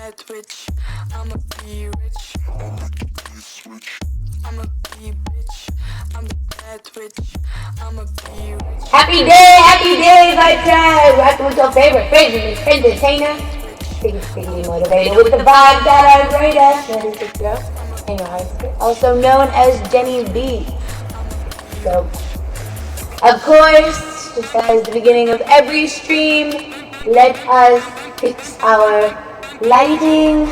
bad witch. I'ma be rich. I'ma be switch. I'ma be bitch. I'm the bad witch. I'ma be rich. Happy day, my tribe! Rockin' with your favorite crazy entertainer. Sticky motivated with the vibe that are greatest. That is this girl. And your high also known as Jenny B. So, of course, just as the beginning of every stream, let us fix our lighting.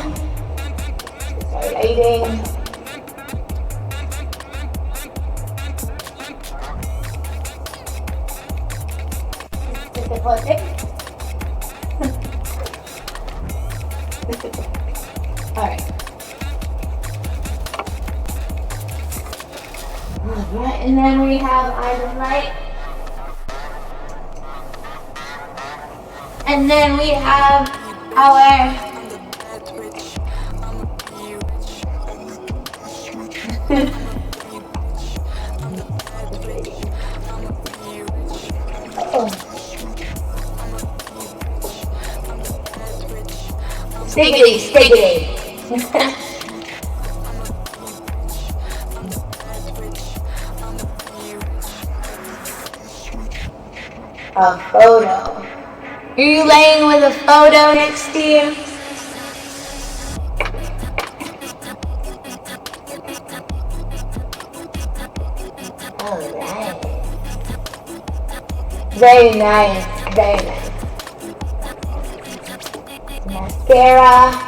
Alright. Alright, and then we have item light. And then we have our Stiggity. A photo. Are you laying with a photo next to you? Alright. Very nice. Mascara.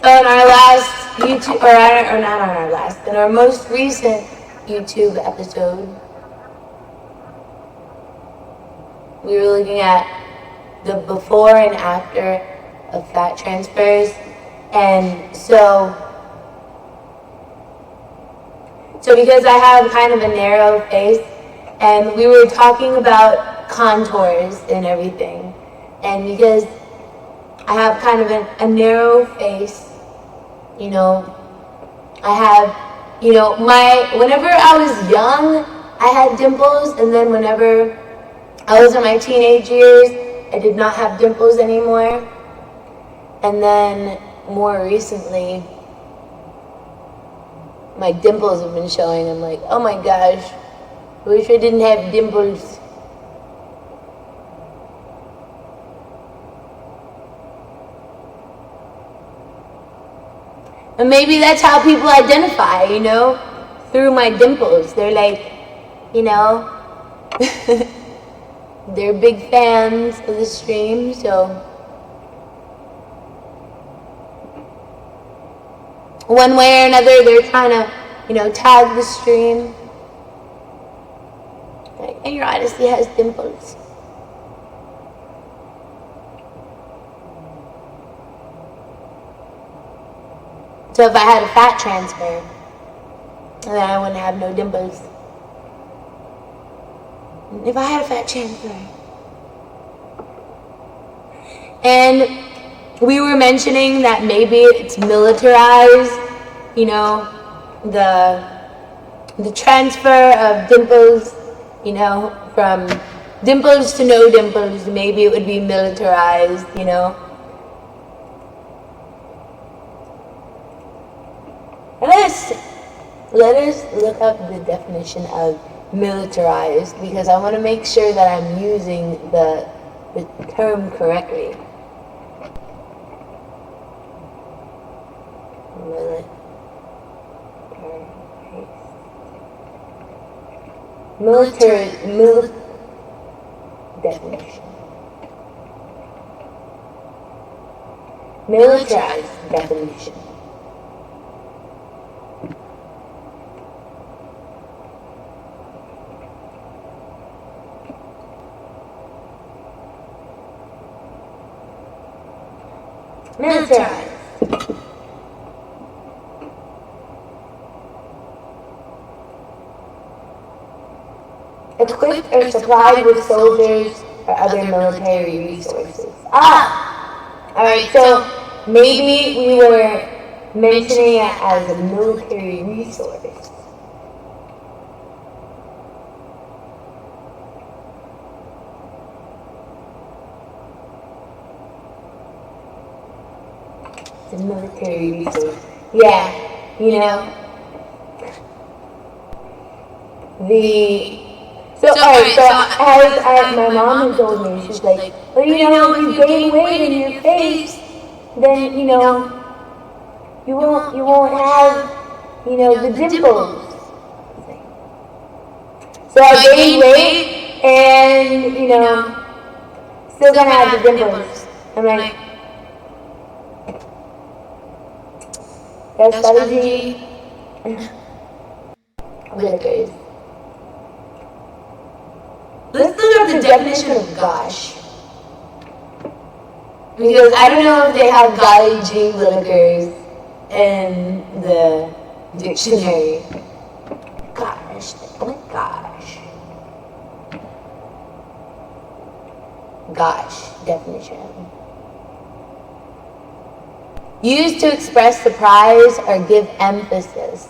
So in our last YouTube, or not on our last, in our most recent YouTube episode, we were looking at the before and after of fat transfers, and so because I have kind of a narrow face, and we were talking about contours and everything, and because I have kind of a narrow face, you know, I have, you know, whenever I was young, I had dimples, and then whenever I was in my teenage years, I did not have dimples anymore. And then more recently, my dimples have been showing. I'm like, oh my gosh, I wish I didn't have dimples. And maybe that's how people identify, you know, through my dimples. They're like, you know, they're big fans of the stream, so one way or another, they're trying to, you know, tag the stream. Like, and your Odyssey has dimples. So if I had a fat transfer, then I wouldn't have no dimples. If I had a fat transfer. And we were mentioning that maybe it's militarized, you know, the transfer of dimples, you know, from dimples to no dimples, maybe it would be militarized, you know. Let us look up the definition of militarized, because I want to make sure that I'm using the term correctly. Military definition. Militarized definition. Militarized. equipped or supplied with soldiers or other military resources. Alright, so maybe we were mentioning it as a military resource. It's a military resource. Yeah, you know. As my mom had told me, she's like, well, you know, if you gain weight in your face, then, you know, you won't have, you know, the dimples. So I gained weight and, you know, still gonna have the dimples. I'm like, that's strategy. Willikers. Let's look up the definition of gosh. Because I don't know if they have golly gee willikers in the dictionary. Gosh, oh my gosh. Gosh, definition. Used to express surprise or give emphasis.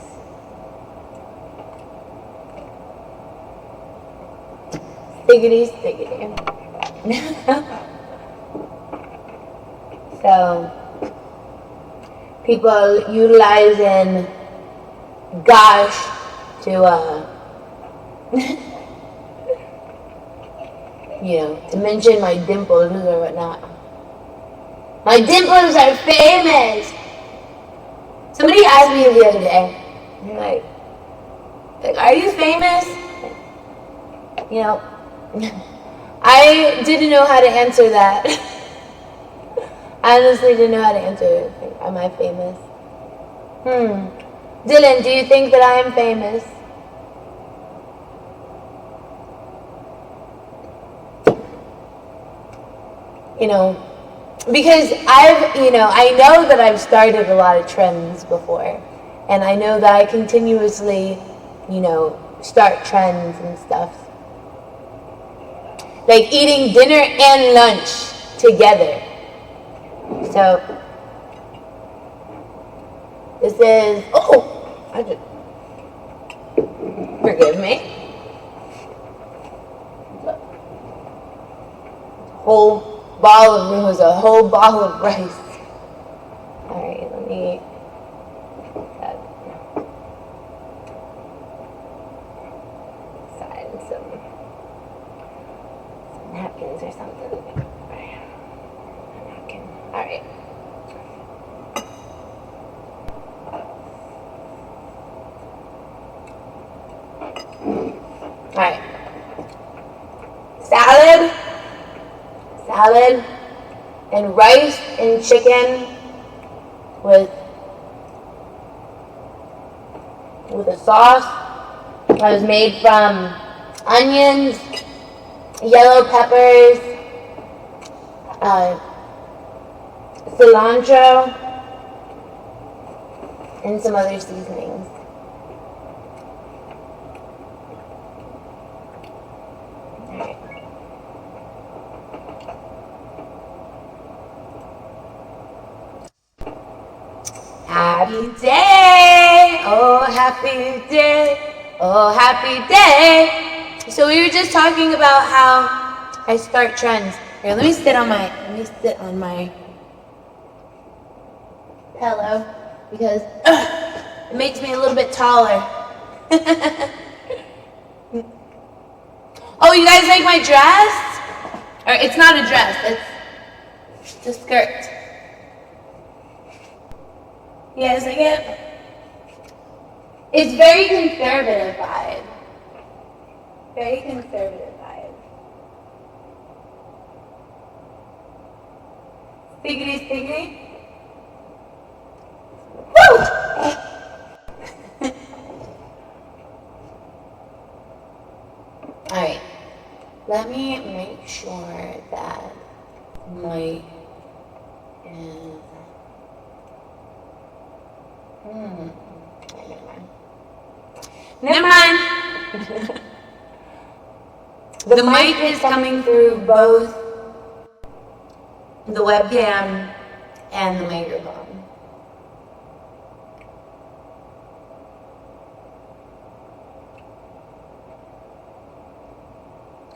Stiggity, stiggity. So, people utilizing gosh to, you know, to mention my dimples or whatnot. My dimples are famous! Somebody asked me the other day, like, are you famous? You know, I didn't know how to answer that. I honestly didn't know how to answer it. Like, am I famous? Dylan, do you think that I am famous? You know, because I know that I've started a lot of trends before. And I know that I continuously, you know, start trends and stuff. Like eating dinner and lunch together. So, this is, forgive me. It was a whole ball of rice. Alright, let me, some napkins or something. Napkin. Alright. Alright. Salad and rice and chicken with a sauce that was made from onions, yellow peppers, cilantro, and some other seasonings. Alright. Happy day, oh happy day, oh happy day. So we were just talking about how I start trends. Here, let me sit on my pillow because it makes me a little bit taller. Oh, you guys like my dress? Or it's not a dress, it's a skirt. You guys like it? It's very conservative vibe. Very conservative vibe. Stiggity, stiggity. Woo! Alright. Let me make sure that my is Never mind. The mic is coming through both the webcam and the microphone.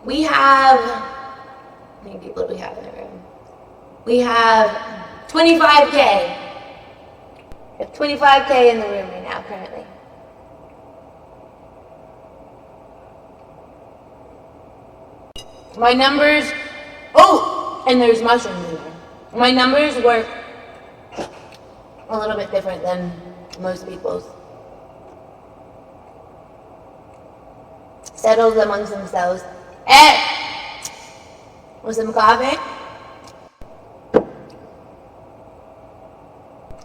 We have, how many people do we have in the room? We have 25K. We have 25K in the room right now, currently. My numbers, oh, and there's mushrooms in there. My numbers work a little bit different than most people's. Settled amongst themselves. Want some coffee?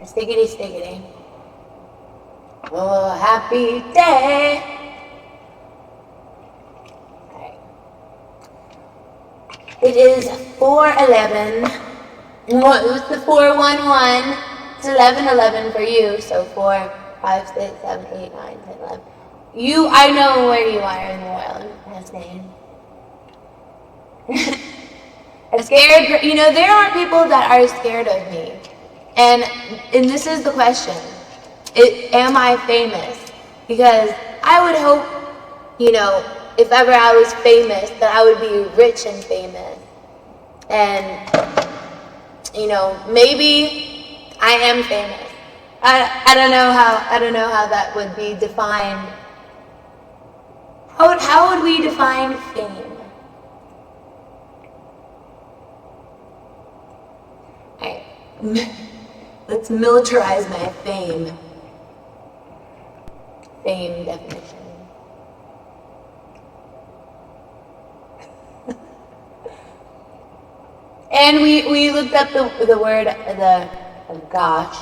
Stickity, stickity. Oh, happy day. Alright. It is 4:11. Well, it was the 4:11. It's 11:11 for you, so 4, 5, 6, 7, 8, 9, 10, 11. I know where you are in the world. That's name. I'm scared. There are people that are scared of me. And this is the question. Am I famous? Because I would hope, if ever I was famous, that I would be rich and famous. And, maybe I am famous. I don't know how that would be defined. How would we define fame? Alright. Let's militarize my fame. Fame definition. And we looked up the word, gosh.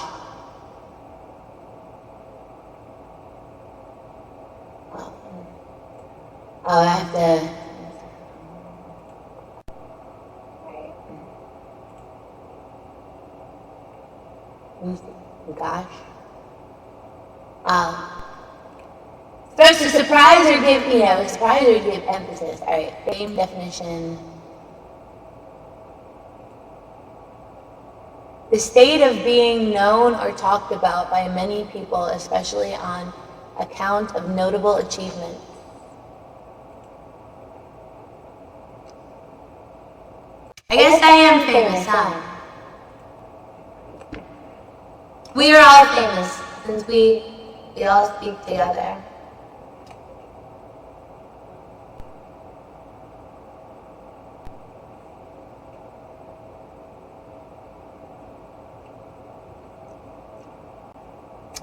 Oh, I have to. Gosh. Supposed to surprise or give emphasis. Alright, fame definition. The state of being known or talked about by many people, especially on account of notable achievement. I guess I am famous, huh? We are all famous, since we all speak together.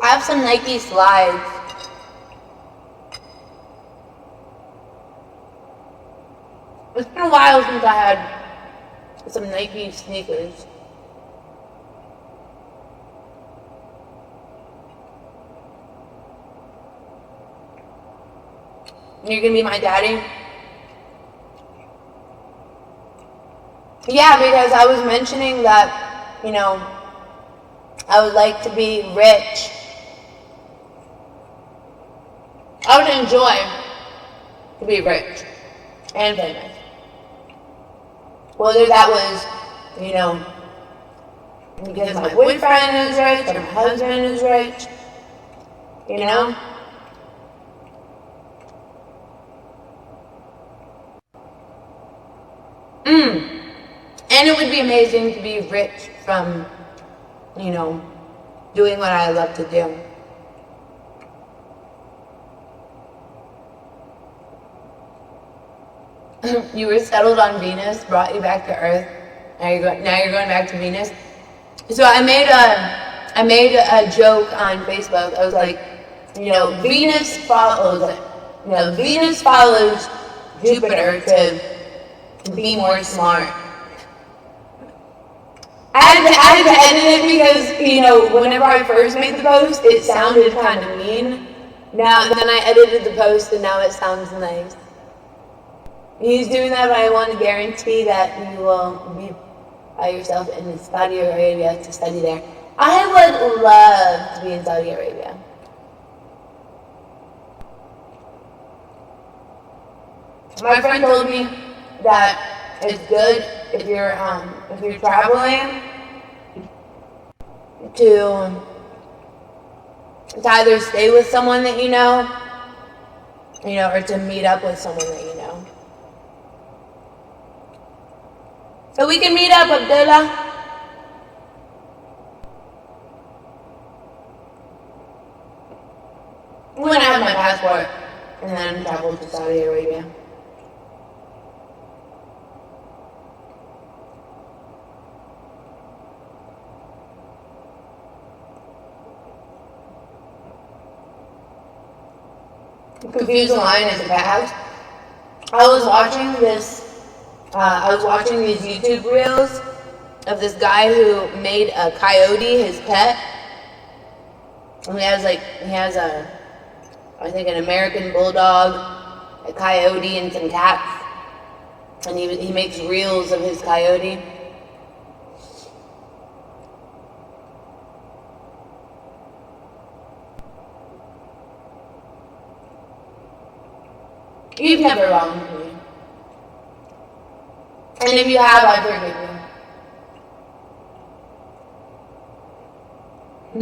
I have some Nike slides. It's been a while since I had some Nike sneakers. You're gonna be my daddy? Yeah, because I was mentioning that, I would like to be rich. I would enjoy to be rich and famous. Whether that was, because my boyfriend is rich or my husband is rich, And it would be amazing to be rich from, doing what I love to do. You were settled on Venus, brought you back to Earth. Now you're going back to Venus. So I made a joke on Facebook. I was like, Venus follows Jupiter to be more smart. I had to edit it because, whenever I first made the post, it sounded kind of mean. Then I edited the post and now it sounds nice. He's doing that, but I want to guarantee that you will be by yourself in Saudi Arabia to study there. I would love to be in Saudi Arabia. My friend told me that it's good if you're traveling to either stay with someone that you know, or to meet up with someone that you know. So we can meet up, Abdullah. When I have my passport and then travel to Saudi Arabia. Confused Lion is a cat. I was watching these YouTube reels of this guy who made a coyote his pet. And he has I think an American bulldog, a coyote, and some cats. And he makes reels of his coyote. You've never wronged me. And if you have, I forgive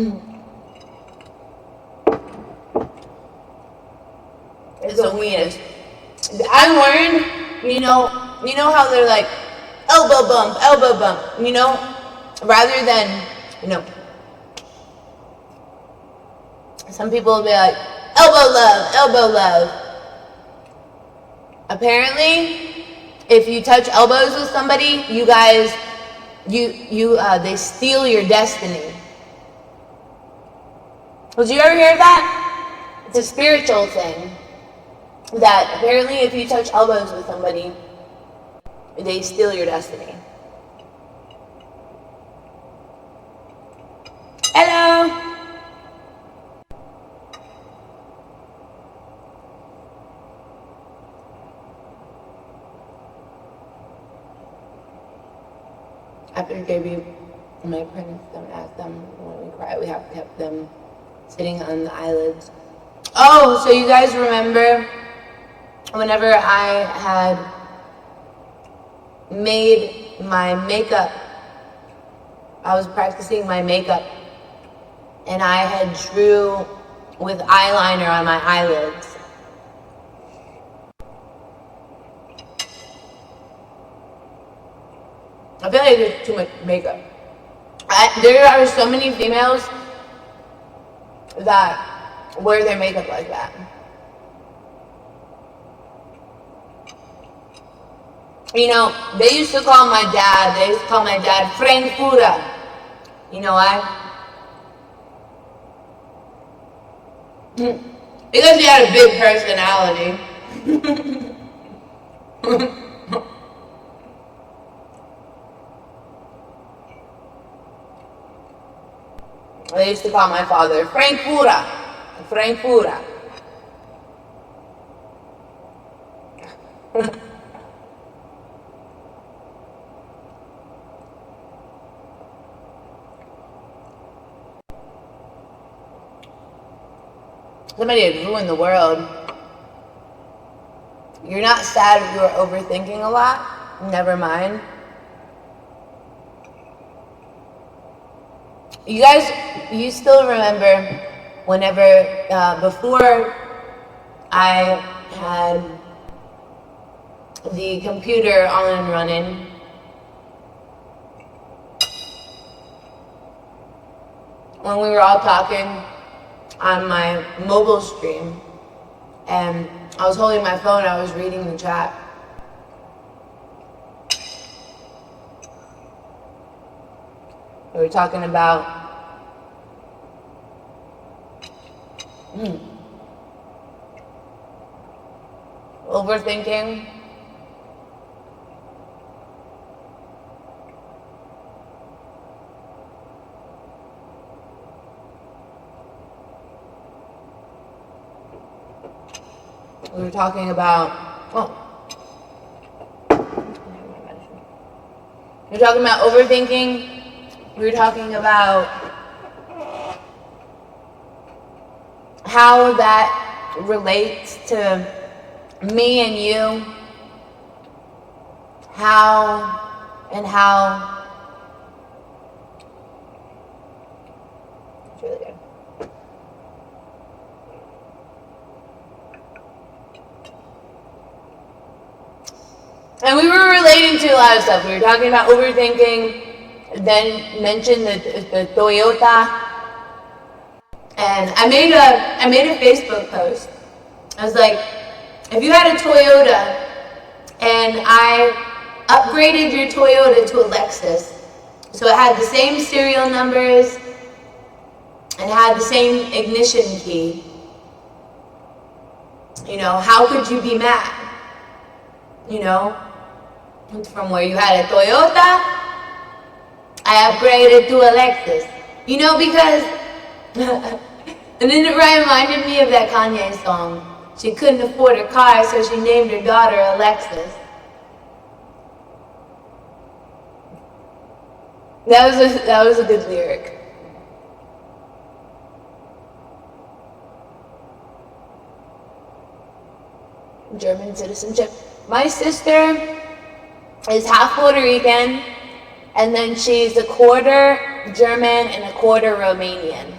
you. It's the weirdest. I learned, you know how they're like, elbow bump, rather than, some people will be like, elbow love. Apparently, if you touch elbows with somebody, you guys, they steal your destiny. Did you ever hear that? It's a spiritual thing. That apparently if you touch elbows with somebody, they steal your destiny. Hello! After baby, my parents don't ask them when we cry. We have kept them sitting on the eyelids. Oh, so you guys remember whenever I had made my makeup, I was practicing my makeup, and I had drew with eyeliner on my eyelids. I feel like there's too much makeup. There are so many females that wear their makeup like that. They used to call my dad Frankfura. You know why? Because he had a big personality. They used to call my father Frankfura. Somebody had ruined the world. You're not sad if you're overthinking a lot. Never mind. You guys, you still remember whenever, before I had the computer on and running, when we were all talking on my mobile stream, and I was holding my phone, I was reading the chat. We were talking about overthinking. We were talking about, we were talking about overthinking. We were talking about how that relates to me and you how it's really good. And we were relating to a lot of stuff. We were talking about overthinking, then mentioned the Toyota. And I made a Facebook post. I was like, if you had a Toyota and I upgraded your Toyota to a Lexus, so it had the same serial numbers and had the same ignition key, you know, how could you be mad? You know, from where you had a Toyota, I upgraded to a Lexus. You know, because, and then it reminded me of that Kanye song. She couldn't afford a car, so she named her daughter Alexis. That was a good lyric. German citizenship. My sister is half Puerto Rican, and then she's a quarter German and a quarter Romanian.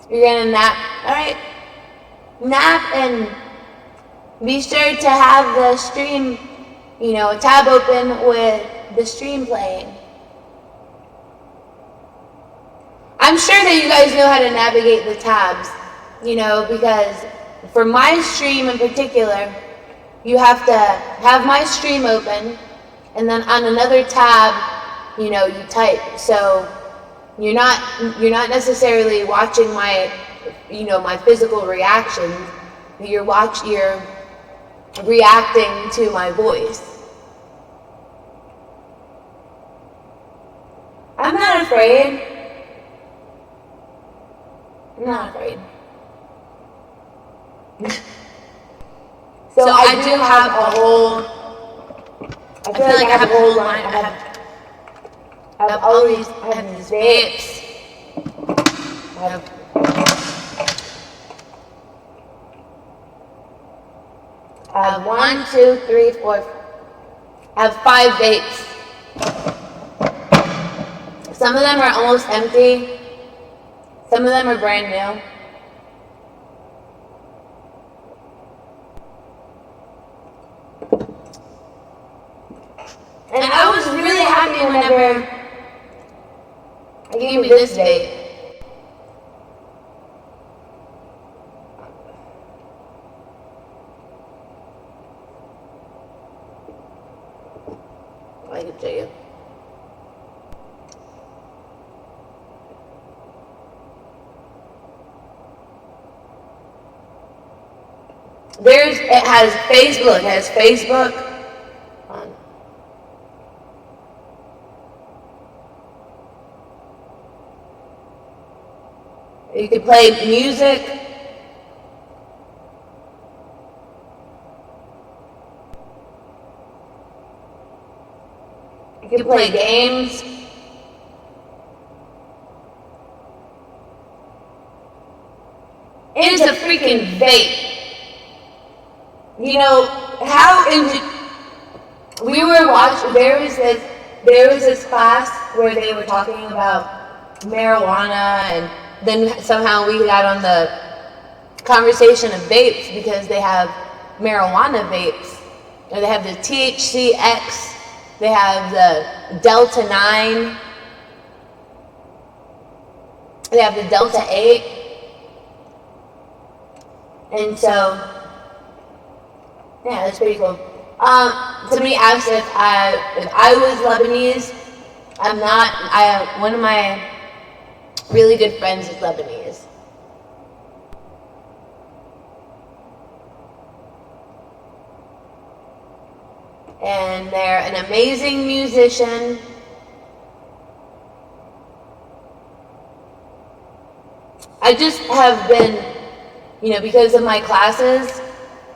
You're gonna nap, alright? Nap and be sure to have the stream, you know, tab open with the stream playing. I'm sure that you guys know how to navigate the tabs, you know, because for my stream in particular, you have to have my stream open, and then on another tab, you know, you type. So you're not necessarily watching my, you know, my physical reactions. You're reacting to my voice. I'm not afraid. I'm not afraid. So I do have a whole, I feel like I have a whole line. I have all these, I have these vapes. I have 1, 2, 3, 4. I have 5 vapes. Some of them are almost empty. Some of them are brand new. And I was really happy whenever I gave me this vape. I can show you. It has Facebook. You can play music. You can play games. It is a freaking vape. You know, we were watching, there was this class where they were talking about marijuana, and then somehow we got on the conversation of vapes because they have marijuana vapes. Or they have the THC-X, they have the Delta 9, they have the Delta 8, and so, yeah, that's pretty cool. Somebody asked if I was Lebanese. I'm not. One of my really good friends is Lebanese. And they're an amazing musician. I just have been, you know, because of my classes,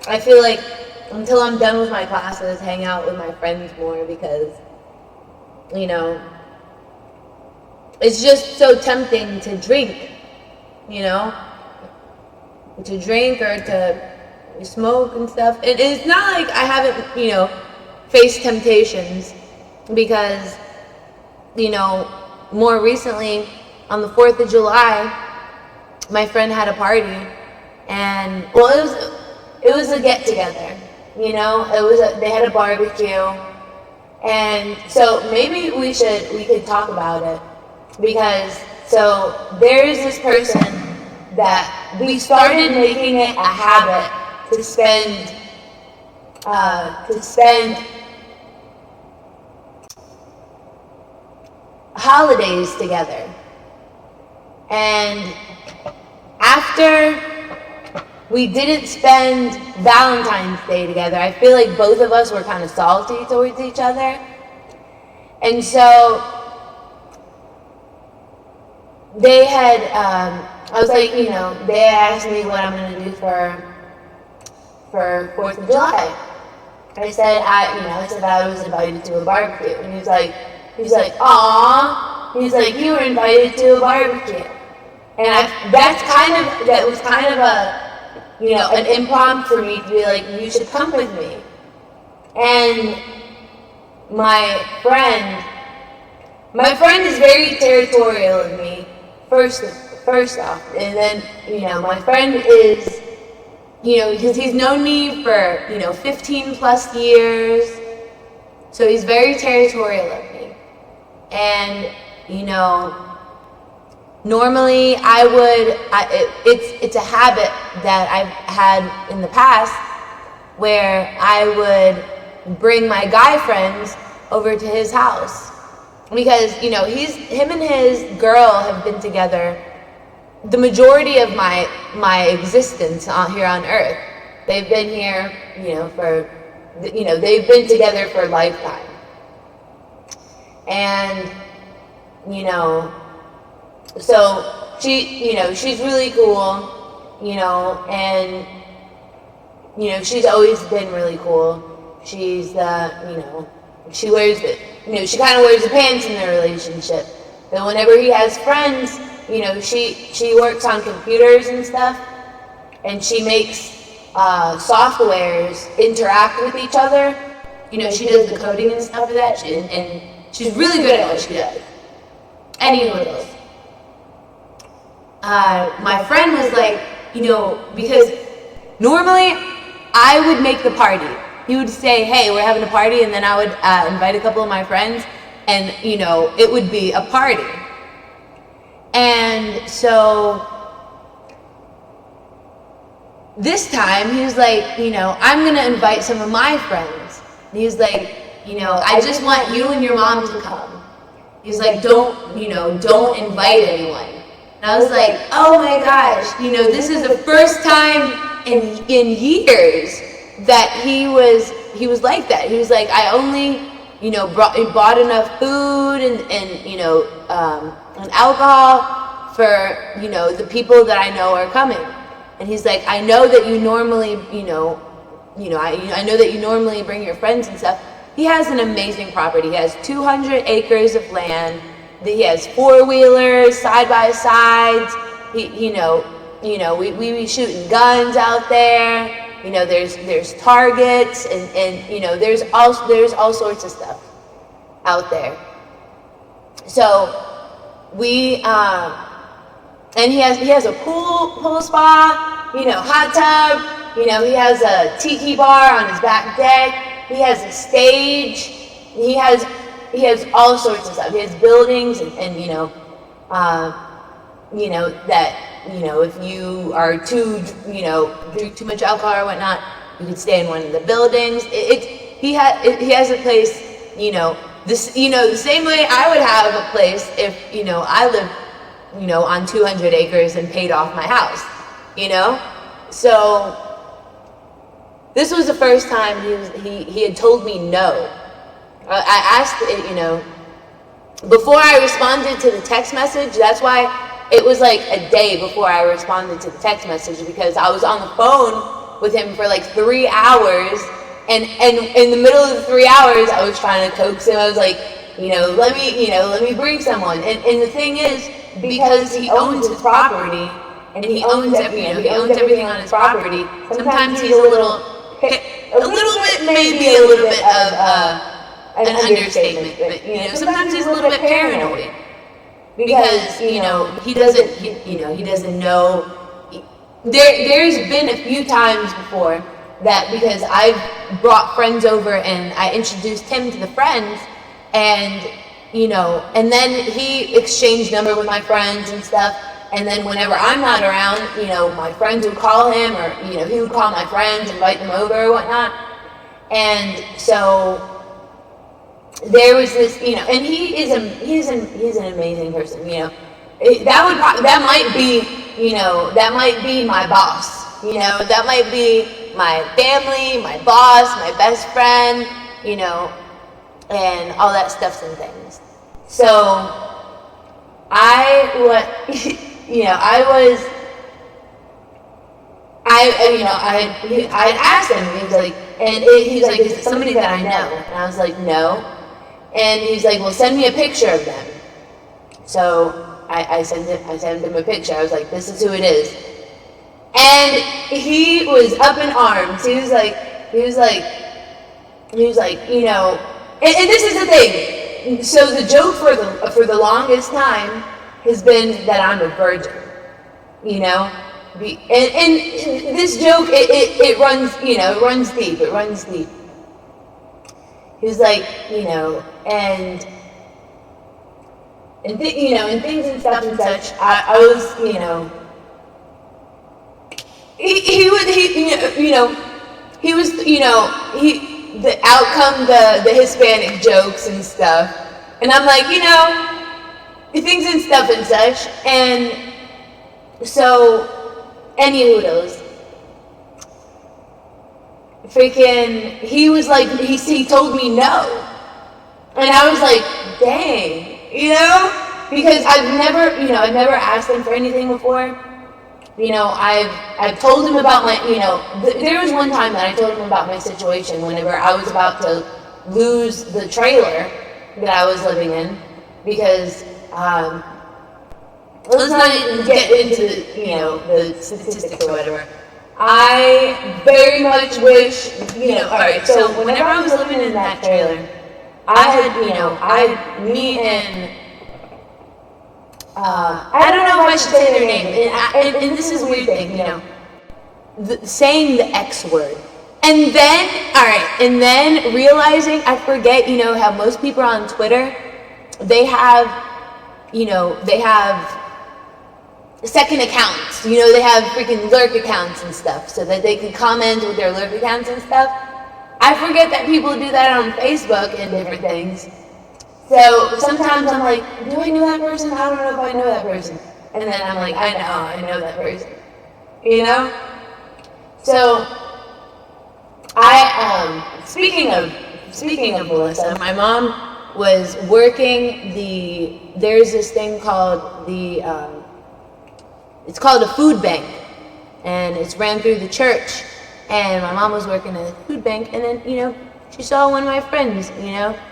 I feel like until I'm done with my classes, hang out with my friends more because, you know, it's just so tempting to drink, you know, to drink or to smoke and stuff. It's not like I haven't, you know, faced temptations, because, you know, more recently on the 4th of July, my friend had a party, and well, it was a get together, you know. They had a barbecue, and so maybe we could talk about it, because so there's this person that we started making it a habit to spend holidays together. And after we didn't spend Valentine's Day together, I feel like both of us were kind of salty towards each other. And so they had, I was like, you know, they asked me what I'm going to do for 4th of July. I said, I said I was invited to a barbecue. And he's like, aw. He's like, you were invited to a barbecue. And that was kind of a, you know, an impromptu for me to be like, you should come with me. And my friend is very territorial of me, first off. And then, you know, my friend is, you know, because he's known me for, you know, 15 plus years. So he's very territorial of me. And, you know, normally it's a habit that I've had in the past where I would bring my guy friends over to his house, because, you know, him and his girl have been together the majority of my existence here on Earth. They've been here, you know, they've been together for a lifetime. And, you know, so she's really cool, you know, and, you know, she's always been really cool. She's, you know, she wears it, you know, she kind of wears the pants in their relationship. But whenever he has friends, you know, she works on computers and stuff, and she makes softwares interact with each other. You know, she does the coding and stuff for that, and she's really good at what she does. Anyways, my friend was like, you know, because normally I would make the party. He would say, hey, we're having a party, and then I would invite a couple of my friends, and, you know, it would be a party. And so this time he was like, you know, I'm going to invite some of my friends. And he was like, you know, I just want you and your mom to come. He was like, don't invite anyone. And I was like, oh my gosh, you know, this is the first time in years that he was like that. He was like, I only, you know, bought enough food and you know, and alcohol for, you know, the people that I know are coming. And he's like, I know that you normally, I know that you normally bring your friends and stuff. He has an amazing property. He has 200 acres of land. He has 4-wheelers, side-by-sides. We be shooting guns out there. You know, there's targets and you know, there's all sorts of stuff out there. So we and he has a pool spa, you know, hot tub, you know, he has a tiki bar on his back deck, he has a stage, he has all sorts of stuff. He has buildings and you know, that, you know, if you are drink too much alcohol or whatnot, you could stay in one of the buildings. He has a place, you know, the same way I would have a place if, you know, I lived, you know, on 200 acres and paid off my house, you know? So this was the first time he had told me no. I asked, you know, before I responded to the text message. That's why it was like a day before I responded to the text message, because I was on the phone with him for like 3 hours, and in the middle of the 3 hours, I was trying to coax him. I was like, let me bring someone. And the thing is, because he owns his property, and he owns everything on his property. Sometimes he's a little bit maybe a little bit of an understatement, but sometimes he's a little bit paranoid because he doesn't know. There's been a few times before that because I've brought friends over and I introduced him to the friends, and and then he exchanged number with my friends and stuff, and then whenever I'm not around, my friends would call him, or he would call my friends, invite them over or whatnot. And so there was this, and he's an amazing person. That might be my boss. That might be my family, my boss, my best friend, and all that stuff and things. So I asked him, he was like, is it somebody that I know? And I was like, no. And he's like, well, send me a picture of them. So I sent him a picture. I was like, this is who it is. And he was up in arms. He was like, and this is the thing. So the joke for the longest time has been that I'm a virgin, and this joke it runs deep. It runs deep. He was like, and things and stuff and such. I was, the outcome, the Hispanic jokes and stuff, and I'm like, things and stuff and such, and so, any hoodles, freaking, he was like, he told me no, and I was like, dang, because I've never asked him for anything before. I've told him about my, there was one time that I told him about my situation whenever I was about to lose the trailer that I was living in, because, let's not even get into the statistics or whatever. I very much wish, alright, so whenever I was living in that trailer, me and, I don't know if I should say their name, and this is a weird thing, saying the X word. And then realizing, I forget, how most people on Twitter, they have second accounts, they have freaking lurk accounts and stuff, so that they can comment with their lurk accounts and stuff. I forget that people do that on Facebook and different things. So sometimes I'm like, do I know that person? I don't know if I know that person. And then I'm like, I know that person. So speaking of Melissa, my mom was working there's this thing called it's called a food bank, and it's ran through the church, and my mom was working at a food bank, and then, she saw one of my friends,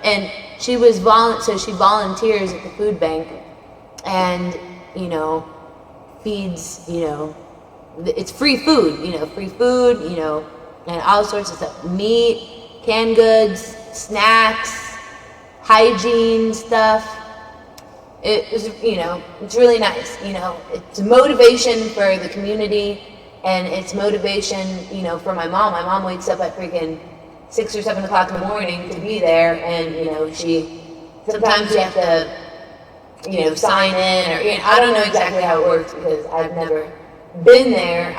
and she volunteers at the food bank, and, feeds, it's free food, and all sorts of stuff, meat, canned goods, snacks, hygiene stuff. It was, it's really nice, it's motivation for the community, and it's motivation, for my mom. My mom wakes up at freaking 6 or 7 o'clock in the morning to be there, and, sometimes you have to, sign in, or, I don't know exactly how it works because I've never been there.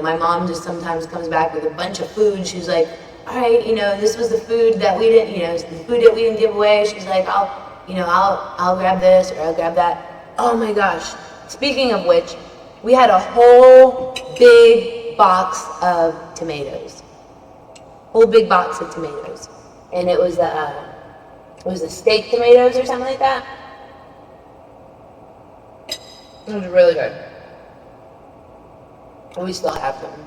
My mom just sometimes comes back with a bunch of food. She's like, all right, this was the food that we didn't, the food that we didn't give away. She's like, I'll grab this or I'll grab that. Oh my gosh. Speaking of which, we had a whole big box of tomatoes. Whole big box of tomatoes. And it was the steak tomatoes or something like that. It was really good. And we still have them.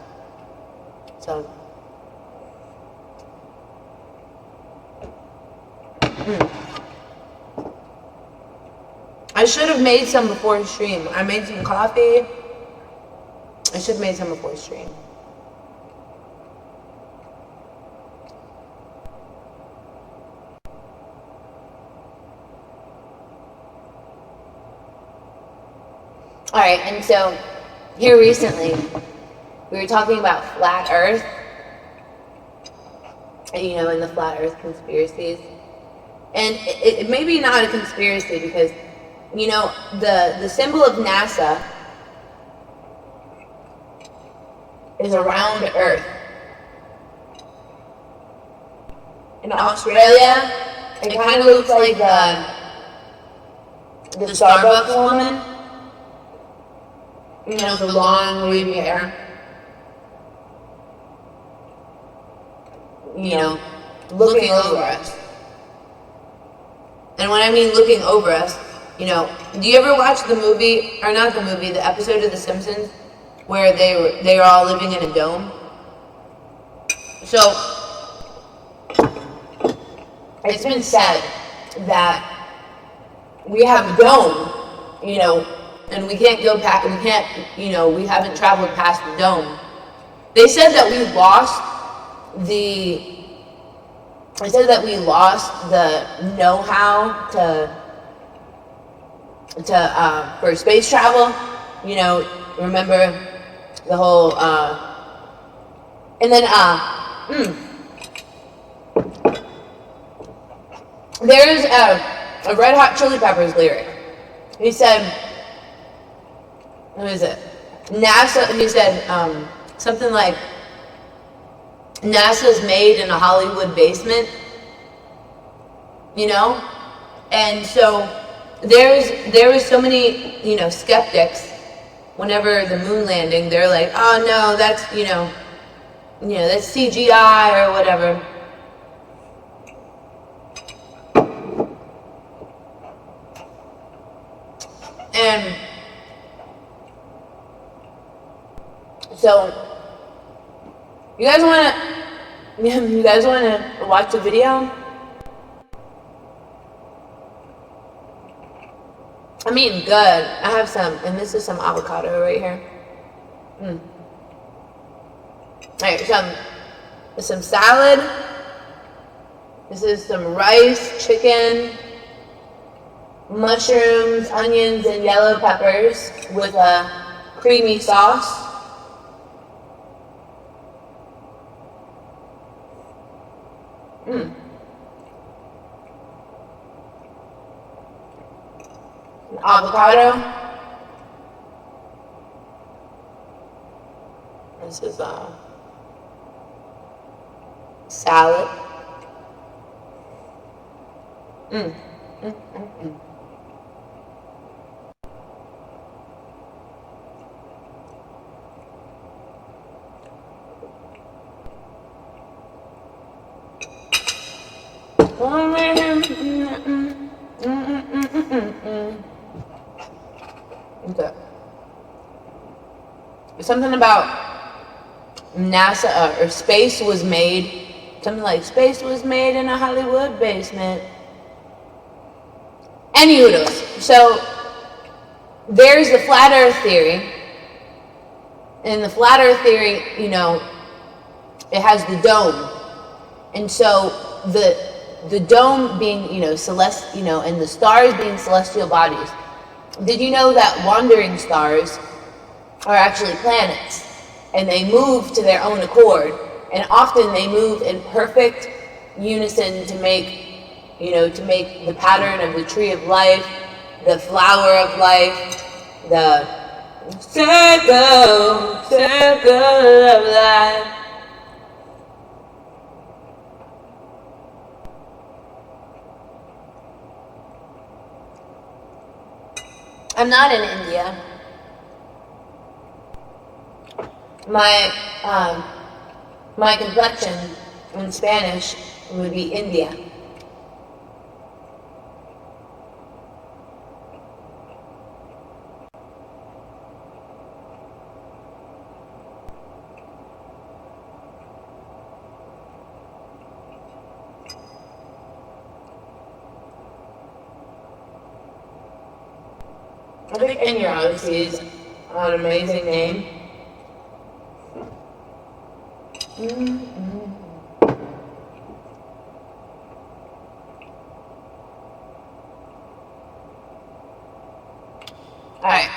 So. I should have made some before the stream. I made some coffee, I should have made some before stream. Alright, and so here recently, we were talking about flat earth, you know, and the flat earth conspiracies. And it may be not a conspiracy because, you know, the symbol of NASA is a round earth. In Australia, it kind of looks like the Starbucks woman. You know, the long wavy hair. You know, looking over us. And when I mean looking over us, you know, do you ever watch the movie, or not the movie, the episode of The Simpsons, where they were all living in a dome? So, it's been said that we have a dome, you know, and we can't go past, we can't, you know, we haven't traveled past the dome. They said that we lost the know-how for space travel. You know, remember the whole, and then, there's a Red Hot Chili Peppers lyric. He said, what is it? NASA, he said, something like, NASA's made in a Hollywood basement, you know? And so there was so many, you know, skeptics whenever the moon landing, they're like, oh no, that's, you know, that's CGI or whatever. And so you guys wanna watch the video? I'm eating good. I have some, and this is some avocado right here. Alright, some salad. This is some rice, chicken, mushrooms, onions, and yellow peppers with a creamy sauce. Avocado. This is salad. Okay. Something about NASA or space was made, something like space was made in a Hollywood basement. Anywho, so there's the flat earth theory. And the flat earth theory, you know, it has the dome. And so the dome being, you know, and the stars being celestial bodies. Did you know that wandering stars are actually planets? And they move to their own accord. And often they move in perfect unison to make the pattern of the tree of life, the flower of life, the circle of life. I'm not in India. My complexion in Spanish would be India. I think In Your Odyssey is an amazing name. Alright.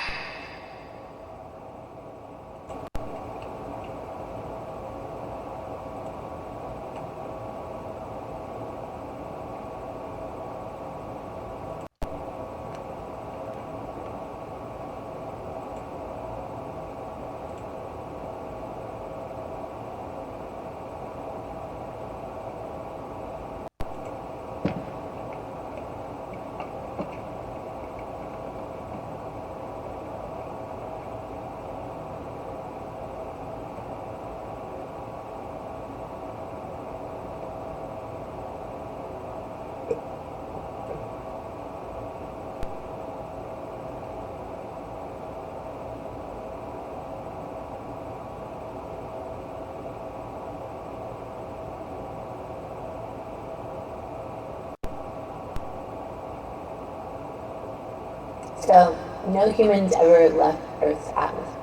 So, no humans ever left Earth's atmosphere.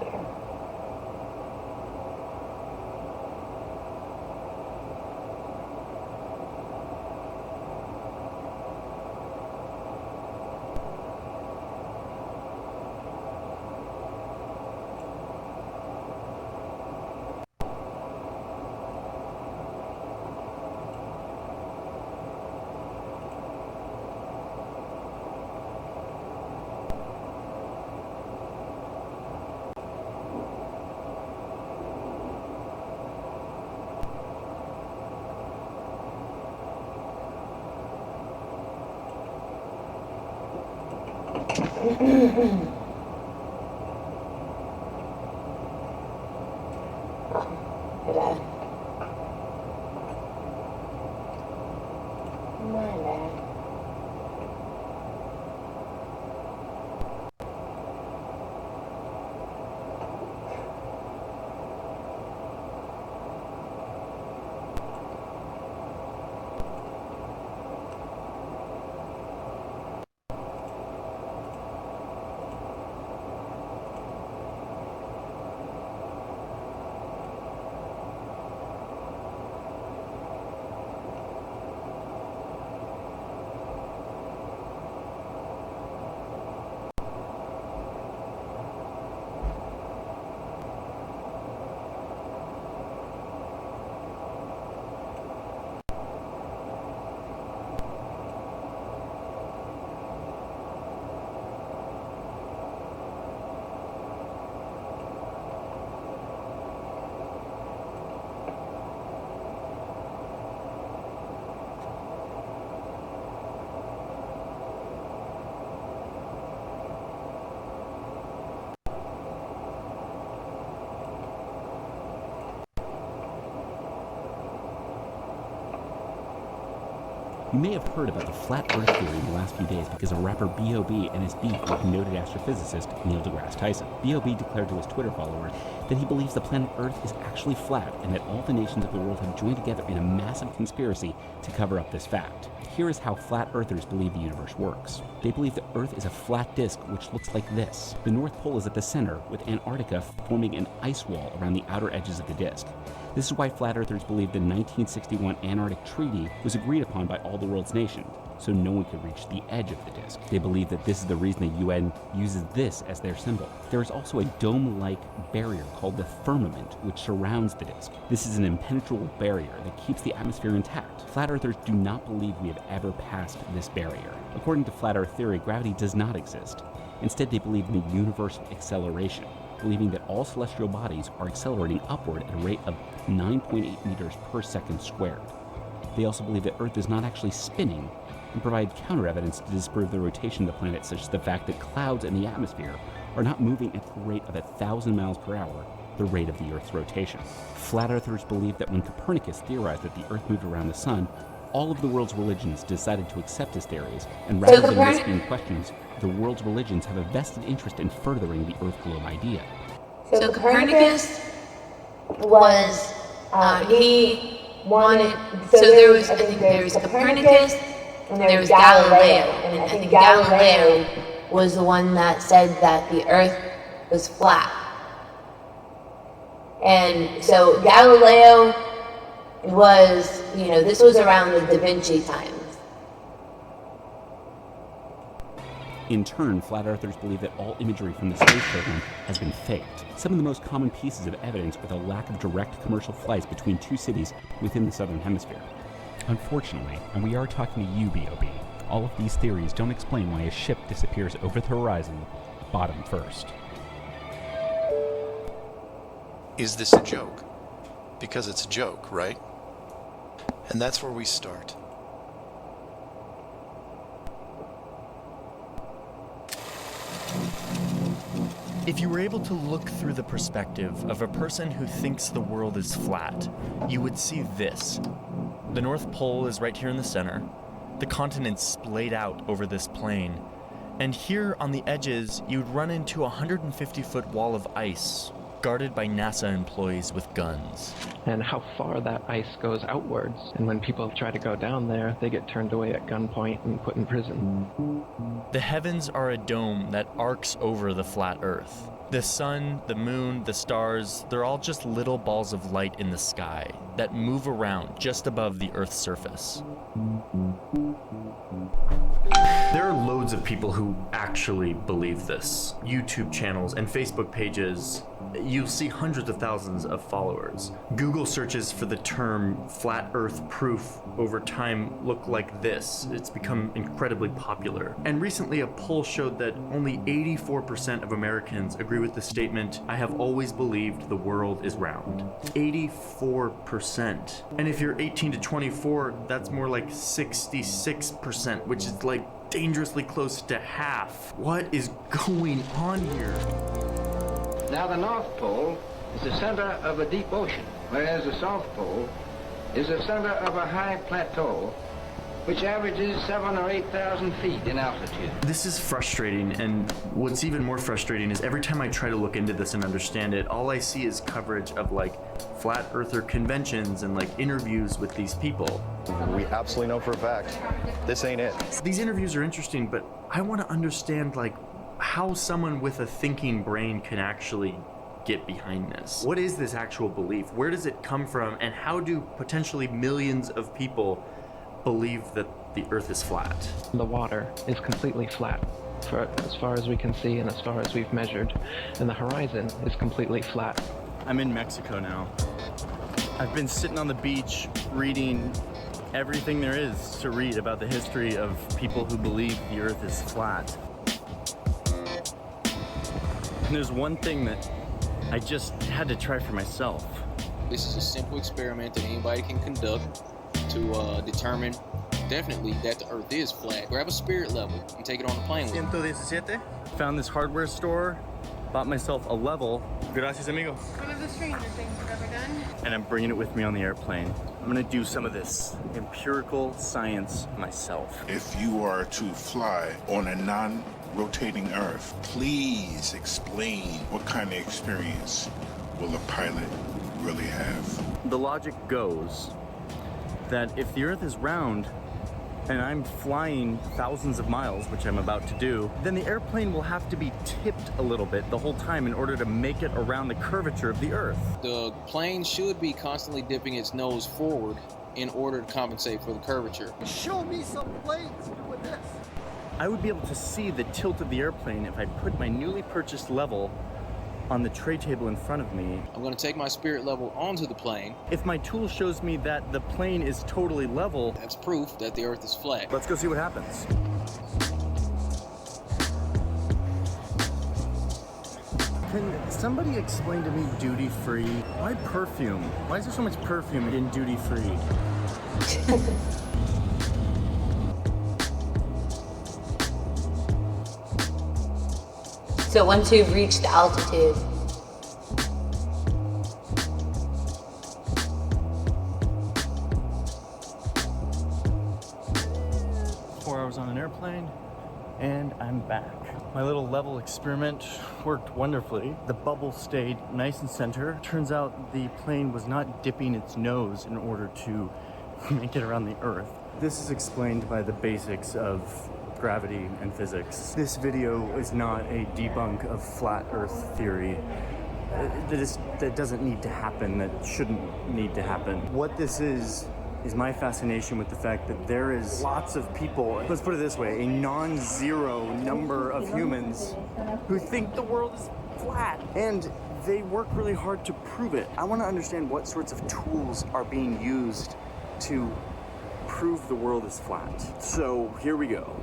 Look at that. My bad. You may have heard about the flat Earth theory in the last few days because of rapper B.O.B. and his beef with noted astrophysicist Neil deGrasse Tyson. B.O.B. declared to his Twitter followers that he believes the planet Earth is actually flat and that all the nations of the world have joined together in a massive conspiracy to cover up this fact. Here is how flat earthers believe the universe works. They believe the Earth is a flat disk which looks like this. The North Pole is at the center, with Antarctica forming an ice wall around the outer edges of the disk. This is why flat earthers believe the 1961 Antarctic Treaty was agreed upon by all the world's nations, so no one could reach the edge of the disk. They believe that this is the reason the UN uses this as their symbol. There is also a dome-like barrier called the firmament, which surrounds the disk. This is an impenetrable barrier that keeps the atmosphere intact. Flat earthers do not believe we have ever passed this barrier. According to flat earth theory, gravity does not exist. Instead, they believe in a universal acceleration, believing that all celestial bodies are accelerating upward at a rate of 9.8 meters per second squared. They also believe that Earth is not actually spinning and provide counter evidence to disprove the rotation of the planet, such as the fact that clouds in the atmosphere are not moving at the rate of 1,000 miles per hour, the rate of the Earth's rotation. Flat earthers believe that when Copernicus theorized that the Earth moved around the sun, all of the world's religions decided to accept his theories, and rather than risking questions, the world's religions have a vested interest in furthering the Earth globe idea. So Copernicus was, he wanted, so there was, I think there was Copernicus and there was Galileo, and I think Galileo was the one that said that the Earth was flat. And so Galileo was, this was around the Da Vinci times. In turn, flat earthers believe that all imagery from the space program has been faked. Some of the most common pieces of evidence are the lack of direct commercial flights between two cities within the southern hemisphere. Unfortunately, and we are talking to you, B.O.B., all of these theories don't explain why a ship disappears over the horizon, bottom first. Is this a joke? Because it's a joke, right? And that's where we start. If you were able to look through the perspective of a person who thinks the world is flat, you would see this. The North Pole is right here in the center, the continents splayed out over this plain, and here on the edges you'd run into a 150-foot wall of ice, guarded by NASA employees with guns. And how far that ice goes outwards, and when people try to go down there, they get turned away at gunpoint and put in prison. The heavens are a dome that arcs over the flat Earth. The sun, the moon, the stars, they're all just little balls of light in the sky that move around just above the Earth's surface. There are loads of people who actually believe this. YouTube channels and Facebook pages, you'll see hundreds of thousands of followers. Google searches for the term flat earth proof over time look like this. It's become incredibly popular. And recently a poll showed that only 84% of Americans agree with the statement, "I have always believed the world is round." 84%. And if you're 18 to 24, that's more like 66%, which is like dangerously close to half. What is going on here? Now the North Pole is the center of a deep ocean, whereas the South Pole is the center of a high plateau, which averages 7,000 or 8,000 feet in altitude. This is frustrating, and what's even more frustrating is every time I try to look into this and understand it, all I see is coverage of like flat earther conventions and like interviews with these people. We absolutely know for a fact this ain't it. These interviews are interesting, but I want to understand like how someone with a thinking brain can actually get behind this. What is this actual belief? Where does it come from? And how do potentially millions of people believe that the Earth is flat? The water is completely flat, for as far as we can see and as far as we've measured, and the horizon is completely flat. I'm in Mexico now. I've been sitting on the beach reading everything there is to read about the history of people who believe the Earth is flat. And there's one thing that I just had to try for myself. This is a simple experiment that anybody can conduct to determine definitely that the Earth is flat. Grab a spirit level and take it on the plane with you. 117. Found this hardware store, bought myself a level. Gracias, amigo. One of the stranger things I've ever done. And I'm bringing it with me on the airplane. I'm gonna do some of this empirical science myself. If you are to fly on a non-rotating Earth, please explain what kind of experience will a pilot really have? The logic goes that if the Earth is round and I'm flying thousands of miles, which I'm about to do, then the airplane will have to be tipped a little bit the whole time in order to make it around the curvature of the Earth. The plane should be constantly dipping its nose forward in order to compensate for the curvature. Show me some planes doing this. I would be able to see the tilt of the airplane if I put my newly purchased level on the tray table in front of me. I'm going to take my spirit level onto the plane. If my tool shows me that the plane is totally level, that's proof that the Earth is flat. Let's go see what happens. Can somebody explain to me duty free? Why perfume? Why is there so much perfume in duty free? So once you've reached altitude, 4 hours on an airplane, and I'm back. My little level experiment worked wonderfully. The bubble stayed nice and center. Turns out the plane was not dipping its nose in order to make it around the Earth. This is explained by the basics of gravity and physics. This video is not a debunk of flat Earth theory. that doesn't need to happen, that shouldn't need to happen. What this is my fascination with the fact that there is lots of people, let's put it this way, a non-zero number of humans who think the world is flat. And they work really hard to prove it. I want to understand what sorts of tools are being used to prove the world is flat. So here we go.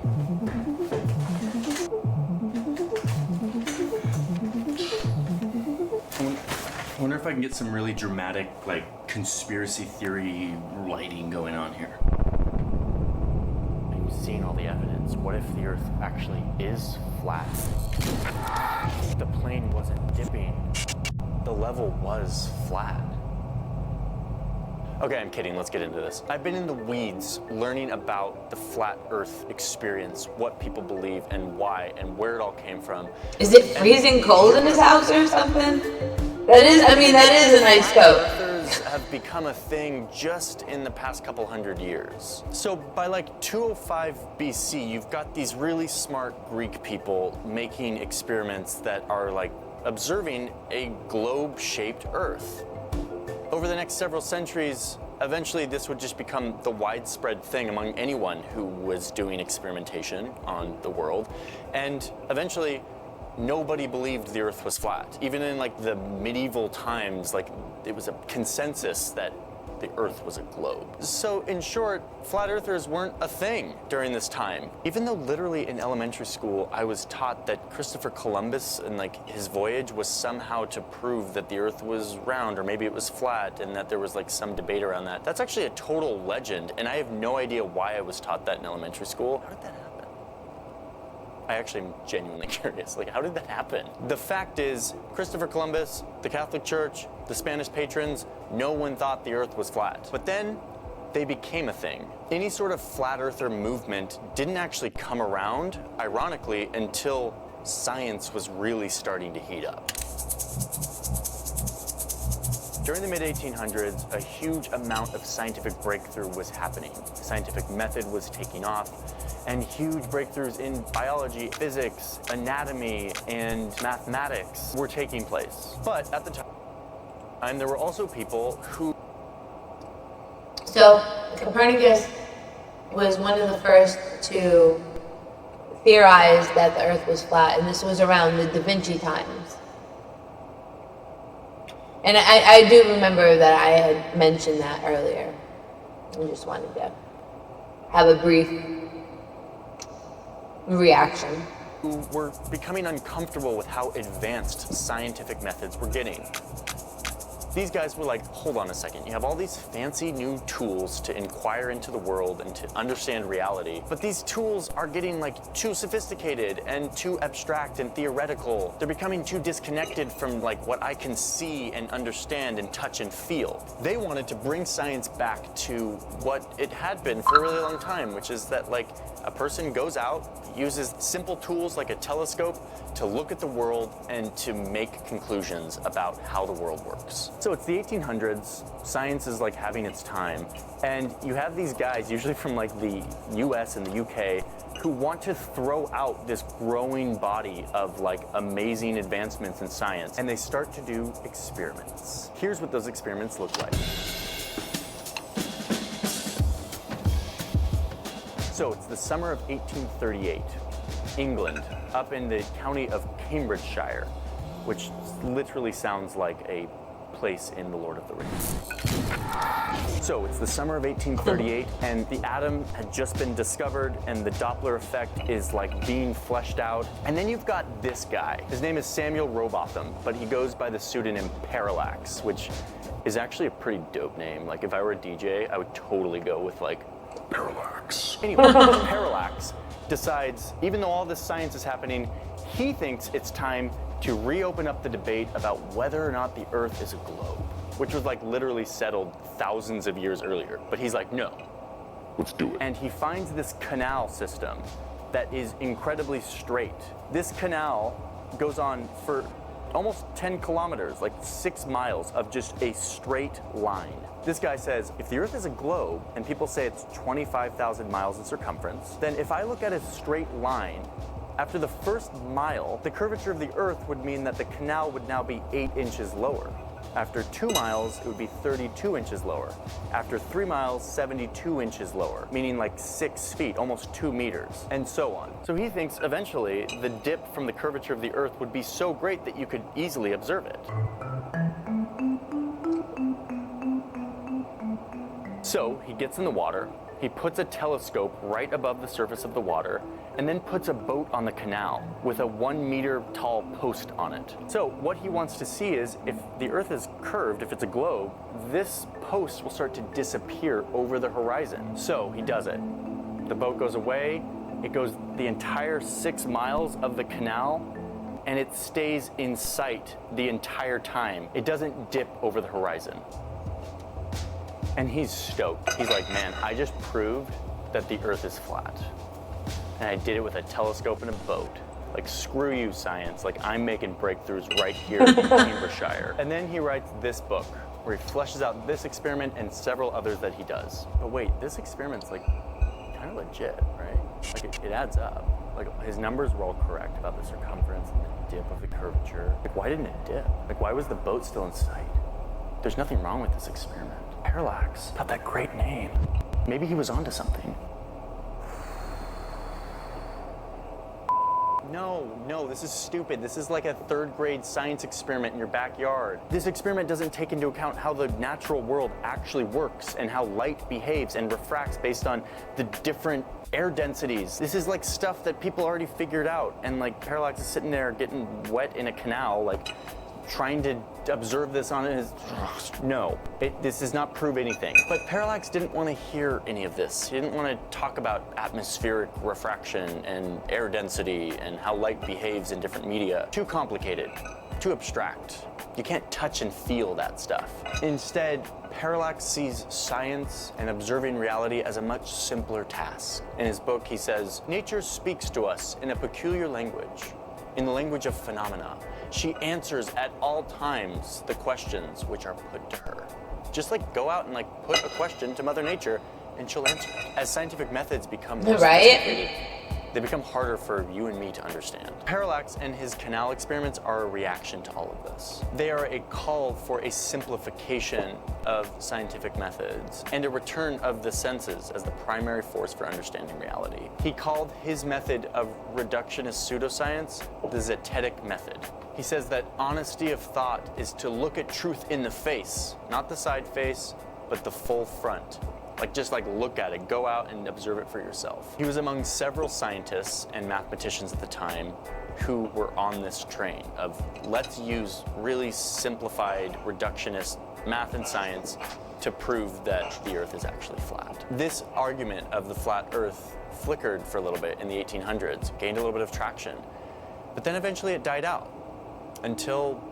I wonder if I can get some really dramatic, like, conspiracy theory lighting going on here. I'm seeing all the evidence. What if the Earth actually is flat? The plane wasn't dipping. The level was flat. Okay, I'm kidding. Let's get into this. I've been in the weeds learning about the flat Earth experience, what people believe and why and where it all came from. Is it freezing cold in his house or something? That is a nice coat. Earthers have become a thing just in the past couple hundred years. So by like 205 BC, you've got these really smart Greek people making experiments that are like observing a globe-shaped Earth. Over the next several centuries, eventually this would just become the widespread thing among anyone who was doing experimentation on the world. And eventually, nobody believed the Earth was flat. Even in like the medieval times, like it was a consensus that the Earth was a globe. So in short, flat earthers weren't a thing during this time. Even though literally in elementary school, I was taught that Christopher Columbus and like his voyage was somehow to prove that the Earth was round or maybe it was flat and that there was like some debate around that. That's actually a total legend and I have no idea why I was taught that in elementary school. How did that happen? I actually am genuinely curious, like how did that happen? The fact is, Christopher Columbus, the Catholic Church, the Spanish patrons, no one thought the Earth was flat. But then, they became a thing. Any sort of flat earther movement didn't actually come around, ironically, until science was really starting to heat up. During the mid-1800s, a huge amount of scientific breakthrough was happening. The scientific method was taking off, and huge breakthroughs in biology, physics, anatomy, and mathematics were taking place. But at the time, there were also people who... So, Copernicus was one of the first to theorize that the Earth was flat, and this was around the Da Vinci times. And I do remember that I had mentioned that earlier. I just wanted to have a brief reaction. Who were becoming uncomfortable with how advanced scientific methods were getting. These guys were like, hold on a second, you have all these fancy new tools to inquire into the world and to understand reality, but these tools are getting like too sophisticated and too abstract and theoretical. They're becoming too disconnected from like what I can see and understand and touch and feel. They wanted to bring science back to what it had been for a really long time, which is that like a person goes out, uses simple tools like a telescope to look at the world and to make conclusions about how the world works. So it's the 1800s, science is like having its time, and you have these guys, usually from like the US and the UK, who want to throw out this growing body of like amazing advancements in science, and they start to do experiments. Here's what those experiments look like. So it's the summer of 1838, England, up in the county of Cambridgeshire, which literally sounds like a place in The Lord of the Rings. So it's the summer of 1838, and the atom had just been discovered, and the Doppler effect is like being fleshed out. And then you've got this guy. His name is Samuel Rowbotham, but he goes by the pseudonym Parallax, which is actually a pretty dope name. Like if I were a DJ, I would totally go with like Parallax. Anyway, Parallax decides, even though all this science is happening, he thinks it's time to reopen up the debate about whether or not the Earth is a globe, which was like literally settled thousands of years earlier. But he's like, no, let's do it. And he finds this canal system that is incredibly straight. This canal goes on for almost 10 kilometers, like 6 miles of just a straight line. This guy says, if the Earth is a globe, and people say it's 25,000 miles in circumference, then if I look at a straight line, After the first mile, the curvature of the Earth would mean that the canal would now be 8 inches lower. After 2 miles, it would be 32 inches lower. After 3 miles, 72 inches lower, meaning like 6 feet, almost 2 meters, and so on. So he thinks eventually the dip from the curvature of the Earth would be so great that you could easily observe it. So he gets in the water, he puts a telescope right above the surface of the water, and then puts a boat on the canal with a 1 meter tall post on it. So what he wants to see is if the Earth is curved, if it's a globe, this post will start to disappear over the horizon. So he does it. The boat goes away, it goes the entire 6 miles of the canal, and it stays in sight the entire time. It doesn't dip over the horizon. And he's stoked. He's like, man, I just proved that the Earth is flat. And I did it with a telescope and a boat. Like, screw you, science. Like, I'm making breakthroughs right here in Cambridgeshire. And then he writes this book, where he fleshes out this experiment and several others that he does. But wait, this experiment's like kind of legit, right? Like, it adds up. Like, his numbers were all correct about the circumference and the dip of the curvature. Like, why didn't it dip? Like, why was the boat still in sight? There's nothing wrong with this experiment. Parallax, got that great name. Maybe he was onto something. No, this is stupid. This is like a 3rd grade science experiment in your backyard. This experiment doesn't take into account how the natural world actually works and how light behaves and refracts based on the different air densities. This is like stuff that people already figured out, and like Parallax is sitting there getting wet in a canal, like trying to observe this on his... No, this does not prove anything. But Parallax didn't want to hear any of this. He didn't want to talk about atmospheric refraction and air density and how light behaves in different media. Too complicated, too abstract. You can't touch and feel that stuff. Instead, Parallax sees science and observing reality as a much simpler task. In his book, he says, nature speaks to us in a peculiar language, in the language of phenomena. She answers at all times the questions which are put to her. Just like go out and like put a question to Mother Nature and she'll answer it. As scientific methods become more sophisticated, they become harder for you and me to understand. Parallax and his canal experiments are a reaction to all of this. They are a call for a simplification of scientific methods and a return of the senses as the primary force for understanding reality. He called his method of reductionist pseudoscience the zetetic method. He says that honesty of thought is to look at truth in the face, not the side face, but the full front. Like, just like look at it, go out and observe it for yourself. He was among several scientists and mathematicians at the time who were on this train of let's use really simplified reductionist math and science to prove that the Earth is actually flat. This argument of the flat Earth flickered for a little bit in the 1800s, gained a little bit of traction, but then eventually it died out until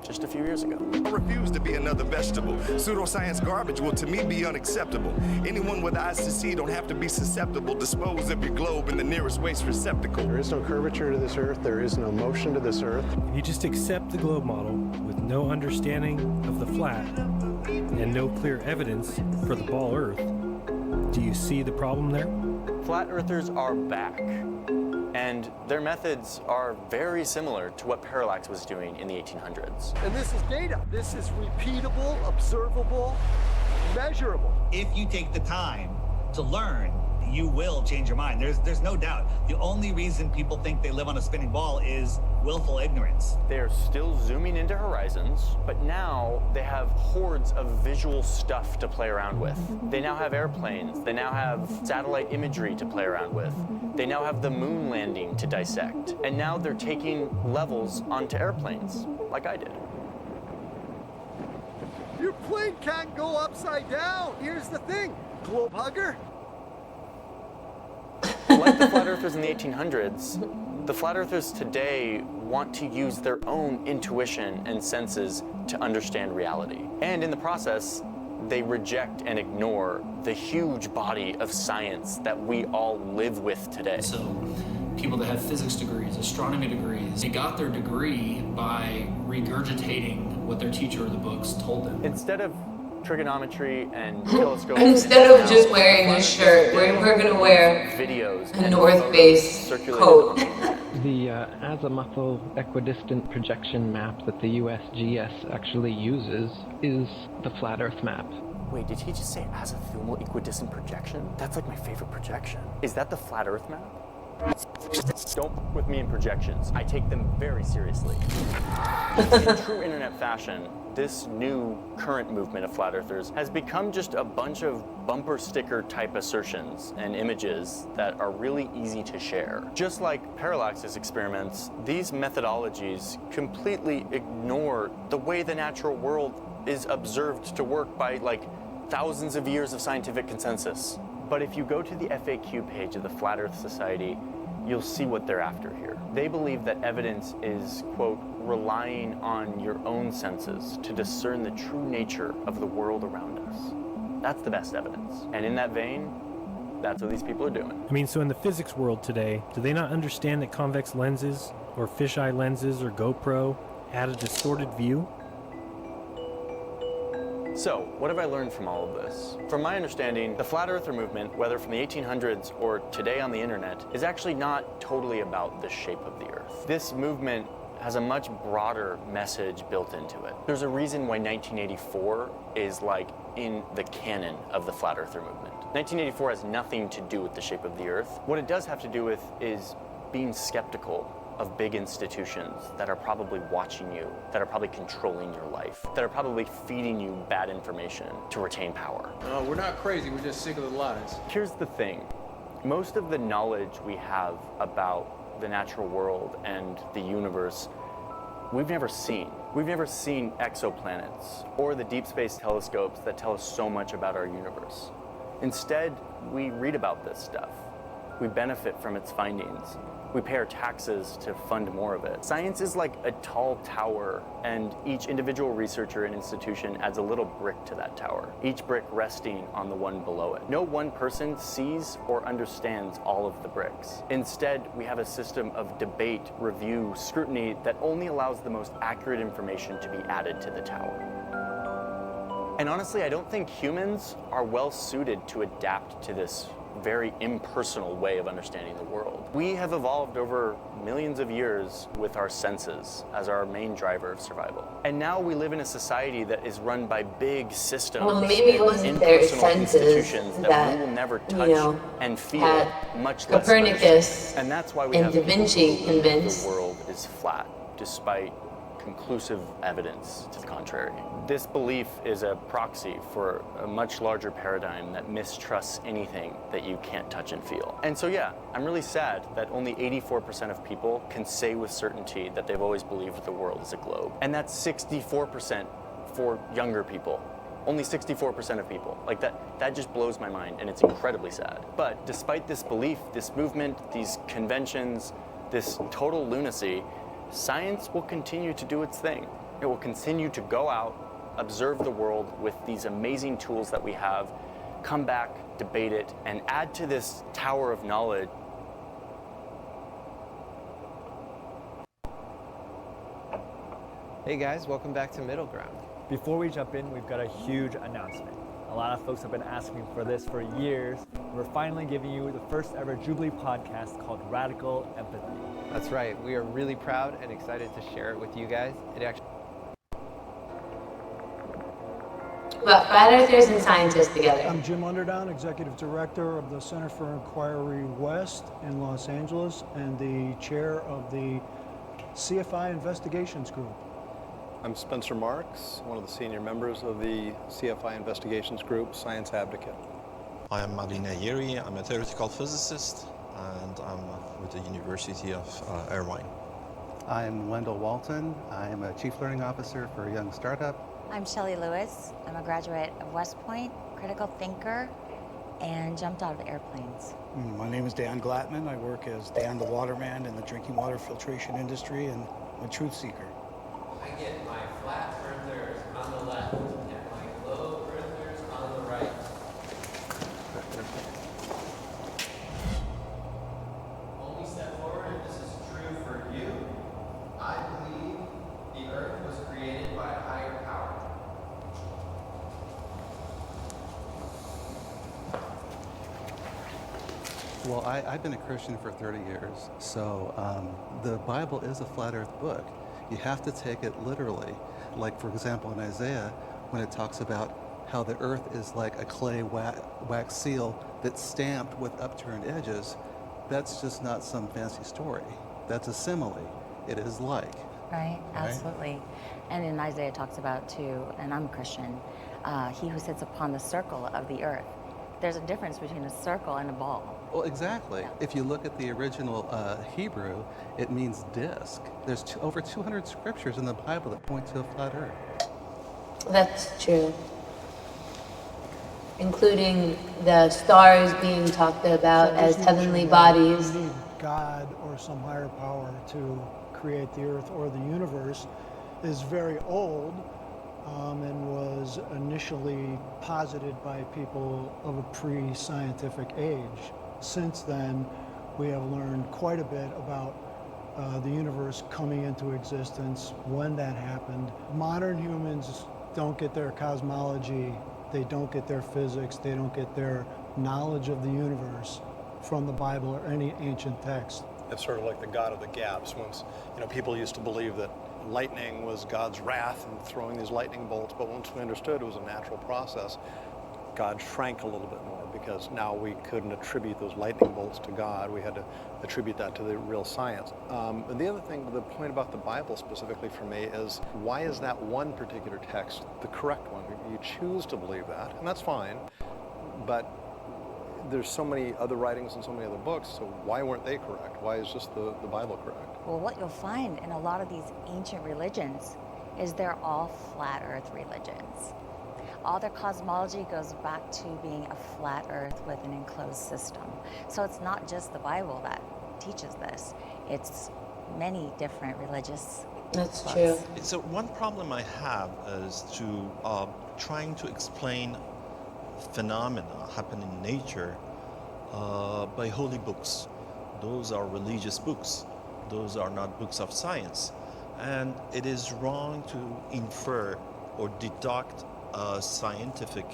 just a few years ago. I refuse to be another vegetable. Pseudoscience garbage will to me be unacceptable. Anyone with eyes to see don't have to be susceptible. Dispose of your globe in the nearest waste receptacle. There is no curvature to this Earth. There is no motion to this Earth. If you just accept the globe model with no understanding of the flat and no clear evidence for the ball Earth, do you see the problem there? Flat Earthers are back. And their methods are very similar to what Parallax was doing in the 1800s. And this is data. This is repeatable, observable, measurable. If you take the time to learn, you will change your mind. There's no doubt. The only reason people think they live on a spinning ball is willful ignorance. They are still zooming into horizons, but now they have hordes of visual stuff to play around with. They now have airplanes. They now have satellite imagery to play around with. They now have the moon landing to dissect. And now they're taking levels onto airplanes, like I did. Your plane can't go upside down. Here's the thing, globe hugger. Like the flat earthers in the 1800s, the flat earthers today want to use their own intuition and senses to understand reality. And in the process, they reject and ignore the huge body of science that we all live with today. So people that have physics degrees, astronomy degrees, they got their degree by regurgitating what their teacher or the books told them. Instead of trigonometry and telescopes. Instead of just wearing a shirt, we're going to wear videos a North Face coat. The azimuthal equidistant projection map that the USGS actually uses is the flat Earth map. Wait, did he just say azimuthal equidistant projection? That's like my favorite projection. Is that the flat Earth map? Don't with me in projections. I take them very seriously. In true internet fashion, this new current movement of flat earthers has become just a bunch of bumper sticker type assertions and images that are really easy to share. Just like Parallax's experiments, these methodologies completely ignore the way the natural world is observed to work by like thousands of years of scientific consensus. But if you go to the FAQ page of the Flat Earth Society, you'll see what they're after here. They believe that evidence is, quote, relying on your own senses to discern the true nature of the world around us. That's the best evidence. And in that vein, that's what these people are doing. I mean, so in the physics world today, do they not understand that convex lenses, or fisheye lenses, or GoPro add a distorted view? So, what have I learned from all of this? From my understanding, the Flat Earther movement, whether from the 1800s or today on the internet, is actually not totally about the shape of the Earth. This movement has a much broader message built into it. There's a reason why 1984 is like in the canon of the Flat Earther movement. 1984 has nothing to do with the shape of the Earth. What it does have to do with is being skeptical of big institutions that are probably watching you, that are probably controlling your life, that are probably feeding you bad information to retain power. We're not crazy, we're just sick of the lies. Here's the thing. Most of the knowledge we have about the natural world and the universe, we've never seen. We've never seen exoplanets or the deep space telescopes that tell us so much about our universe. Instead, we read about this stuff. We benefit from its findings. We pay our taxes to fund more of it. Science is like a tall tower, and each individual researcher and institution adds a little brick to that tower, each brick resting on the one below it. No one person sees or understands all of the bricks. Instead, we have a system of debate, review, scrutiny that only allows the most accurate information to be added to the tower. And honestly, I don't think humans are well suited to adapt to this very impersonal way of understanding the world. We have evolved over millions of years with our senses as our main driver of survival. And now we live in a society that is run by big systems, well, maybe it wasn't their senses institutions that we will never touch and feel, much less Copernicus and that's why we and have Da Vinci convinced the world is flat, despite conclusive evidence to the contrary. This belief is a proxy for a much larger paradigm that mistrusts anything that you can't touch and feel. And so yeah, I'm really sad that only 84% of people can say with certainty that they've always believed the world is a globe. And that's 64% for younger people. Only 64% of people. Like that just blows my mind, and it's incredibly sad. But despite this belief, this movement, these conventions, this total lunacy, science will continue to do its thing. It will continue to go out, observe the world with these amazing tools that we have, come back, debate it, and add to this tower of knowledge. Hey guys, welcome back to Middle Ground. Before we jump in, we've got a huge announcement. A lot of folks have been asking for this for years. We're finally giving you the first ever Jubilee podcast called Radical Empathy. That's right. We are really proud and excited to share it with you guys. It actually About flat earthers and scientists together. I'm Jim Underdown, Executive Director of the Center for Inquiry West in Los Angeles and the chair of the CFI Investigations Group. I'm Spencer Marks, one of the senior members of the CFI Investigations Group, Science Advocate. I am Marina Yeri. I'm a theoretical physicist, and I'm with the University of Irvine. I'm Wendell Walton. I'm a Chief Learning Officer for a young startup. I'm Shelley Lewis. I'm a graduate of West Point, critical thinker, and jumped out of airplanes. My name is Dan Glatman. I work as Dan the Waterman in the drinking water filtration industry, and I'm a truth seeker. I get my flat earthers on the left and my globe earthers on the right. Only step forward if this is true for you. I believe the earth was created by a higher power. Well, I've been a Christian for 30 years, so the Bible is a flat earth book. You have to take it literally. Like, for example, in Isaiah, when it talks about how the earth is like a clay wax seal that's stamped with upturned edges, that's just not some fancy story. That's a simile. It is like. Right, absolutely. And in Isaiah it talks about too, and I'm a Christian, he who sits upon the circle of the earth. There's a difference between a circle and a ball. Well, exactly. Yeah. If you look at the original Hebrew, it means disc. There's over 200 scriptures in the Bible that point to a flat earth. That's true. Including the stars being talked about as heavenly bodies. You need God or some higher power to create the earth or the universe is very old and was initially posited by people of a pre-scientific age. Since then, we have learned quite a bit about the universe coming into existence, when that happened. Modern humans don't get their cosmology, they don't get their physics, they don't get their knowledge of the universe from the Bible or any ancient text. It's sort of like the God of the gaps. Once, people used to believe that lightning was God's wrath and throwing these lightning bolts, but once we understood it was a natural process, God shrank a little bit more, because now we couldn't attribute those lightning bolts to God. We had to attribute that to the real science. And the other thing, the point about the Bible specifically for me is, why is that one particular text the correct one? You choose to believe that, and that's fine, but there's so many other writings and so many other books, so why weren't they correct? Why is just the Bible correct? Well, what you'll find in a lot of these ancient religions is they're all flat earth religions. All their cosmology goes back to being a flat earth with an enclosed system. So it's not just the Bible that teaches this. It's many different religious That's books. true. So one problem I have is to trying to explain phenomena happen in nature by holy books. Those are religious books. Those are not books of science. And it is wrong to infer or deduct scientific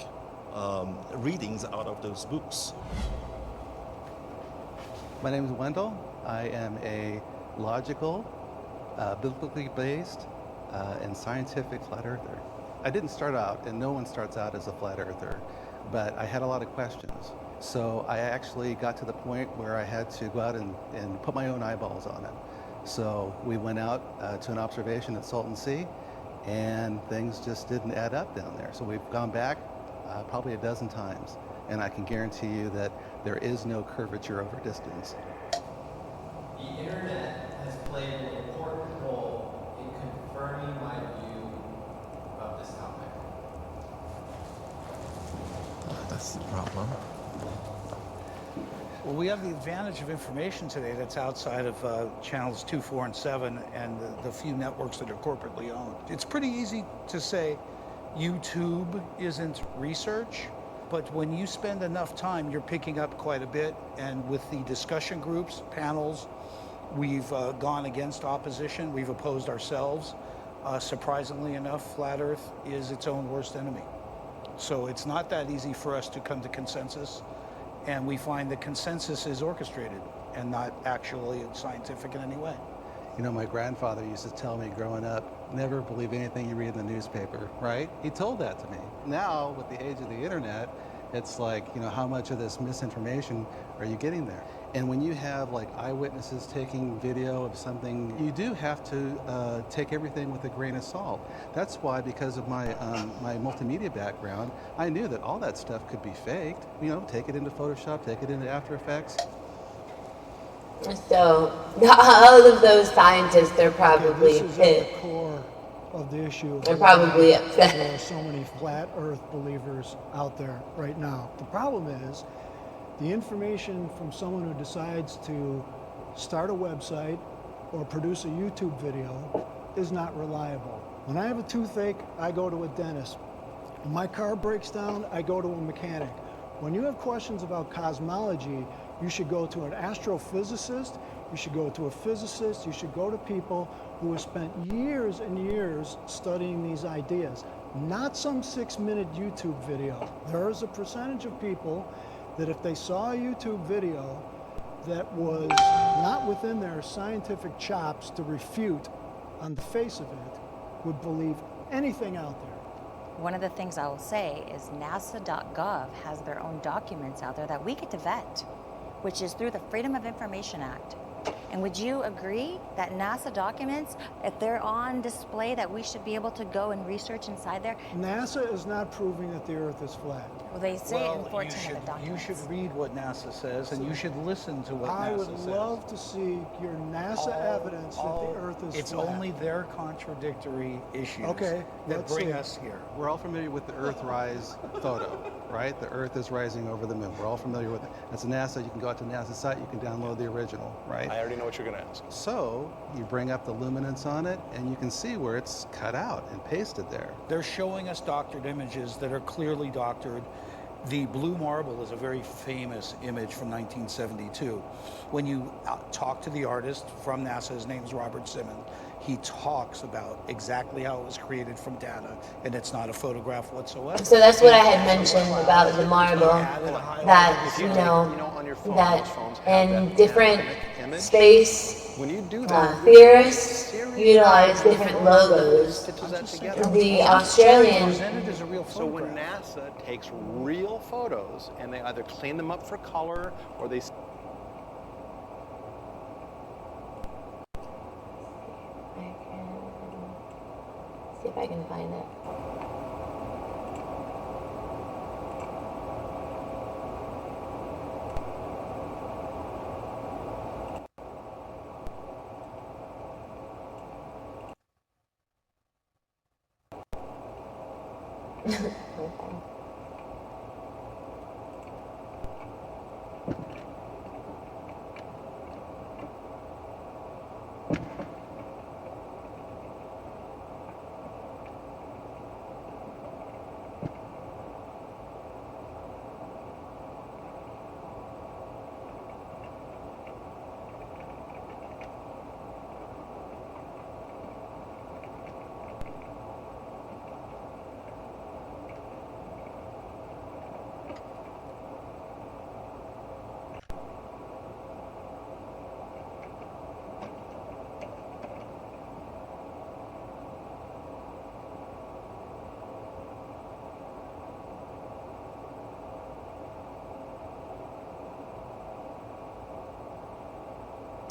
readings out of those books. My name is Wendell. I am a logical, biblically based, and scientific flat earther. I didn't start out, and no one starts out as a flat earther, but I had a lot of questions. So I actually got to the point where I had to go out and put my own eyeballs on it. So we went out to an observation at Salton Sea, and things just didn't add up down there. So we've gone back probably a dozen times, and I can guarantee you that there is no curvature over distance. The internet has played an important role in confirming my view of this topic. That's the problem. Well, we have the advantage of information today that's outside of channels 2, 4, and 7 and the few networks that are corporately owned. It's pretty easy to say YouTube isn't research, but when you spend enough time, you're picking up quite a bit. And with the discussion groups, panels, we've gone against opposition. We've opposed ourselves. Surprisingly enough, Flat Earth is its own worst enemy. So it's not that easy for us to come to consensus. And we find that consensus is orchestrated and not actually scientific in any way. You know, my grandfather used to tell me growing up, never believe anything you read in the newspaper, right? He told that to me. Now, with the age of the internet, it's like, how much of this misinformation are you getting there? And when you have like eyewitnesses taking video of something, you do have to take everything with a grain of salt. That's why, because of my my multimedia background, I knew that all that stuff could be faked. Take it into Photoshop, take it into After Effects. So, all of those scientists, they're probably This is at the core of the issue. They're probably upset. There are so many flat earth believers out there right now. The problem is the information from someone who decides to start a website or produce a YouTube video is not reliable. When I have a toothache, I go to a dentist. When my car breaks down, I go to a mechanic. When you have questions about cosmology, you should go to an astrophysicist, you should go to a physicist, you should go to people who have spent years and years studying these ideas, not some 6-minute YouTube video. There is a percentage of people that if they saw a YouTube video that was not within their scientific chops to refute on the face of it would believe anything out there. One of the things I will say is NASA.gov has their own documents out there that we get to vet, which is through the Freedom of Information Act. And would you agree that NASA documents, if they're on display, that we should be able to go and research inside there? NASA is not proving that the Earth is flat. Well, they say it in 14 you of the documents. should read what NASA says, and you should listen to what I NASA would says. love to see your NASA evidence that the Earth is It's flat. only their contradictory issues Okay, that let's bring see. us here. We're all familiar with the Earthrise photo, right? The Earth is rising over the moon. We're all familiar with it. That's NASA. You can go out to NASA's site. You can download the original, right? I already know what you're going to ask. So you bring up the luminance on it, and you can see where it's cut out and pasted there. They're showing us doctored images that are clearly doctored. The blue marble is a very famous image from 1972. When you talk to the artist from NASA, his name's Robert Simmons, he talks about exactly how it was created from data, and it's not a photograph whatsoever. So that's what I had mentioned about the marble, that, you know, that in different space theorists utilize different logos. The Australian. So when NASA takes real photos and they either clean them up for color or they See if I can find it. Okay.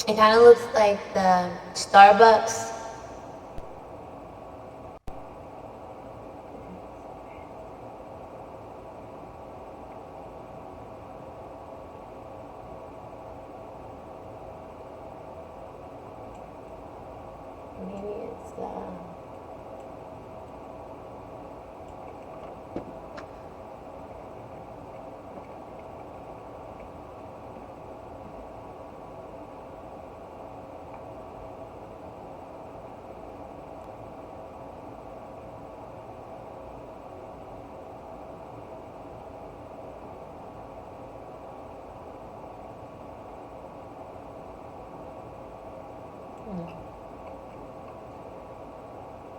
It kind of looks like the Starbucks. Maybe it's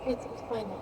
Let's find it.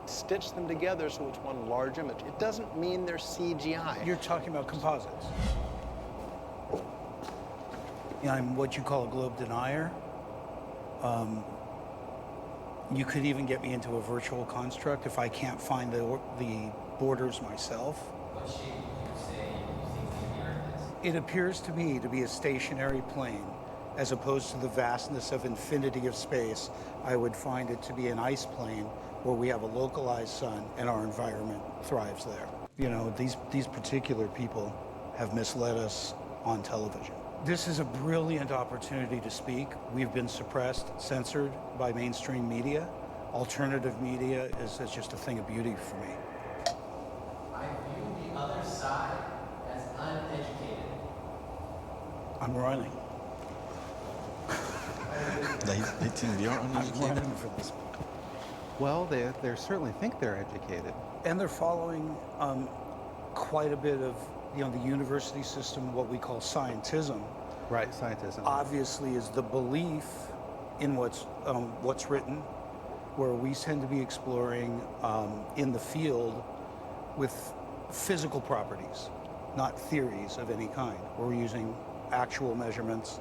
stitch them together so it's one large image. It doesn't mean they're CGI. You're talking about composites. I'm what you call a globe denier. You could even get me into a virtual construct if I can't find the borders myself. What shape would you say you think the Earth is? It appears to me to be a stationary plane, as opposed to the vastness of infinity of space. I would find it to be an ice plane where we have a localized sun and our environment thrives there. You know, these particular people have misled us on television. This is a brilliant opportunity to speak. We've been suppressed, censored by mainstream media. alternative media is just a thing of beauty for me. I view the other side as uneducated. I'm running. They think we are I'm uneducated. running for this. Well, they certainly think they're educated. And they're following quite a bit of, the university system, what we call scientism. Right, scientism. Obviously is the belief in what's written, where we tend to be exploring in the field with physical properties, not theories of any kind. We're using actual measurements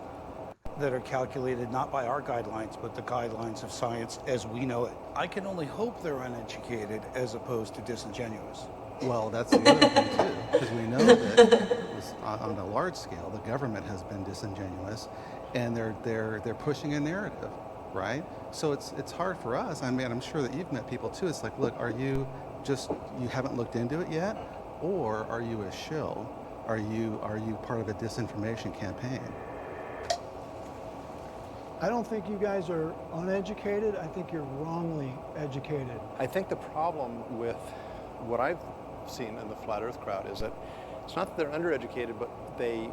that are calculated not by our guidelines, but the guidelines of science as we know it. I can only hope they're uneducated as opposed to disingenuous. Well, that's the other thing too, because we know that on a large scale, the government has been disingenuous, and they're pushing a narrative, right? So it's hard for us. I mean, I'm sure that you've met people too. It's like, look, are you haven't looked into it yet, or are you a shill? Are you part of a disinformation campaign? I don't think you guys are uneducated. I think you're wrongly educated. I think the problem with what I've seen in the flat earth crowd is that it's not that they're undereducated, but they,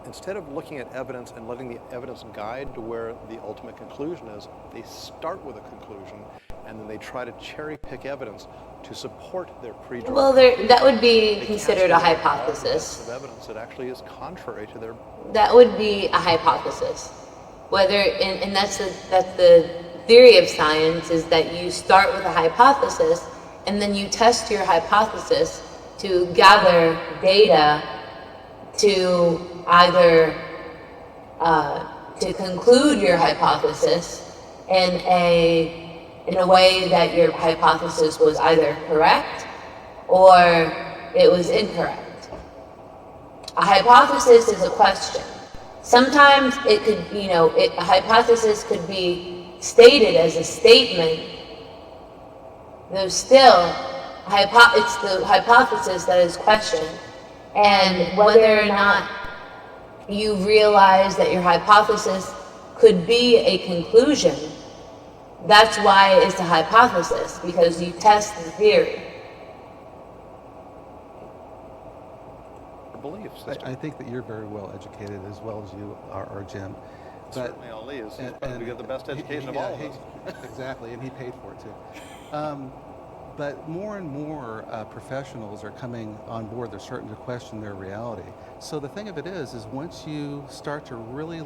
instead of looking at evidence and letting the evidence guide to where the ultimate conclusion is, they start with a conclusion and then they try to cherry pick evidence to support their prejudice. Well, that would be considered a hypothesis. Of evidence that actually is contrary to their. That would be a hypothesis. Whether, and that's the theory of science, is that you start with a hypothesis and then you test your hypothesis to gather data to either to conclude your hypothesis in a way that your hypothesis was either correct or it was incorrect. A hypothesis is a question. Sometimes it could, a hypothesis could be stated as a statement, though still, it's the hypothesis that is questioned. And whether or not you realize that your hypothesis could be a conclusion, that's why it's a hypothesis, because you test the theory. Beliefs. I think that you're very well educated as well as you are, Jim. Certainly Ali is. He's probably got the best education of all of us. Exactly, and he paid for it too. But more and more professionals are coming on board. They're starting to question their reality. So the thing of it is once you start to really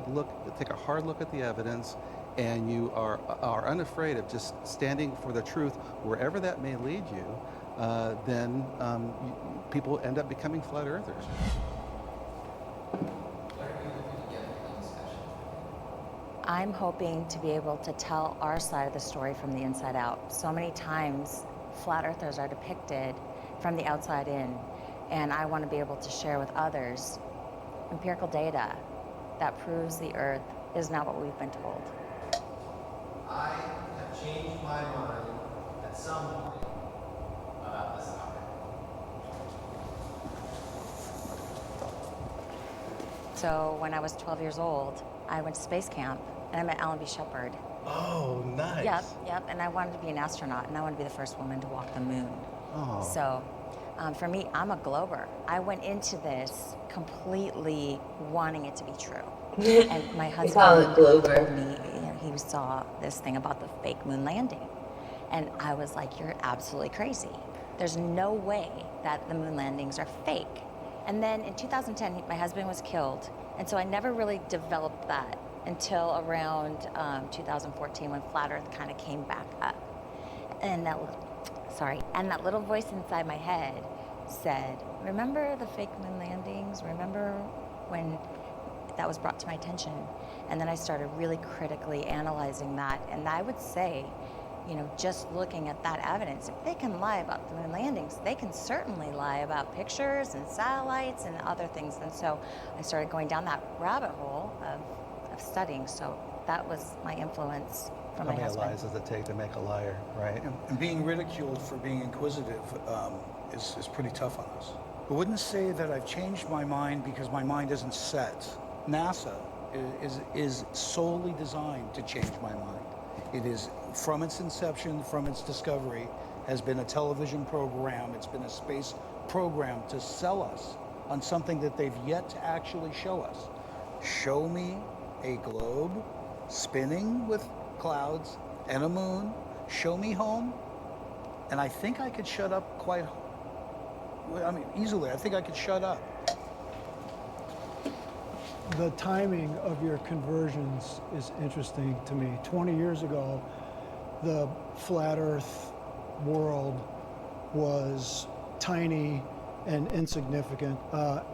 take a hard look at the evidence, and you are unafraid of just standing for the truth wherever that may lead you, then people end up becoming flat earthers. I'm hoping to be able to tell our side of the story from the inside out. So many times, flat earthers are depicted from the outside in, and I want to be able to share with others empirical data that proves the earth is not what we've been told. I have changed my mind at some point about this topic. So when I was 12 years old, I went to space camp and I met Alan B. Shepard. Oh, nice. Yep, and I wanted to be an astronaut and I wanted to be the first woman to walk the moon. Oh. So for me, I'm a glober. I went into this completely wanting it to be true. And my husband call it glober. told me, he saw this thing about the fake moon landing. And I was like, you're absolutely crazy. There's no way that the moon landings are fake. And then in 2010, my husband was killed. And so I never really developed that until around 2014 when Flat Earth kind of came back up. And that little voice inside my head said, remember the fake moon landings? Remember when that was brought to my attention? And then I started really critically analyzing that. And I would say, just looking at that evidence, if they can lie about the moon landings, they can certainly lie about pictures and satellites and other things. And so I started going down that rabbit hole of studying. So that was my influence from my husband. How many lies does it take to make a liar, right? And being ridiculed for being inquisitive is pretty tough on us. I wouldn't say that I've changed my mind because my mind isn't set. NASA is solely designed to change my mind. It is, from its inception, from its discovery, has been a television program. It's been a space program to sell us on something that they've yet to actually show us. Show me a globe spinning with clouds and a moon. Show me home. And I think I could shut up easily. I think I could shut up. The timing of your conversions is interesting to me. 20 years ago, the flat Earth world was tiny and insignificant.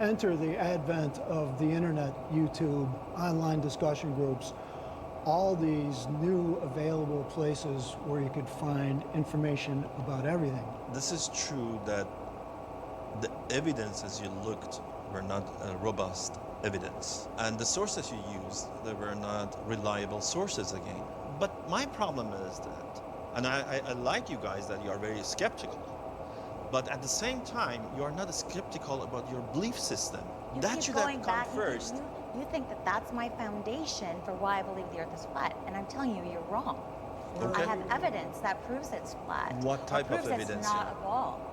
Enter the advent of the internet, YouTube, online discussion groups, all these new available places where you could find information about everything. This is true that the evidence as you looked were not robust evidence. And the sources you used, they were not reliable sources again. But my problem is that, and I like you guys that you are very skeptical, but at the same time, you are not skeptical about your belief system. That should have come first. You think that that's my foundation for why I believe the Earth is flat, and I'm telling you, you're wrong. Okay. I have evidence that proves it's flat. What type of evidence? It's not a ball.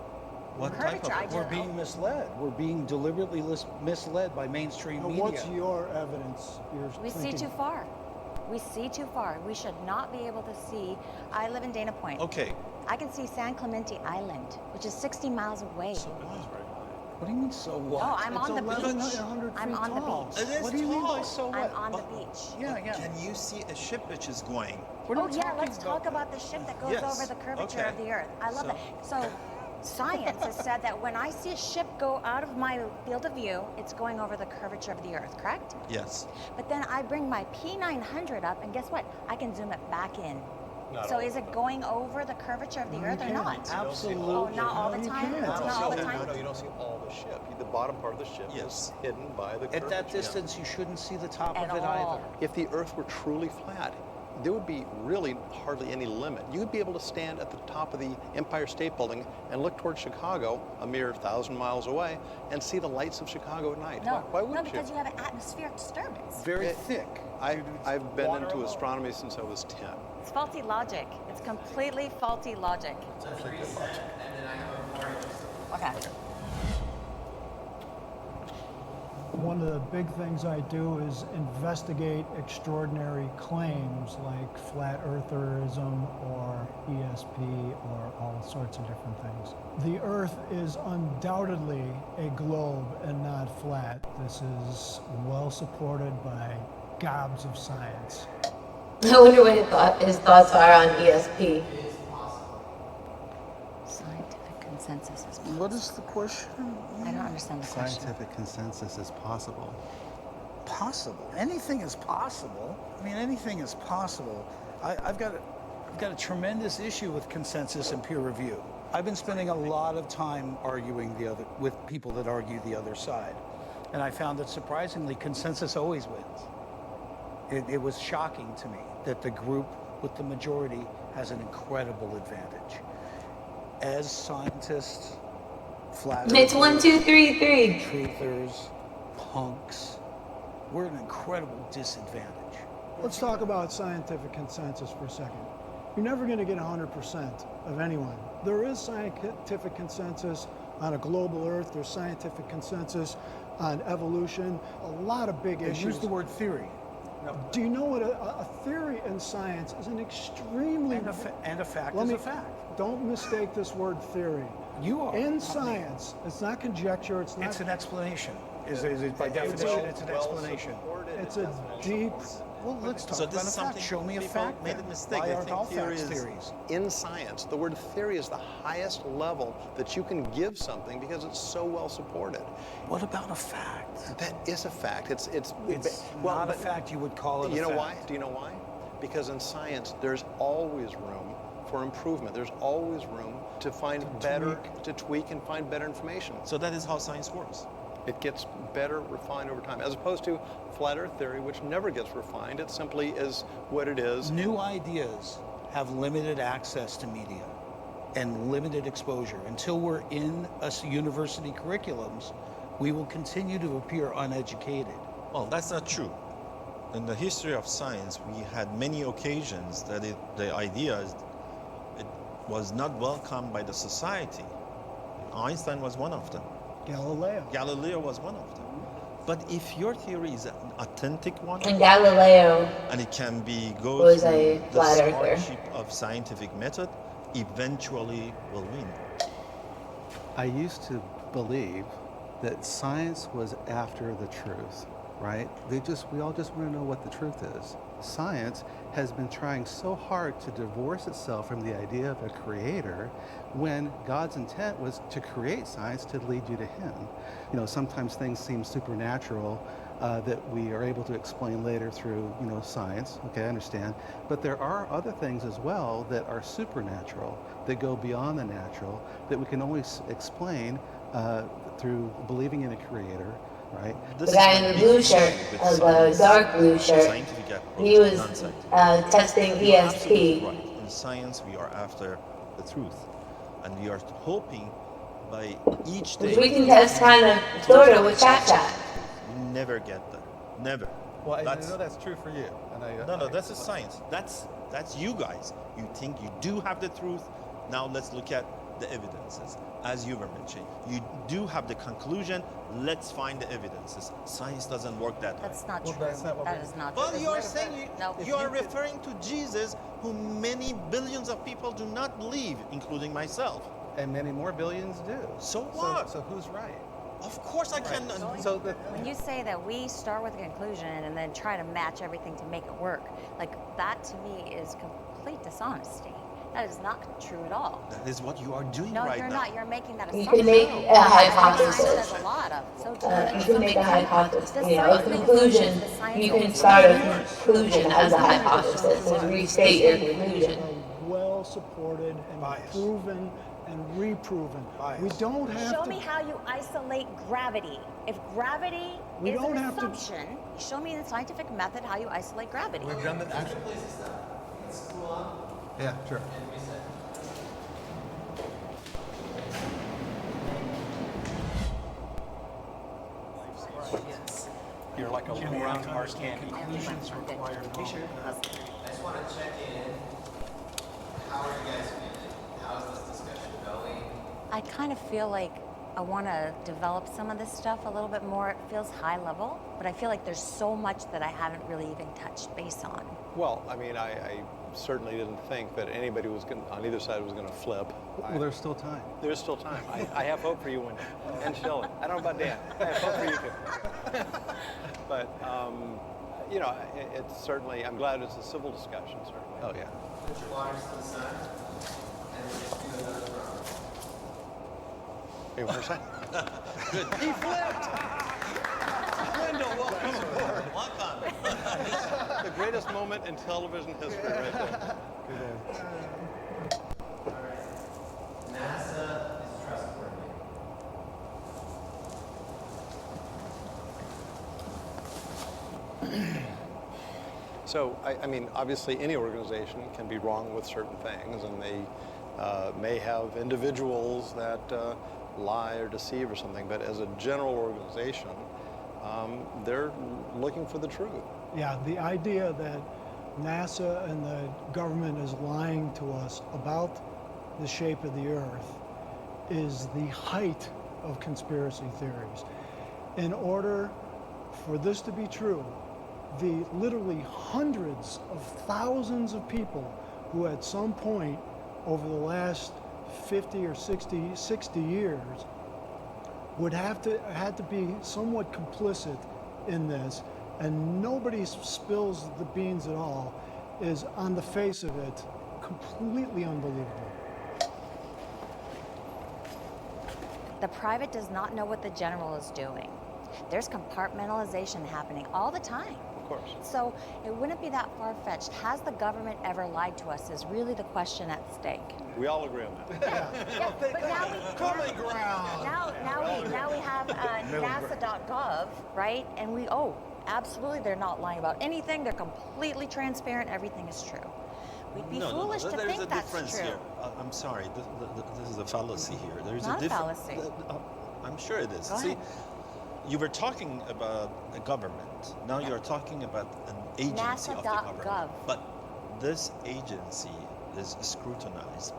What type of? We're being misled. We're being deliberately misled by mainstream media. What's your evidence? We see too far. We see too far. We should not be able to see. I live in Dana Point. Okay. I can see San Clemente Island, which is 60 miles away. What do you mean, so what? Oh, I'm on the beach. 1,100 I'm feet on the tall. beach. It is What do you mean by tall. so what? I'm on the beach. Yeah. Can you see a ship which is going? Oh yeah, let's talk about the ship that goes Yes. over the curvature Okay. of the Earth. I love So- that. So science has said that when I see a ship go out of my field of view, it's going over the curvature of the Earth, correct? Yes. But then I bring my P900 up, and guess what? I can zoom it back in. Not So all is it going over the curvature of the Earth or not? Absolutely. Oh, not all the time? Not all the time? No, you don't see all the ship. The bottom part of the ship is hidden by the At that curvature. distance, you shouldn't see the top At of it all. either. If the Earth were truly flat, there would be really hardly any limit. You would be able to stand at the top of the Empire State Building and look towards Chicago, a mere 1,000 miles away, and see the lights of Chicago at night. No, Why wouldn't no, because you? you have an atmospheric disturbance. Very thick. I've been into astronomy since I was 10. It's faulty logic. It's completely faulty logic. Okay. One of the big things I do is investigate extraordinary claims like flat eartherism or ESP or all sorts of different things. The Earth is undoubtedly a globe and not flat. This is well supported by gobs of science. I wonder what his thoughts are on ESP. Scientific consensus is possible. What is the question? I don't understand the question. Scientific consensus is possible. Possible. Anything is possible. I mean, anything is possible. I've got a tremendous issue with consensus and peer review. I've been spending a lot of time arguing with people that argue the other side, and I found that surprisingly, consensus always wins. It was shocking to me that the group with the majority has an incredible advantage. As scientists, flat It's earthers, 1, 2, 3, 3. truthers, punks, we're at an incredible disadvantage. Let's talk about scientific consensus for a second. You're never going to get 100% of anyone. There is scientific consensus on a global Earth. There's scientific consensus on evolution. A lot of big issues. Use the word theory. Do you know what a theory in science is an extremely... And a fact Let is me- a fact. Don't mistake this word theory. You are. In science, it's not conjecture, it's not... It's an explanation. Is it by definition, it's an explanation. It's a deep... Well, let's talk So about this a is fact. something Show me a people fact. made a then. mistake. Why They aren't think all theory facts is- theories? In science, the word theory is the highest level that you can give something because it's so well supported. What about a fact? That is a fact. It's Not a fact you would call it a You know fact. why? Do you know why? Because in science, there's always room for improvement. There's always room to find to tweak and find better information. So that is how science works. It gets better refined over time, as opposed to flat earth theory, which never gets refined. It simply is what it is. New ideas have limited access to media and limited exposure. Until we're in university curriculums, we will continue to appear uneducated. Well, that's not true. In the history of science, we had many occasions that the idea it was not welcomed by the society. Einstein was one of them. Galileo was one of them. But if your theory is an authentic one, And Galileo and it can be was through a the flat earther. scholarship of scientific method, eventually will win. I used to believe that science was after the truth, right? We all just want to know what the truth is. Science has been trying so hard to divorce itself from the idea of a creator when God's intent was to create science to lead you to him. You know, sometimes things seem supernatural that we are able to explain later through, science. Okay, I understand. But there are other things as well that are supernatural, that go beyond the natural, that we can only explain through believing in a creator, right? The guy in the blue shirt, the dark blue shirt, he was testing ESP. Right. In science, we are after the truth, and we are hoping by each day. Which we can test kind of, sort of, with Chat. You never get there. Never. Well, I know that's true for you. No, this is science. That's you guys. You think you do have the truth. Now let's look at the evidences. As you were mentioning, you do have the conclusion. Let's find the evidences. Science doesn't work that way. That's not true. That is not true. Well, you are saying No. you are referring to Jesus, who many billions of people do not believe, including myself. And many more billions do. So what? So who's right? Of course I can. When you say that we start with a conclusion and then try to match everything to make it work, like that to me is complete dishonesty. That is not true at all. That is what you are doing No, right you're now. not. You're making that You assumption. can make a hypothesis. Science does a lot of. So You can make a hypothesis, a conclusion. You can start a conclusion as a hypothesis and restate your conclusion. Well supported and proven and reproven. We don't have Show to. me how you isolate gravity. If gravity We is don't an have to- assumption, show me in the scientific method how you isolate gravity. We've done that actually. Yeah, sure. You're like a little round hard candy. Conclusions require knowledge. I just want to check in. How are you guys feeling? How is this discussion going? I kind of feel like I want to develop some of this stuff a little bit more. It feels high level, but I feel like there's so much that I haven't really even touched base on. Well, I mean, I certainly didn't think that anybody was on either side was going to flip. Well, there's still time. There's still time. I have hope for you, Wendy, and Shelley. I don't know about Dan. I have hope for you too. But it's certainly. I'm glad it's a civil discussion. Certainly. Oh yeah. Put your waters to the side, and we'll just do another round. Hey, what was that? Good. He flipped. Wendell, welcome aboard. Welcome. The greatest moment in television history, right there. All right. NASA is trustworthy. So, I mean, obviously any organization can be wrong with certain things, and they may have individuals that lie or deceive or something, but as a general organization, they're looking for the truth. Yeah, the idea that NASA and the government is lying to us about the shape of the Earth is the height of conspiracy theories. In order for this to be true, the literally hundreds of thousands of people who at some point over the last 50 or 60 years would had to be somewhat complicit in this, and nobody spills the beans at all, is on the face of it completely unbelievable. The private does not know what the general is doing. There's compartmentalization happening all the time. Of course. So it wouldn't be that far-fetched. Has the government ever lied to us is really the question at stake. We all agree on that. Yeah, but now we have NASA.gov, right? And absolutely, they're not lying about anything. They're completely transparent. Everything is true. We'd be foolish to There is think a that's difference true. here. I'm sorry. This is a fallacy here. There is Not a a difference. fallacy. I'm sure it is. Go See, ahead. You were talking about a government. Now you're talking about an agency of the government. NASA.gov. But this agency is scrutinized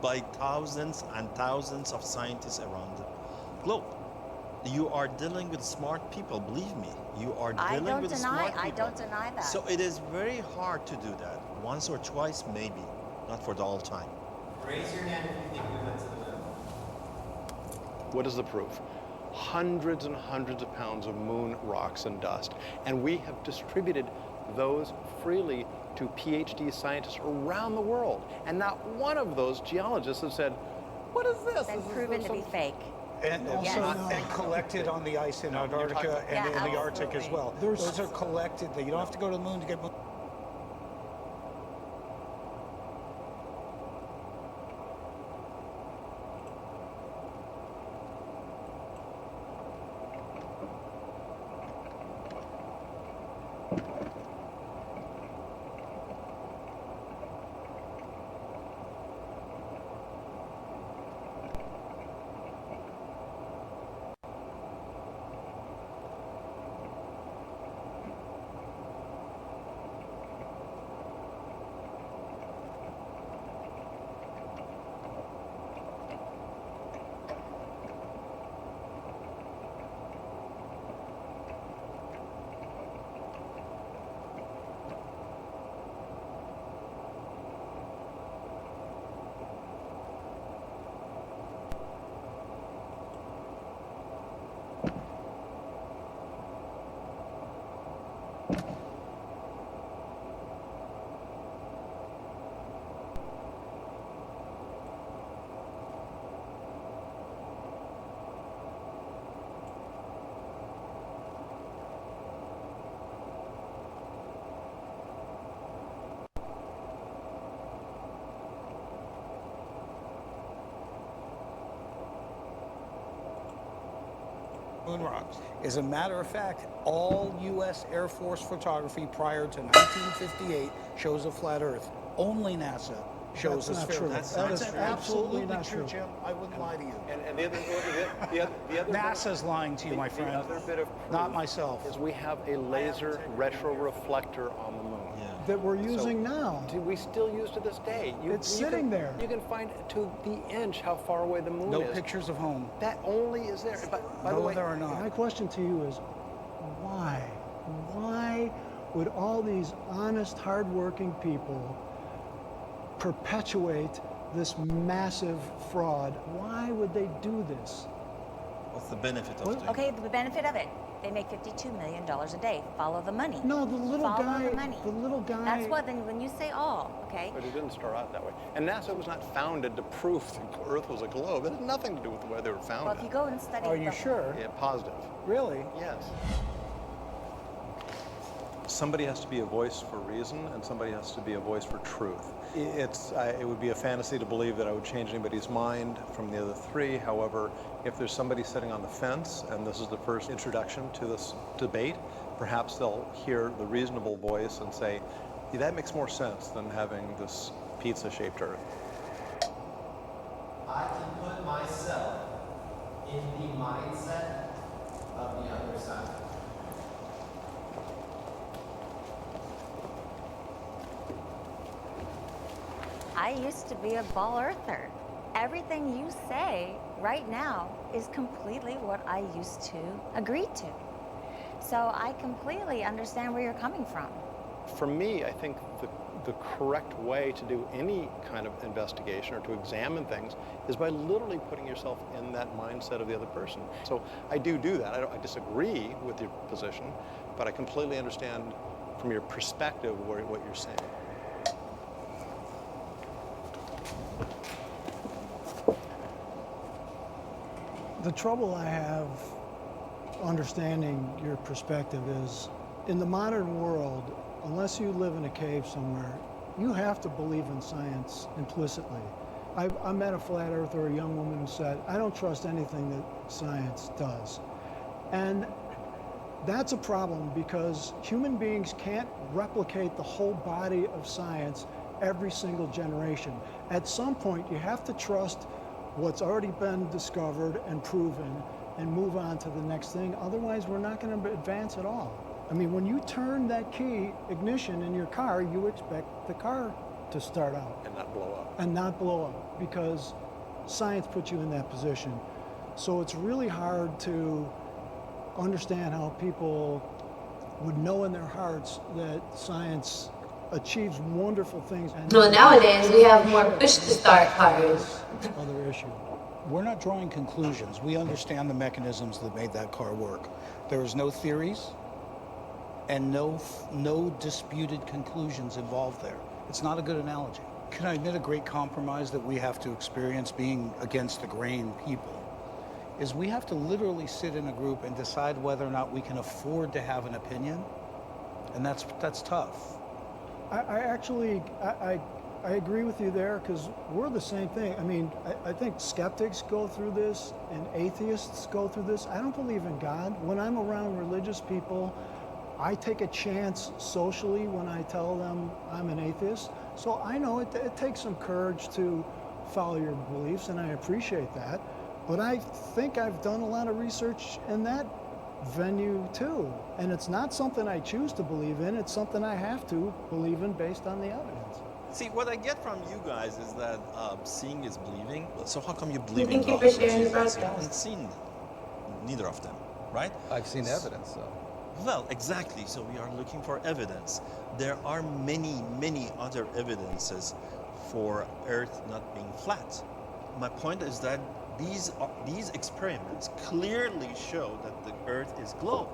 by thousands and thousands of scientists around the globe. You are dealing with smart people, believe me. You are dealing with smart people. I don't deny that. So it is very hard to do that. Once or twice, maybe, not for the all time. Raise your hand if you think we went to the moon. What is the proof? Hundreds and hundreds of pounds of moon rocks and dust. And we have distributed those freely to PhD scientists around the world. And not one of those geologists have said, what is this? Been proven to be fake. And also and collected on the ice in Antarctica and in the Arctic as well. Those are collected. You don't have to go to the moon to get moon. Moon rocks. As a matter of fact, all U.S. Air Force photography prior to 1958 shows a flat Earth. Only NASA shows a sphere. That is absolutely not true, Jim. I wouldn't lie to you. And the other NASA's lying to you, my friend. The other bit of proof not myself. is we have a laser retroreflector on the moon. That we're using now. We still use to this day. It's sitting there. You can find to the inch how far away the moon No is. pictures of home. That only is there. By the way, there are not. My question to you is, why? Why would all these honest, hardworking people perpetuate this massive fraud? Why would they do this? What's the benefit of doing Okay, the benefit of it. They make $52 million a day. Follow the money. No, the little Follow guy. the money. The little guy. That's what. Then when you say all, okay. But it didn't start out that way. And NASA was not founded to prove the Earth was a globe. It had nothing to do with the way they were founded. Well, if you go and study. Are you sure? Yeah, positive. Really? Yes. Somebody has to be a voice for reason, and somebody has to be a voice for truth. It would be a fantasy to believe that I would change anybody's mind from the other three. However, if there's somebody sitting on the fence, and this is the first introduction to this debate, perhaps they'll hear the reasonable voice and say, yeah, that makes more sense than having this pizza-shaped Earth. I can put myself in the mindset of the other side. I used to be a ball earther. Everything you say right now is completely what I used to agree to. So I completely understand where you're coming from. For me, I think the correct way to do any kind of investigation or to examine things is by literally putting yourself in that mindset of the other person. So I do that. I disagree with your position, but I completely understand from your perspective what you're saying. The trouble I have understanding your perspective is, in the modern world, unless you live in a cave somewhere, you have to believe in science implicitly. I met a flat earther, a young woman who said, I don't trust anything that science does. And that's a problem because human beings can't replicate the whole body of science every single generation. At some point, you have to trust what's already been discovered and proven, and move on to the next thing. Otherwise, we're not going to advance at all. I mean, when you turn that key ignition in your car, you expect the car to start out. And not blow up. And not blow up, because science puts you in that position. So it's really hard to understand how people would know in their hearts that science achieves wonderful things. And Well, nowadays we have more push-to-start cars. Other issue. We're not drawing conclusions. We understand the mechanisms that made that car work. There is no theories and no disputed conclusions involved there. It's not a good analogy. Can I admit a great compromise that we have to experience being against the grain people? Is we have to literally sit in a group and decide whether or not we can afford to have an opinion, and that's tough. I agree with you there, because we're the same thing. I mean, I think skeptics go through this and atheists go through this. I don't believe in God. When I'm around religious people, I take a chance socially when I tell them I'm an atheist. So I know it takes some courage to follow your beliefs, and I appreciate that. But I think I've done a lot of research in that venue too. And it's not something I choose to believe in, it's something I have to believe in based on the evidence. See, what I get from you guys is that seeing is believing. So how come you believe Thank in you God? for sharing the You broadcast. haven't seen neither of them, right? I've seen evidence, though. Well, exactly. So we are looking for evidence. There are many other evidences for Earth not being flat. My point is that these experiments clearly show that the Earth is globe.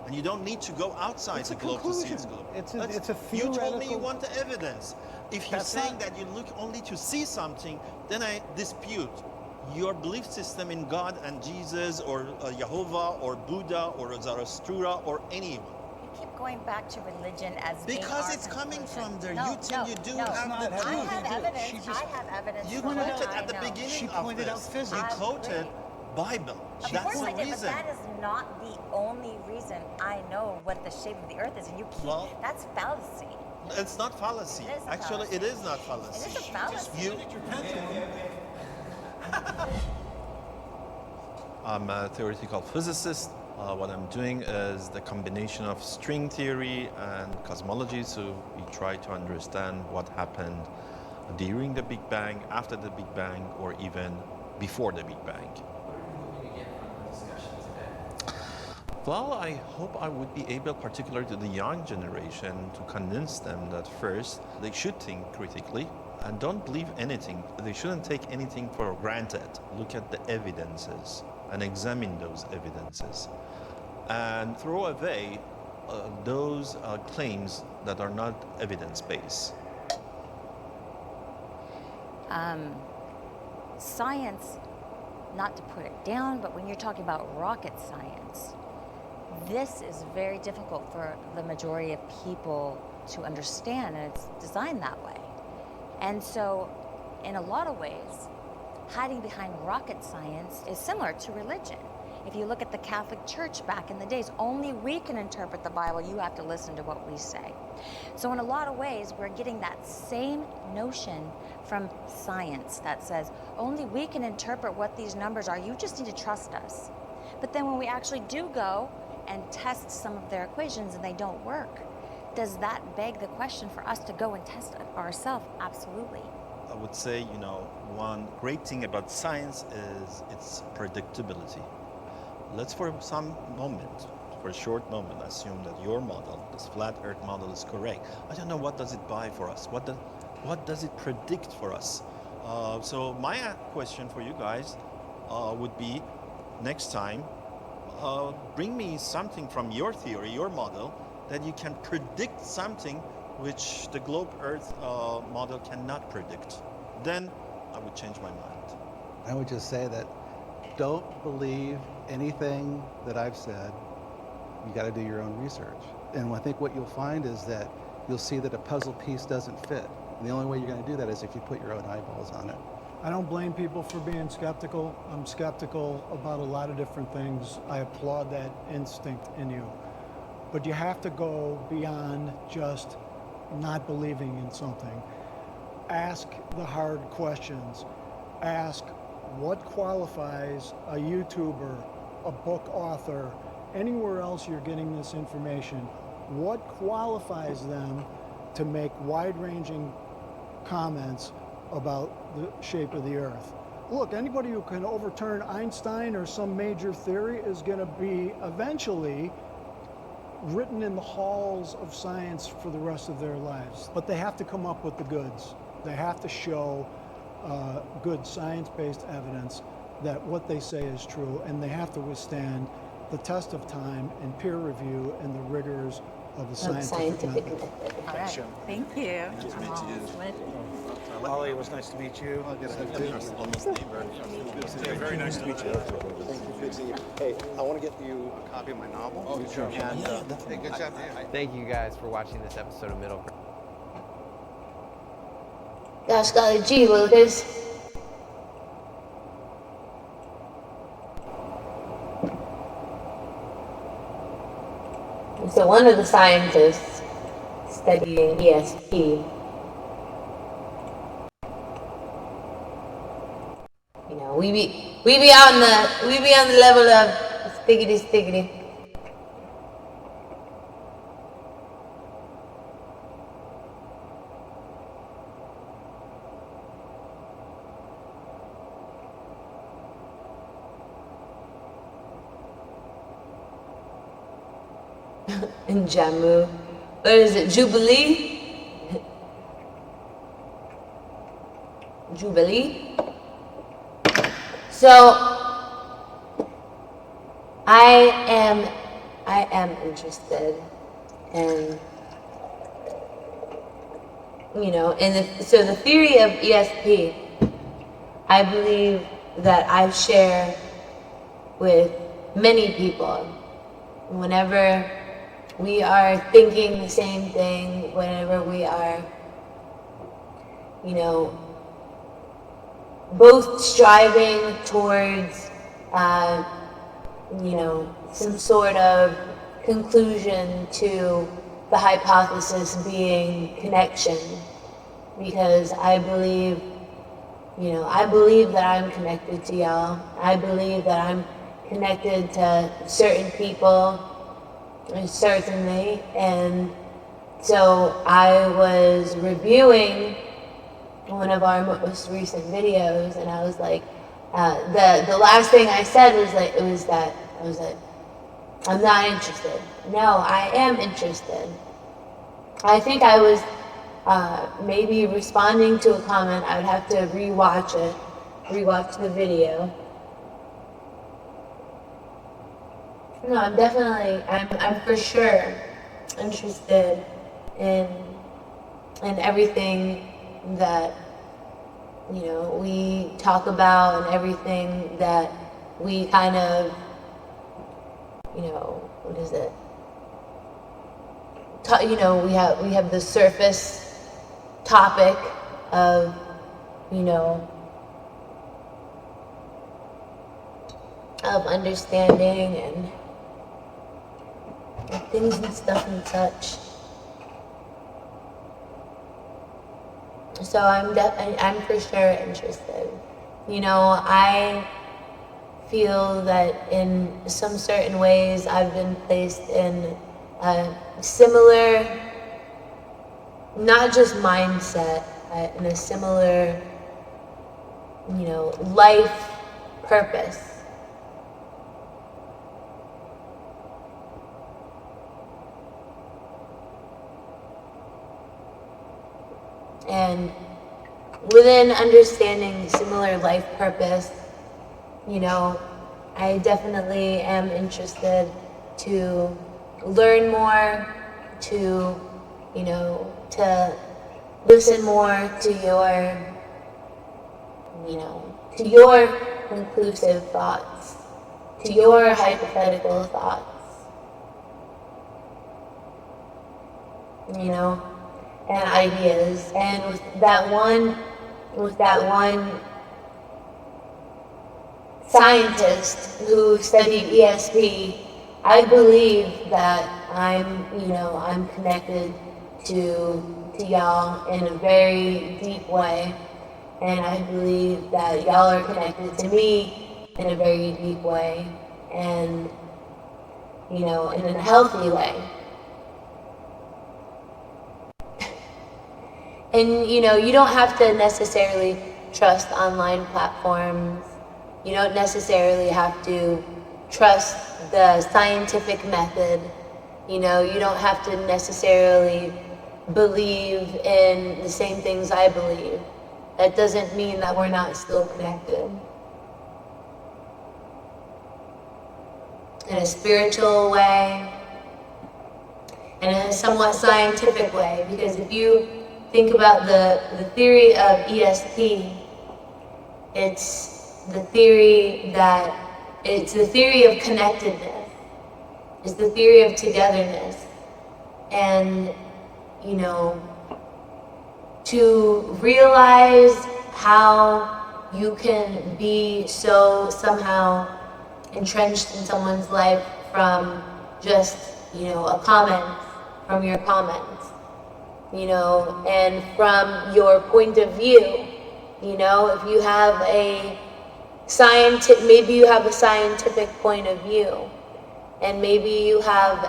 And you don't need to go outside the globe to see it's globe. It's a You told me theoretical- you want the evidence. If you're saying that you look only to see something, then I dispute your belief system in God and Jesus or Jehovah or Buddha or Zarathustra or anyone. You keep going back to religion as being Because our it's coming conclusion. from there. No, You think you do no, have no. the I truth. have evidence. I have evidence. You for quoted what I at the know. beginning of this. You quoted Bible. Of That's course the I did, but reason. that is not the only reason I know what the shape of the Earth is, and you keep that's fallacy. It's not fallacy. It is a Actually, fallacy. it is not fallacy. It is a fallacy. I'm a theoretical physicist. What I'm doing is the combination of string theory and cosmology. So we try to understand what happened during the Big Bang, after the Big Bang, or even before the Big Bang. Well, I hope I would be able, particularly to the young generation, to convince them that first, they should think critically and don't believe anything. They shouldn't take anything for granted. Look at the evidences and examine those evidences and throw away those claims that are not evidence-based. Science, not to put it down, but when you're talking about rocket science, this is very difficult for the majority of people to understand, and it's designed that way. And so, in a lot of ways, hiding behind rocket science is similar to religion. If you look at the Catholic Church back in the days, only we can interpret the Bible. You have to listen to what we say. So in a lot of ways, we're getting that same notion from science that says, only we can interpret what these numbers are. You just need to trust us. But then when we actually do go and test some of their equations and they don't work, does that beg the question for us to go and test it ourselves? Absolutely. I would say, one great thing about science is its predictability. Let's for a short moment, assume that your model, this flat Earth model, is correct. I don't know, what does it buy for us? What does it predict for us? So my question for you guys would be, next time, bring me something from your theory, your model, that you can predict something which the globe Earth model cannot predict. Then I would change my mind. I would just say that don't believe anything that I've said. You got to do your own research. And I think what you'll find is that you'll see that a puzzle piece doesn't fit. And the only way you're going to do that is if you put your own eyeballs on it. I don't blame people for being skeptical. I'm skeptical about a lot of different things. I applaud that instinct in you. But you have to go beyond just not believing in something. Ask the hard questions. Ask what qualifies a YouTuber a book author, anywhere else you're getting this information, what qualifies them to make wide-ranging comments about the shape of the Earth? Look, anybody who can overturn Einstein or some major theory is going to be eventually written in the halls of science for the rest of their lives. But they have to come up with the goods. They have to show good science-based evidence that what they say is true, and they have to withstand the test of time and peer review and the rigors of the scientific method. All right. Thank you. Ollie, it was nice to meet you. Very nice to meet you. Hey, I want to get you a copy of my novel. Oh, sure. And, hey, good job. Thank you guys for watching this episode of Middle Ground. Gosh, golly gee, Lucas. So one of the scientists studying ESP, you know, we be on the level of stickity. In Jammu. What is it? Jubilee? Jubilee? So I am interested in, you know, so the theory of ESP, I believe that I share with many people. Whenever we are thinking the same thing, whenever we are, you know, both striving towards, you know, some sort of conclusion to the hypothesis being connection. Because I believe, you know, I believe that I'm connected to y'all. I believe that I'm connected to certain people, certainly, and so I was reviewing one of our most recent videos, and I was like, the last thing I said was like, I was like, I'm not interested. No, I am interested. I think I was maybe responding to a comment. I would have to rewatch the video. No, I'm definitely, I'm for sure interested in everything that, you know, we talk about and everything that we kind of, you know, what is it? You know, we have the surface topic of, you know, of understanding and things and stuff and such. So I'm for sure interested. You know, I feel that in some certain ways I've been placed in a similar, not just mindset, in a similar, you know, life purpose. And within understanding similar life purpose, you know, I definitely am interested to learn more, to, you know, to listen more to your, you know, to your conclusive thoughts, to your hypothetical thoughts, you know, and ideas. And with that one scientist who studied ESP, I believe that I'm connected to y'all in a very deep way, and I believe that y'all are connected to me in a very deep way. and, you know, in a healthy way. And, you know, you don't have to necessarily trust online platforms. You don't necessarily have to trust the scientific method. You know, you don't have to necessarily believe in the same things I believe. That doesn't mean that we're not still connected. In a spiritual way, and in a somewhat scientific way, because if you think about the theory of ESP, it's the theory of connectedness. It's the theory of togetherness. And, you know, to realize how you can be so somehow entrenched in someone's life from just, you know, a comment, from your comments, you know, and from your point of view. You know, if you have maybe you have a scientific point of view, and maybe you have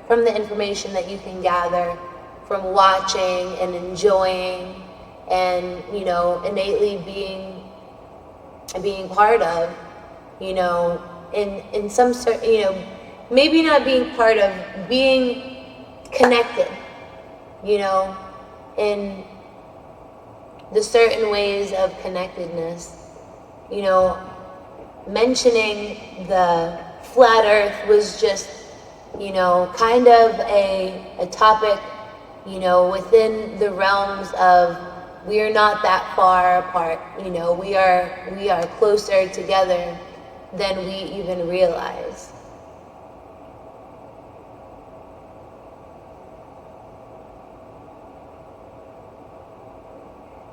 from the information that you can gather from watching and enjoying and, you know, innately being part of, you know, in some certain, you know, maybe not being part of, being connected, you know, in the certain ways of connectedness. You know, mentioning the flat earth was just, you know, kind of a topic, you know, within the realms of we are not that far apart, you know, we are closer together than we even realize.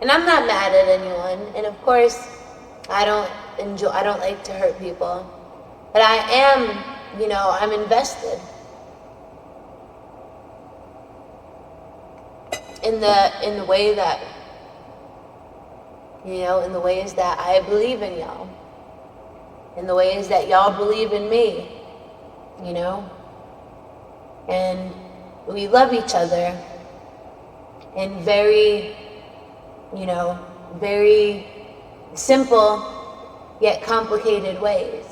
And I'm not mad at anyone, and of course, I don't like to hurt people, but I am, you know, I'm invested in the way that, you know, in the ways that I believe in y'all, in the ways that y'all believe in me, you know, and we love each other in very, you know, very simple yet complicated ways.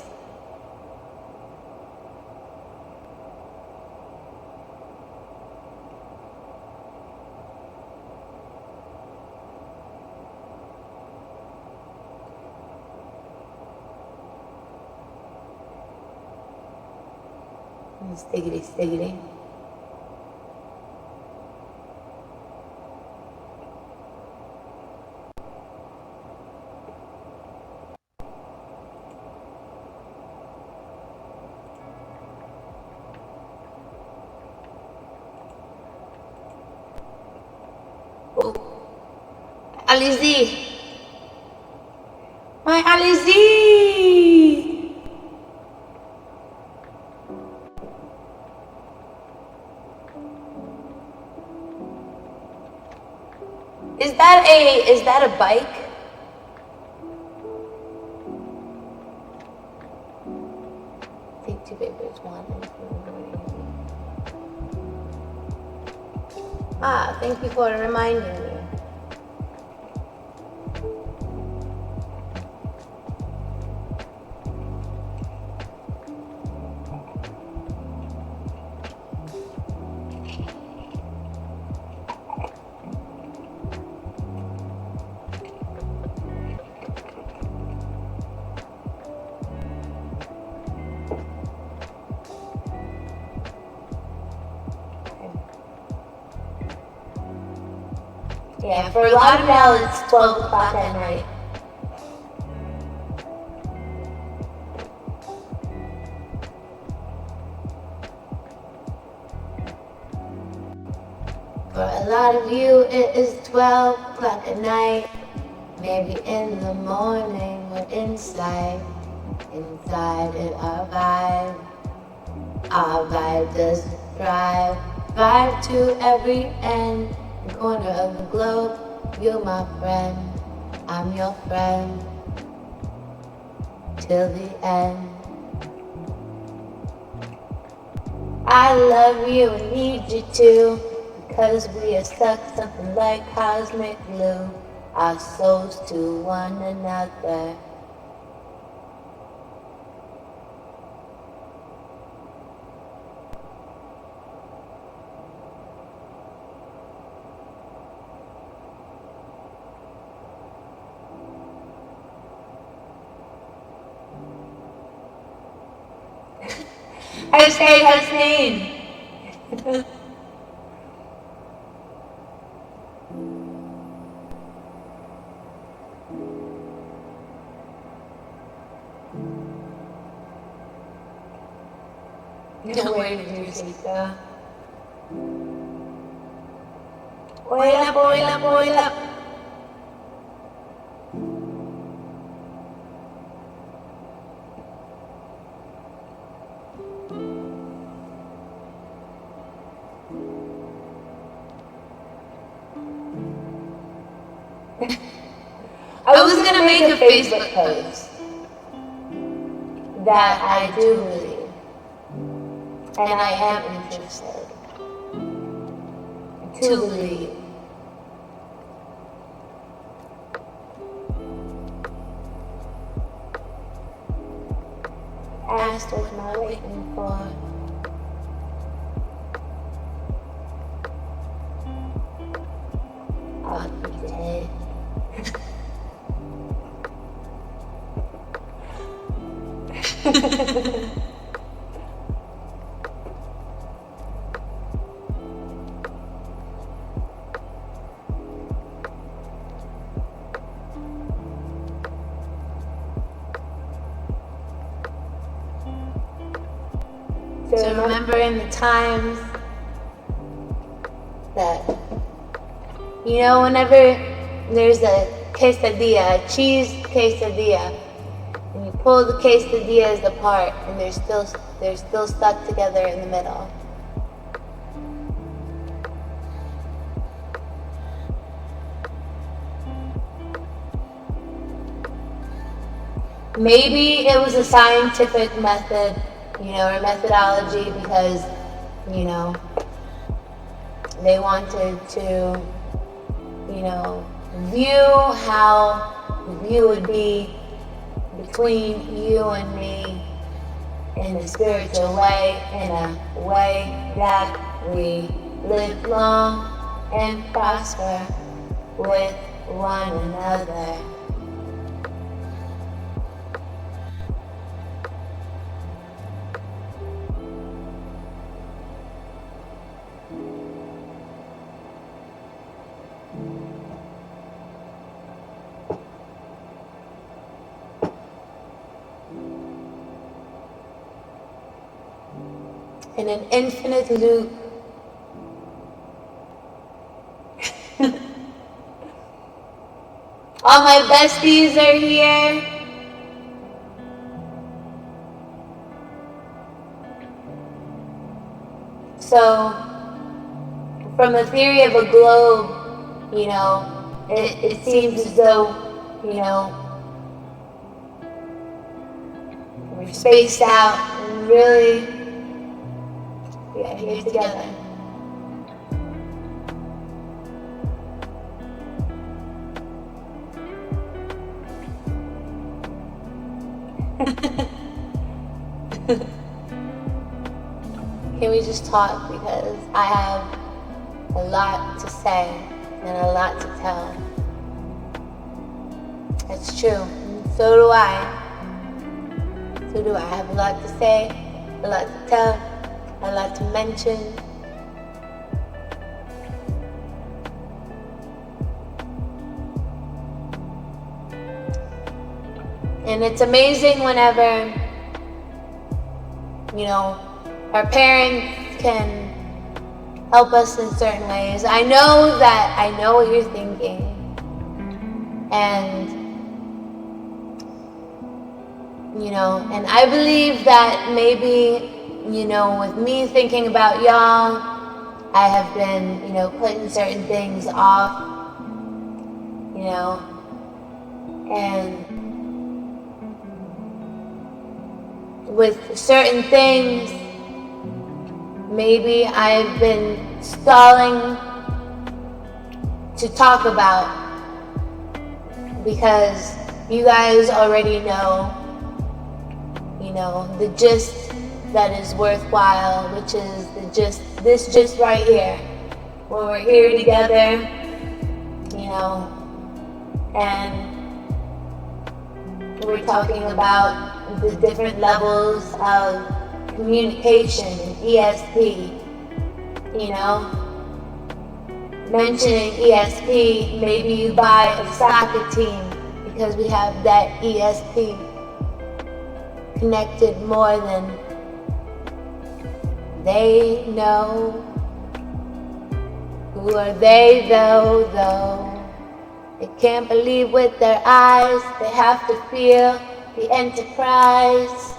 Stiggity, stiggity. Alizi! My Alizi! Is that a bike? Take two papers, one and Ah, thank you for reminding me. Yeah, for a lot of y'all, it's 12 o'clock at night. For a lot of you, it is 12 o'clock at night. Maybe in the morning, we're inside it, our vibe. Our vibe doesn't thrive. Vibe to every end. Corner of the globe, you're my friend. I'm your friend till the end. I love you and need you too, because we are stuck something like cosmic glue, our souls to one another. Hussein. Where did you take that? Oil up, oil up, oil up. I was gonna make a Facebook post that I do believe, and I am interested to believe. Asked what am I waiting for? I'll be dead. So remember in the times that, you know, whenever there's a quesadilla, a cheese quesadilla, and you pull the quesadillas apart and they're still stuck together in the middle. Maybe it was a scientific method, you know, or methodology because, you know, they wanted to, you know, view how the view would be between you and me in a spiritual way, in a way that we live long and prosper with one another. In an infinite loop. All my besties are here. So, from the theory of a globe, you know, it seems as though, you know, we're spaced out and really here together. Can we just talk, because I have a lot to say and a lot to tell. It's true. And so do I. So do I. I have a lot to say, a lot to tell, a lot to mention. And it's amazing whenever, you know, our parents can help us in certain ways. I know what you're thinking. And, you know, and I believe that maybe, you know, with me thinking about y'all, I have been, you know, putting certain things off, you know, And with certain things, maybe I've been stalling to talk about because you guys already know, the gist that is worthwhile, which is this gist right here. When we're here together, and we're talking about the different levels of communication, ESP, mentioning ESP, maybe you buy a soccer team because we have that ESP connected more than they know. Who are they though? They can't believe with their eyes, they have to feel the enterprise.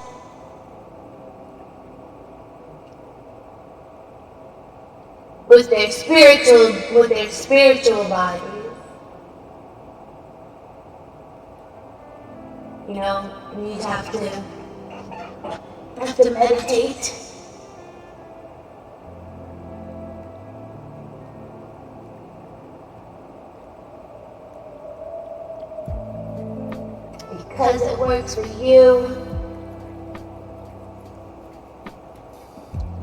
With their spiritual bodies. You have to meditate. Because it works for you.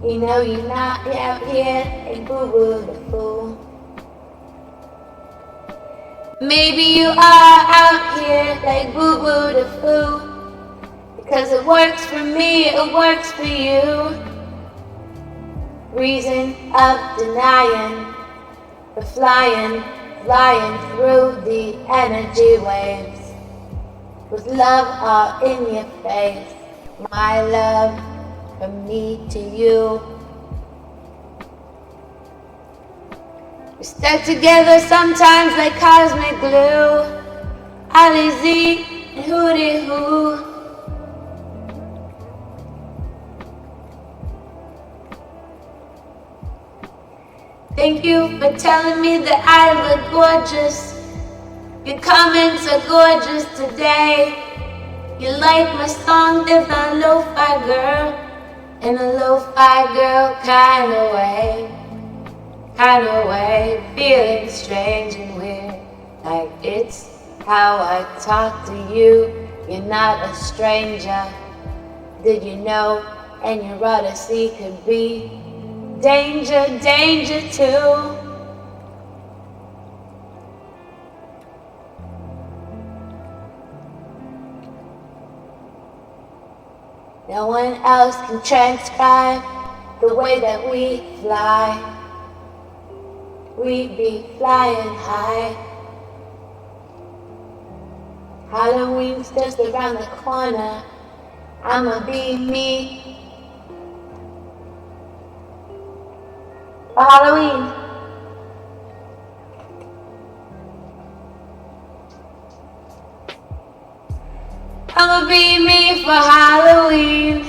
You're not out here a boo-boo the fool. Maybe you are out here like boo-boo the fool. Because it works for me, it works for you. Reason of denying, the flying through the energy waves. With love all in your face, my love. From me to you. We stuck together sometimes like cosmic glue. Ali Z and Hootie Hoo. Thank you for telling me that I look gorgeous. Your comments are gorgeous today. You like my song, there's a lo-fi girl. In a lo-fi girl kind of way, feeling strange and weird, like it's how I talk to you. You're not a stranger. Did you know? And your odyssey could be danger too. No one else can transcribe the way that we fly. We be flying high. Halloween's just around the corner. I'ma be me. For Halloween. I'ma be me for Halloween.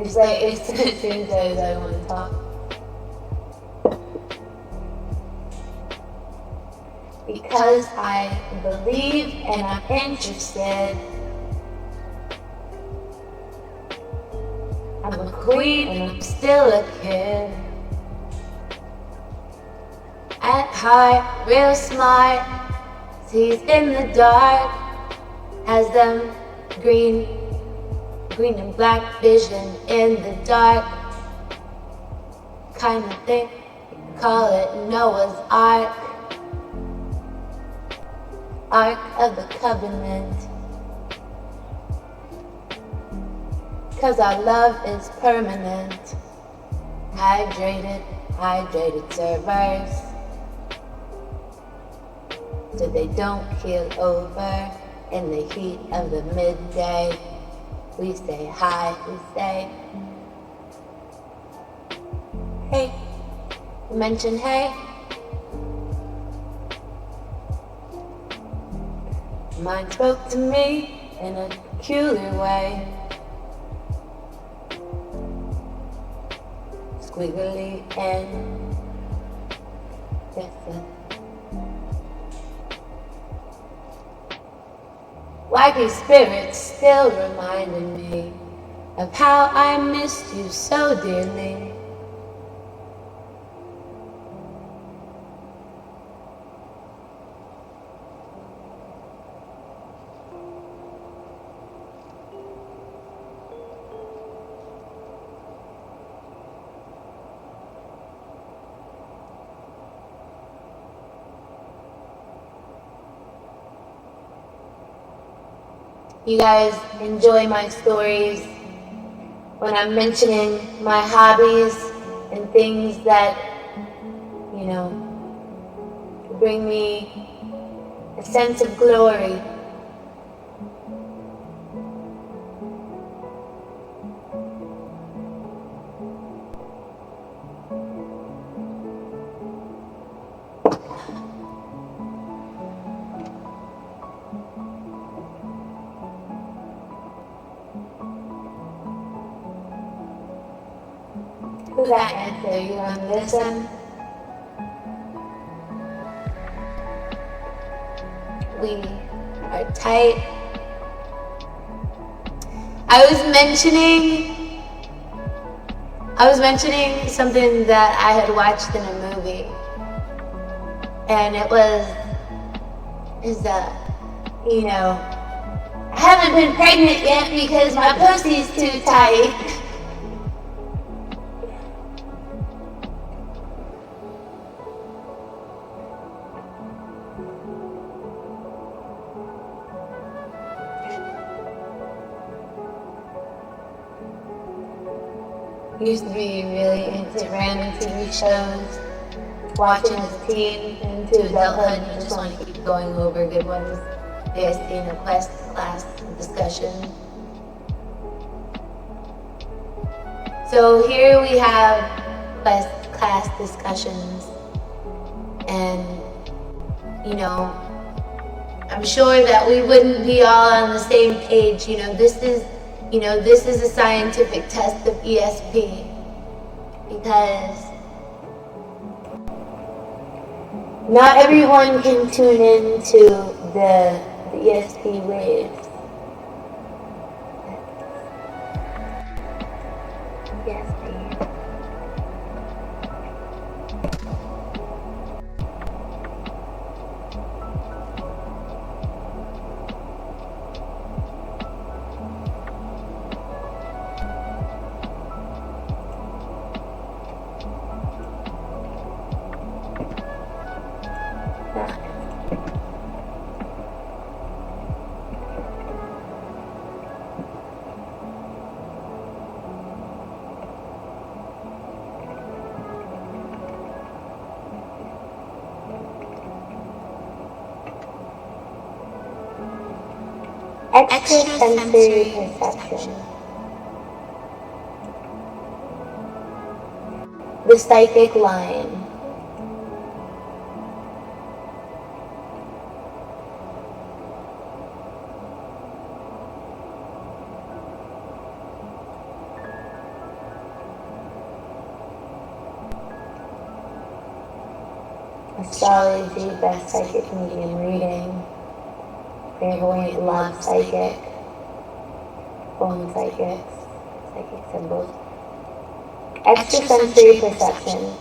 It seems like I want to talk. Because I believe and I'm interested. I'm a queen and I'm still a kid. At heart, real smart. Sees in the dark. Has them green and black vision in the dark. Kind of thing. Call it Noah's Ark. Ark of the Covenant. 'Cause our love is permanent. Hydrated servers. So they don't keel over in the heat of the midday. We say hi, we say, hey, mention hey. Mine spoke to me, in a peculiar way. Squiggly and wacky spirits still reminding me of how I missed you so dearly. You guys enjoy my stories when I'm mentioning my hobbies and things that, you know, bring me a sense of glory. Who's that answer? You want to listen? We are tight. I was mentioning something that I had watched in a movie. And it was, you know, I haven't been pregnant yet because my pussy's too tight. Used to be really into random TV shows, watching as a teen into adulthood, you just want to keep going over good ones. You guys seen a Quest class discussion. So here we have Quest class discussions, and you know, I'm sure that we wouldn't be all on the same page. This is a scientific test of ESP, because not everyone can tune into the ESP waves. Extrasensory perception. The psychic line. Astrology, best psychic medium reading. Clairvoyant, love psychic, phone psychics, psychic symbols. Extrasensory perception.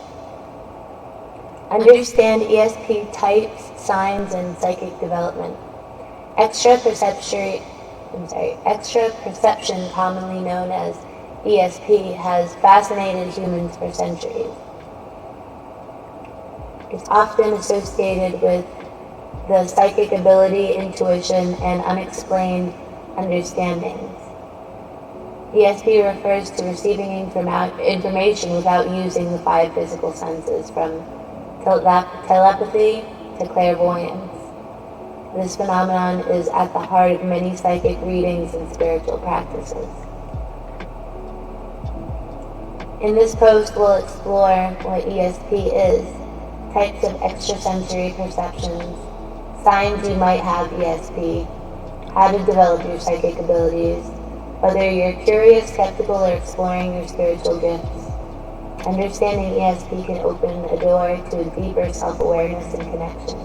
Understand ESP types, signs, and psychic development. Extra perception, commonly known as ESP, has fascinated humans for centuries. It's often associated with the psychic ability, intuition, and unexplained understandings. ESP refers to receiving information without using the 5 physical senses, from telepathy to clairvoyance. This phenomenon is at the heart of many psychic readings and spiritual practices. In this post, we'll explore what ESP is, types of extrasensory perceptions, signs you might have ESP, how to develop your psychic abilities, whether you're curious, skeptical, or exploring your spiritual gifts. Understanding ESP can open a door to a deeper self-awareness and connection.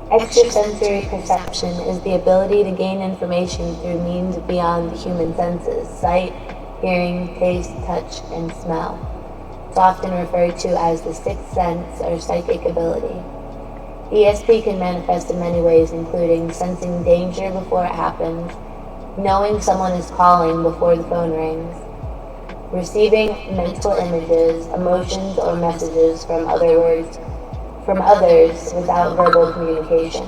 Extrasensory perception is the ability to gain information through means beyond the human senses: sight, hearing, taste, touch, and smell. It's often referred to as the sixth sense or psychic ability. ESP can manifest in many ways, including sensing danger before it happens, knowing someone is calling before the phone rings, receiving mental images, emotions, or messages from others without verbal communication,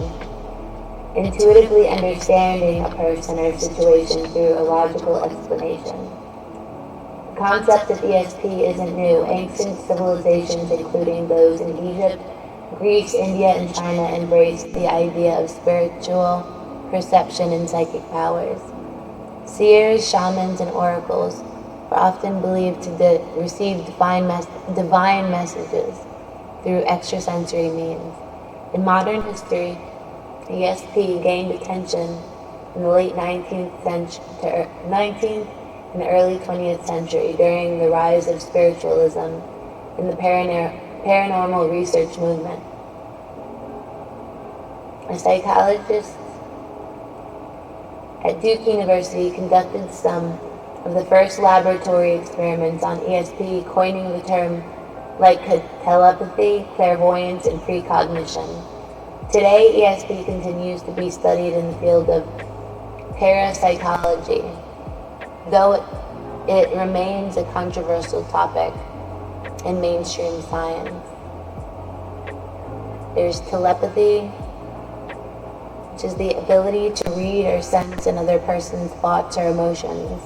intuitively understanding a person or situation through a logical explanation. The concept of ESP isn't new. Ancient civilizations, including those in Egypt, Greece, India, and China, embraced the idea of spiritual perception and psychic powers. Seers, shamans, and oracles were often believed to receive divine messages through extrasensory means. In modern history, ESP gained attention in the late 19th and early 20th century during the rise of spiritualism in the paranormal research movement. A psychologist at Duke University conducted some of the first laboratory experiments on ESP, coining the term like telepathy, clairvoyance, and precognition. Today, ESP continues to be studied in the field of parapsychology, though it remains a controversial topic in mainstream science. There's telepathy, which is the ability to read or sense another person's thoughts or emotions.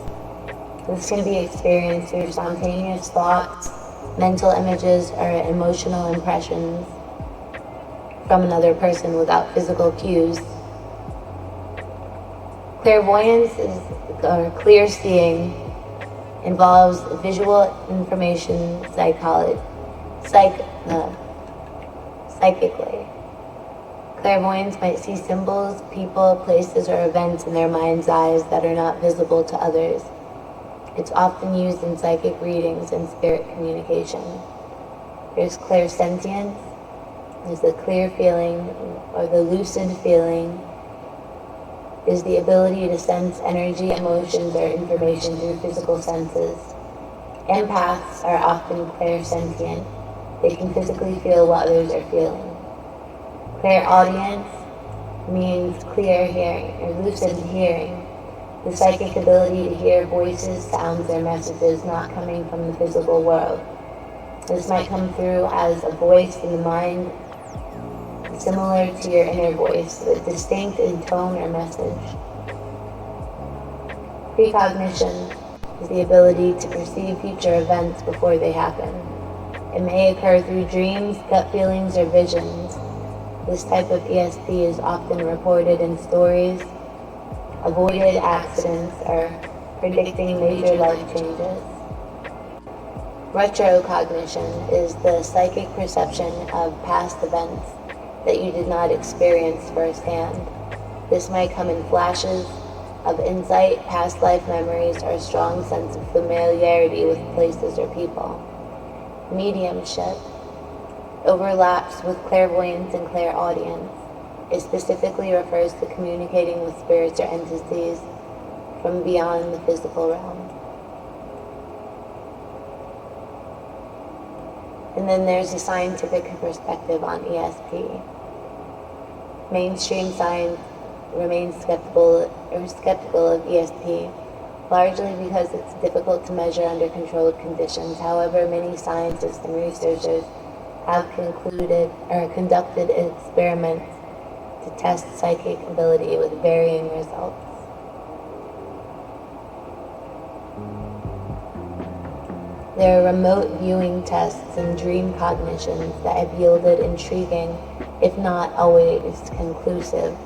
This can be experienced through spontaneous thoughts, mental images, or emotional impressions from another person without physical cues. Clairvoyance or clear seeing involves visual information psychically. Clairvoyants might see symbols, people, places, or events in their mind's eyes that are not visible to others. It's often used in psychic readings and spirit communication. There's clairsentience, is the clear feeling or the lucid feeling, is the ability to sense energy, emotions, or information through physical senses. Empaths are often clairsentient. They can physically feel what others are feeling. Clairaudience means clear hearing or lucid hearing, the psychic ability to hear voices, sounds, or messages not coming from the physical world. This might come through as a voice in the mind, similar to your inner voice, but distinct in tone or message. Precognition is the ability to perceive future events before they happen. It may occur through dreams, gut feelings, or visions. This type of ESP is often reported in stories, avoided accidents, or predicting major life changes. Retrocognition is the psychic perception of past events that you did not experience firsthand. This might come in flashes of insight, past life memories, or a strong sense of familiarity with places or people. Mediumship overlaps with clairvoyance and clairaudience. It specifically refers to communicating with spirits or entities from beyond the physical realm. And then there's a scientific perspective on ESP. Mainstream science remains skeptical of ESP, largely because it's difficult to measure under controlled conditions. However, many scientists and researchers have conducted experiments to test psychic ability with varying results. There are remote viewing tests and dream cognitions that have yielded intriguing, if not always conclusive,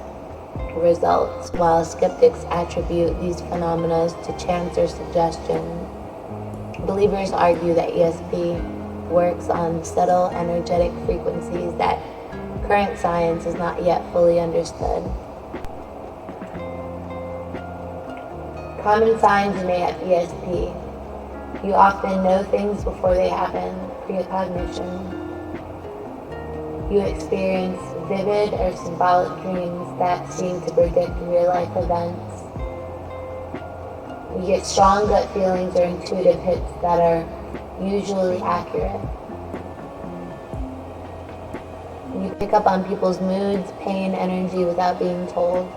results, while skeptics attribute these phenomena to chance or suggestion. Believers argue that ESP works on subtle energetic frequencies that current science is not yet fully understood. Common signs you may have ESP. You often know things before they happen, precognition. You experience vivid or symbolic dreams that seem to predict real-life events. You get strong gut feelings or intuitive hits that are usually accurate. You pick up on people's moods, pain, energy without being told.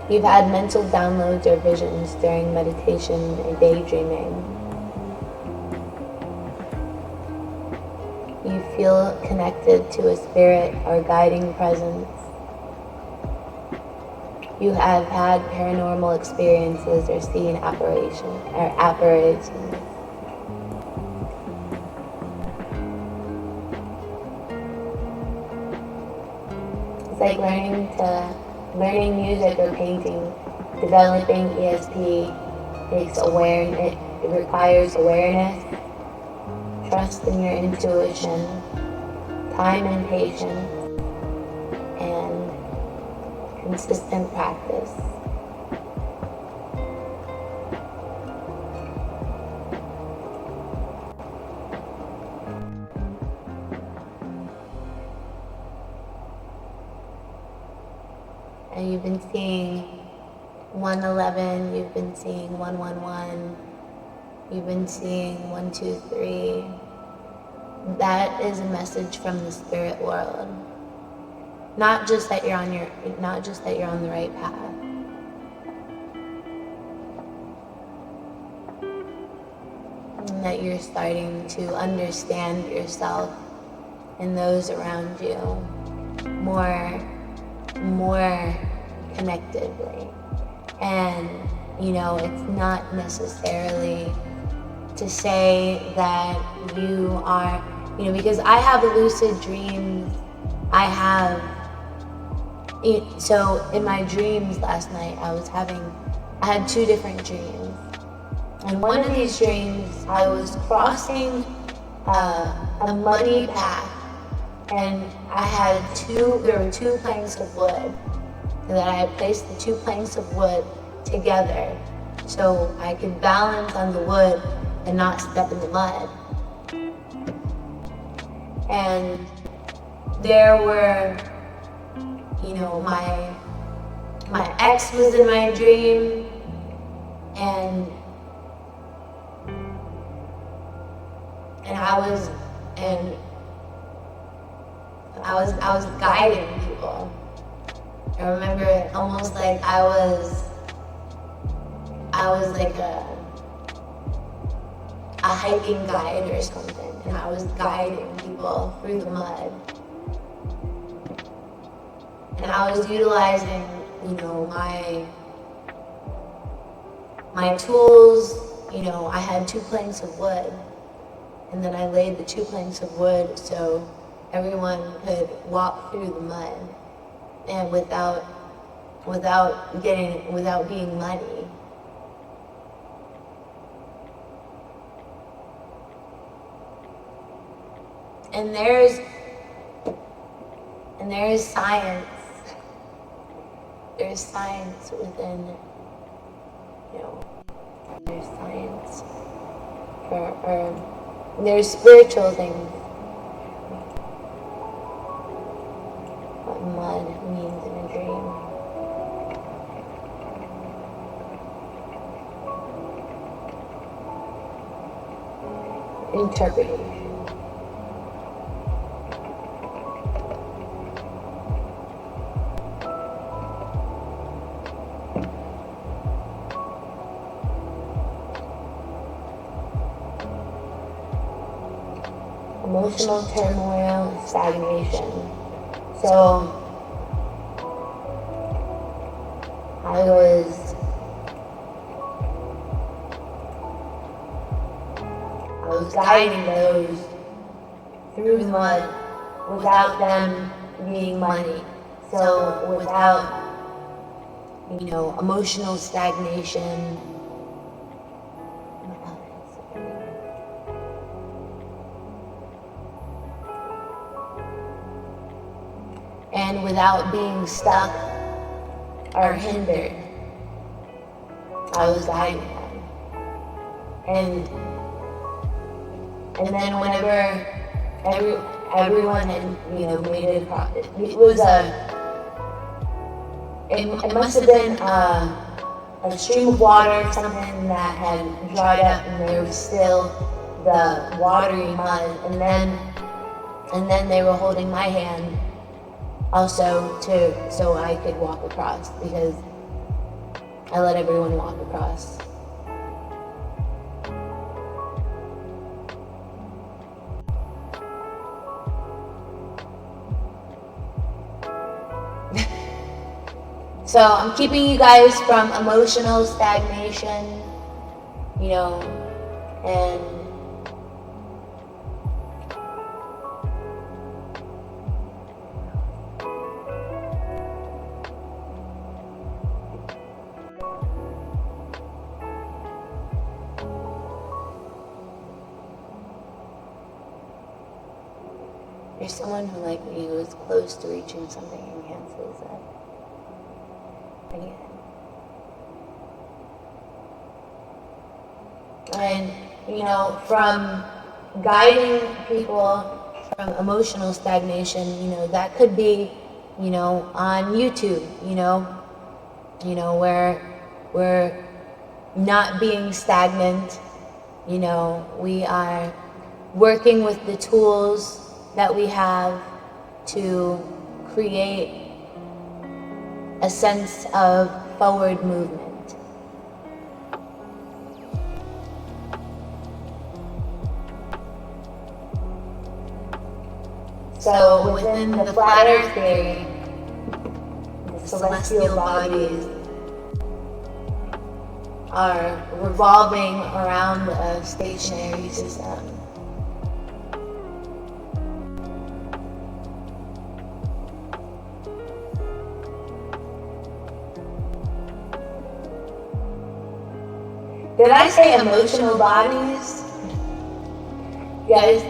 You've had mental downloads or visions during meditation or daydreaming. You feel connected to a spirit or guiding presence. You have had paranormal experiences or seen apparitions. It's like learning music or painting. Developing ESP it requires awareness, trust in your intuition, time and patience, and consistent practice. And you've been seeing 111, you've been seeing 111, you've been seeing 123. That is a message from the spirit world. Not just that you're on the right path. And that you're starting to understand yourself and those around you more connectedly. And it's not necessarily to say that you are, because I have lucid dreams. So in my dreams last night, I had two different dreams. And one of these dreams, I was crossing a muddy path, and there were two planks of wood, and that I had placed the two planks of wood together so I could balance on the wood and not step in the mud. And there were, my ex was in my dream, and I was guiding people. I remember it almost like I was like a hiking guide or something, and I was guiding people through the mud. And I was utilizing, my tools. I had two planks of wood, and then I laid the two planks of wood so everyone could walk through the mud, and without being muddy. And there's science. There's science within, there's science or there's spiritual things. What mud means in a dream. Interpretation. Emotional turmoil, stagnation. So I was guiding those through the mud without them being muddy. So without, emotional stagnation. and without being stuck or hindered. I was the hype man. And then whenever everyone had, made it across, it was it must have been a stream of water, something that had dried up, and there was still the watery mud, and then they were holding my hand also so I could walk across, because I let everyone walk across. So I'm keeping you guys from emotional stagnation, and there's someone who like me who is close to reaching something and cancels that. And, from guiding people from emotional stagnation, that could be, on YouTube, where we're not being stagnant, we are working with the tools that we have to create a sense of forward movement. So within the flat earth theory, the celestial bodies are revolving around a stationary system. Did I say emotional bodies? Yes.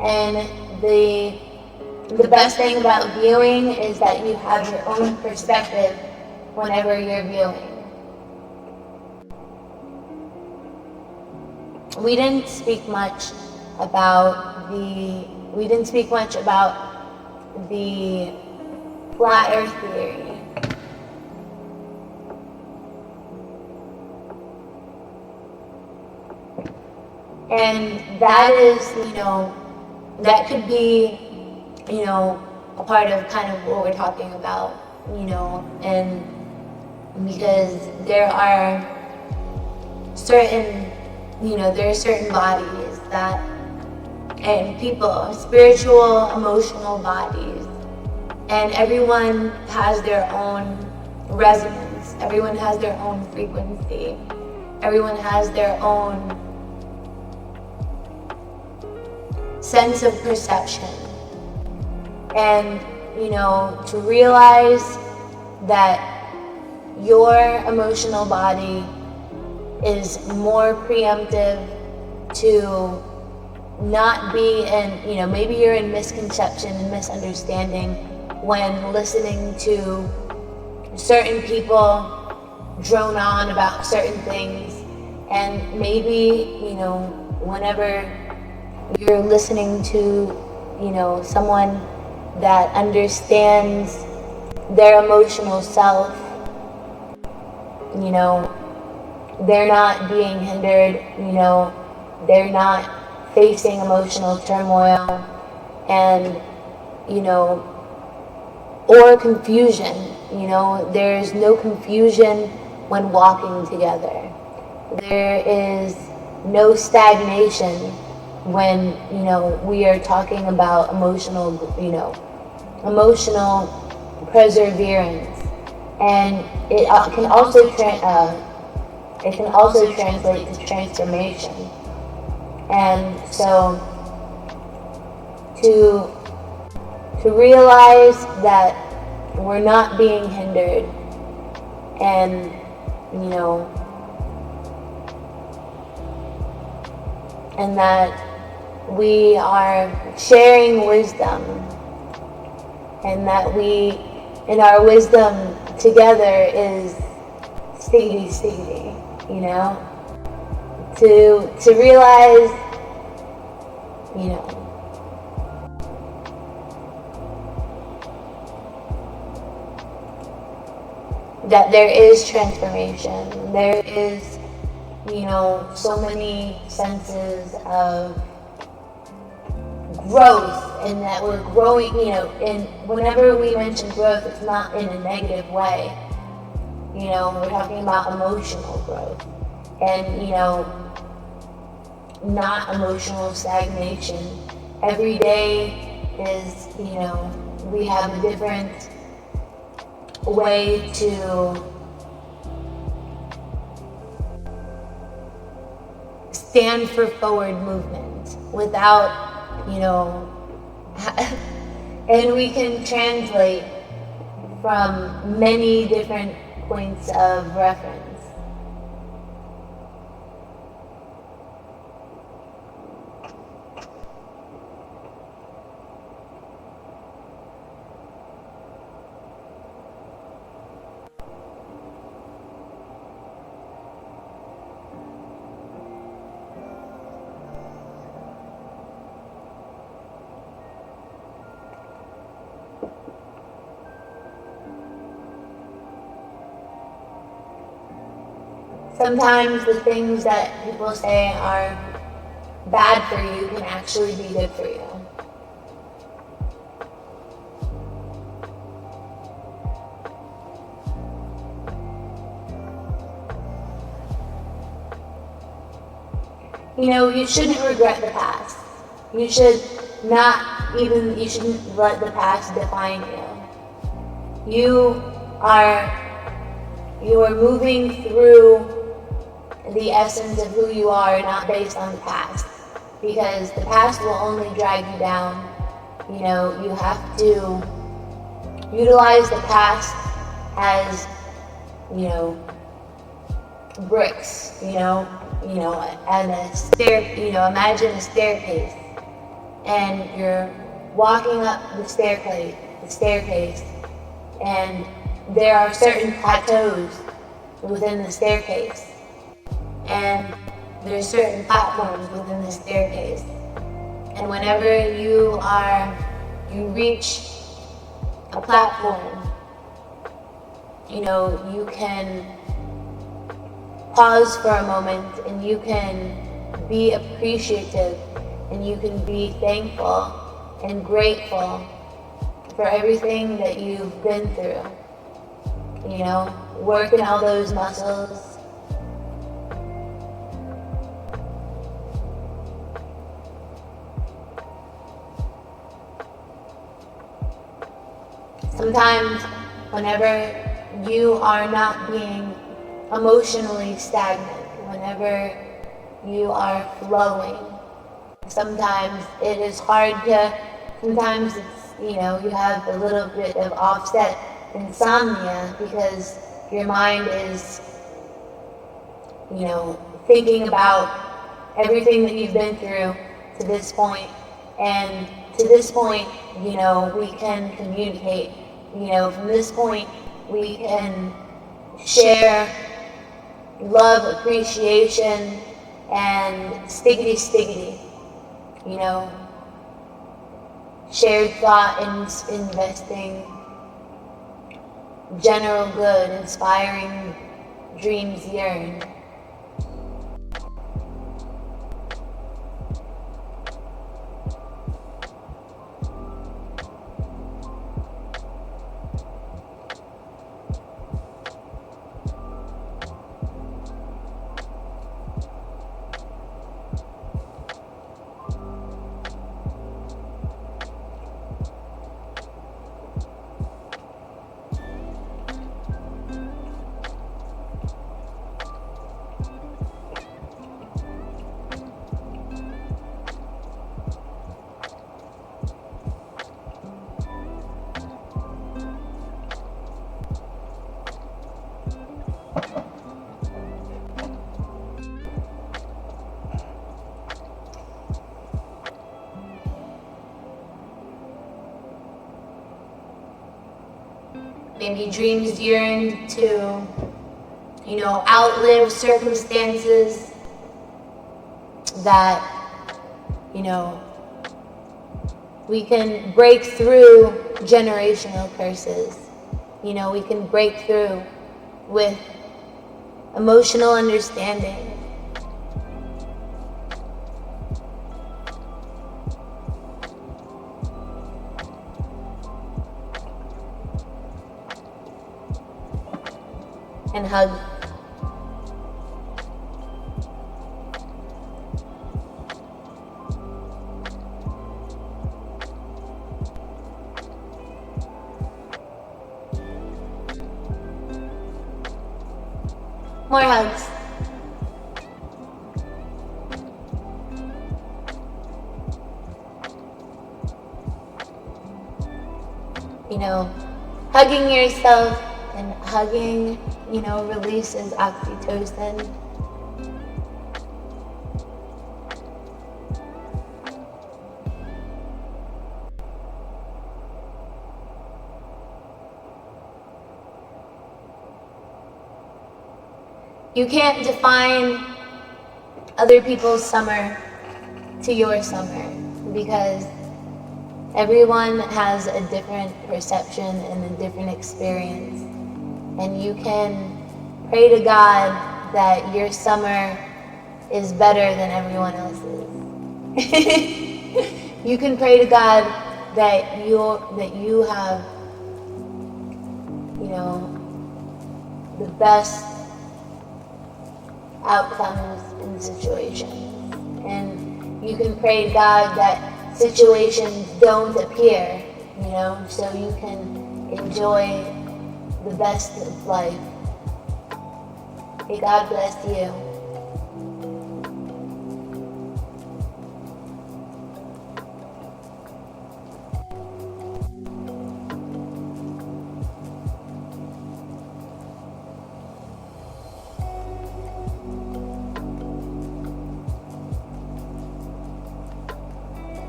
And the best thing about viewing is that you have your own perspective whenever you're viewing. We didn't speak much about the flat earth theory. And that is, that could be, a part of kind of what we're talking about, and because there are certain, there are certain bodies that, and people, spiritual, emotional bodies, and everyone has their own resonance, everyone has their own frequency, everyone has their own sense of perception. And, to realize that your emotional body is more preemptive to not be in, maybe you're in misconception and misunderstanding when listening to certain people drone on about certain things, and maybe, whenever you're listening to, someone that understands their emotional self, they're not being hindered, they're not facing emotional turmoil and, or confusion, there's no confusion when walking together. There is no stagnation when, we are talking about emotional perseverance and it can also translate to transformation. And so to realize that we're not being hindered, and and that we are sharing wisdom, and that and our wisdom together is stiggity, to realize, that there is transformation. There is, so many senses of growth, and that we're growing, and whenever we mention growth, it's not in a negative way. We're talking about emotional growth, and, not emotional stagnation. Every day is, we have a different way to stand for forward movement without, and we can translate from many different points of reference. Sometimes the things that people say are bad for you can actually be good for you. You shouldn't regret the past. You shouldn't let the past define you. You are moving through the essence of who you are, not based on the past, because the past will only drag you down. You have to utilize the past as, bricks, and imagine a staircase, and you're walking up the staircase, and there are certain plateaus within the staircase, and there's certain platforms within the staircase. And whenever you reach a platform, you can pause for a moment, and you can be appreciative, and you can be thankful and grateful for everything that you've been through. Working all those muscles. Sometimes, whenever you are not being emotionally stagnant, whenever you are flowing, sometimes it is hard sometimes it's, you have a little bit of offset insomnia, because your mind is, thinking about everything that you've been through to this point. And to this point, we can communicate. From this point, we can share love, appreciation, and stiggity. Shared thought and investing, general good, inspiring dreams yearn. maybe dreams yearn to, outlive circumstances that, we can break through generational curses. We can break through with emotional understanding. And hug. More hugs. Hugging yourself and hugging, releases oxytocin. You can't define other people's summer to your summer because everyone has a different perception and a different experience. And you can pray to God that your summer is better than everyone else's. You can pray to God that you have, the best outcomes in situations. And you can pray to God that situations don't appear, so you can enjoy the best of life. May God bless you.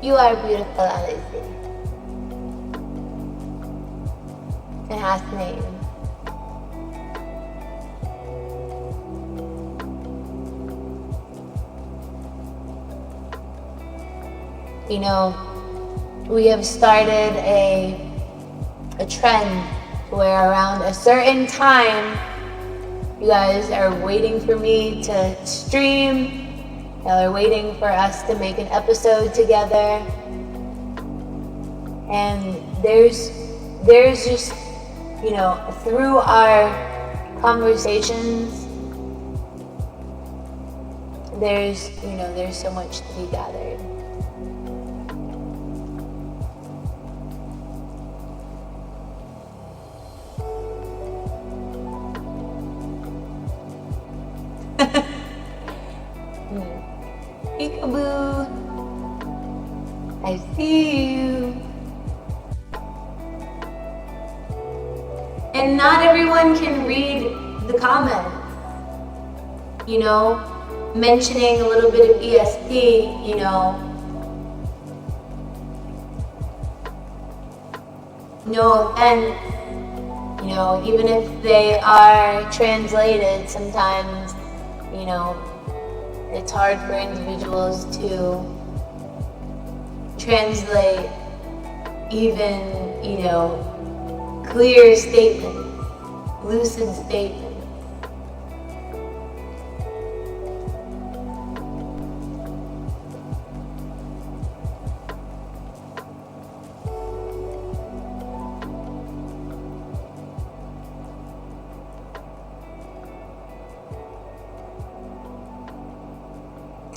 You are beautiful, Alice. It has name. We have started a trend where around a certain time, you guys are waiting for me to stream. Y'all are waiting for us to make an episode together. And there's just, through our conversations, there's so much to be gathered. Peekaboo, I see you. And not everyone can read the comments. Mentioning a little bit of ESP, no offense, even if they are translated, sometimes, it's hard for individuals to translate even, clear statements, lucid statements.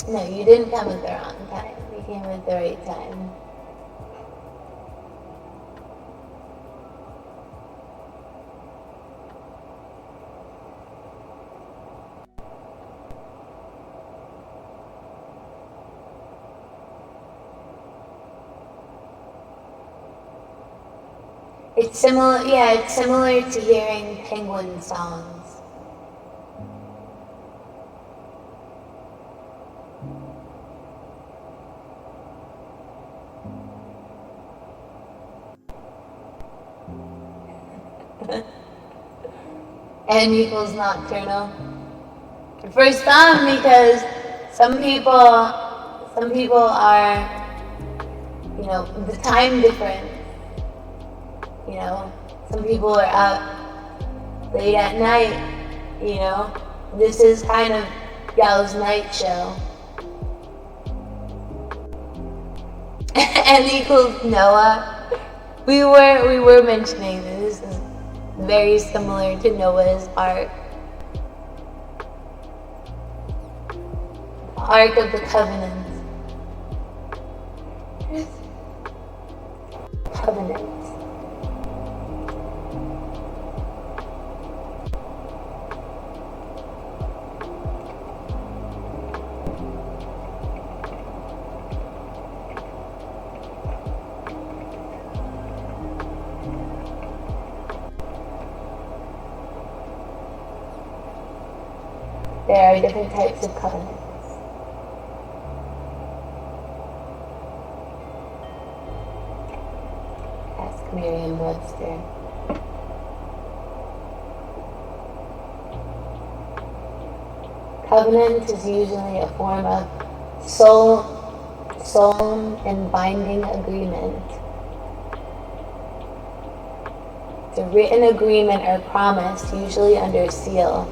No, you didn't come at the wrong time. You came at the right time. It's similar to hearing penguin songs. N equals nocturnal. For some, because some people are, the time difference. Some people are up late at night, This is kind of y'all's night show. N equals Noah. We were mentioning this is very similar to Noah's Ark. Ark of the Covenant. Covenant. There are different types of covenants. Ask Merriam-Webster. Covenant is usually a form of solemn and binding agreement. It's a written agreement or promise, usually under seal,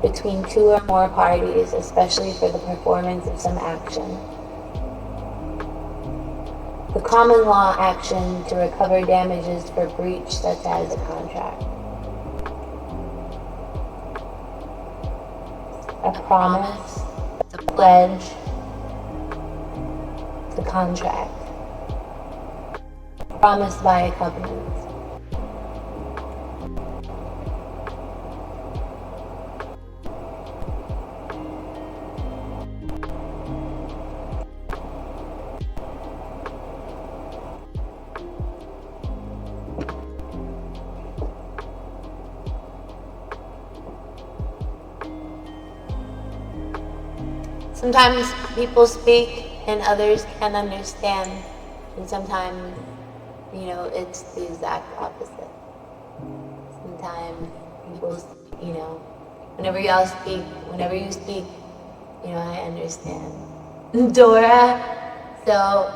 between two or more parties, especially for the performance of some action. The common law action to recover damages for breach such as a contract. A promise, a pledge, the contract. Promised by a covenant. Sometimes people speak and others can't understand, and sometimes, it's the exact opposite. Sometimes people, whenever you speak, I understand. Dora, so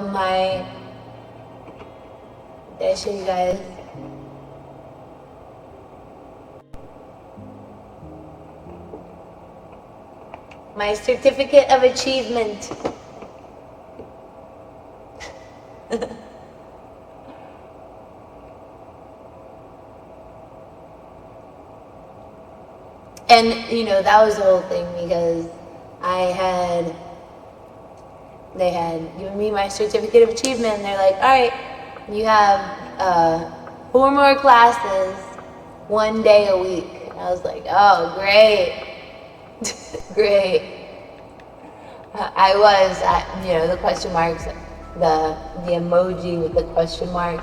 did I show you guys? My certificate of achievement. And, that was the whole thing because they had given me my certificate of achievement and they're like, all right, you have 4 more classes, 1 day a week. And I was like, oh, great. Great. I was at, the question marks, the emoji with the question mark.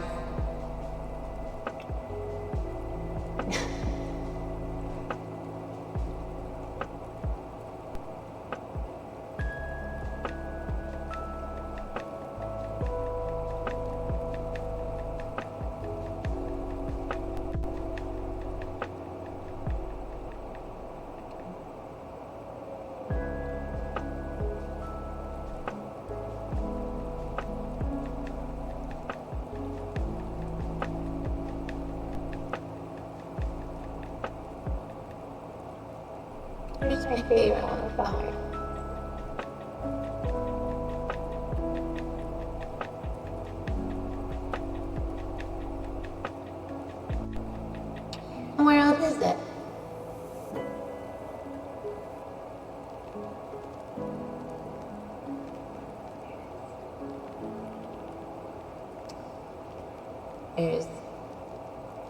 Who's my favorite one of the heart? And where else is it? There's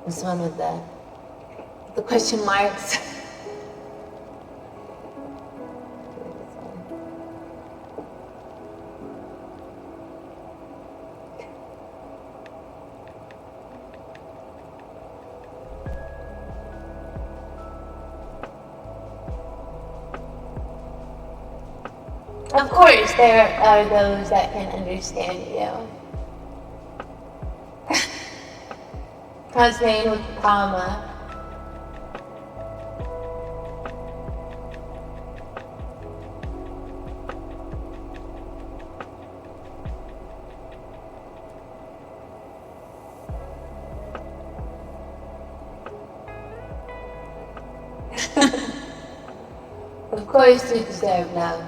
this one with the question marks. Of course, there are those that can understand you. I was saying with the comma. Of course you deserve love.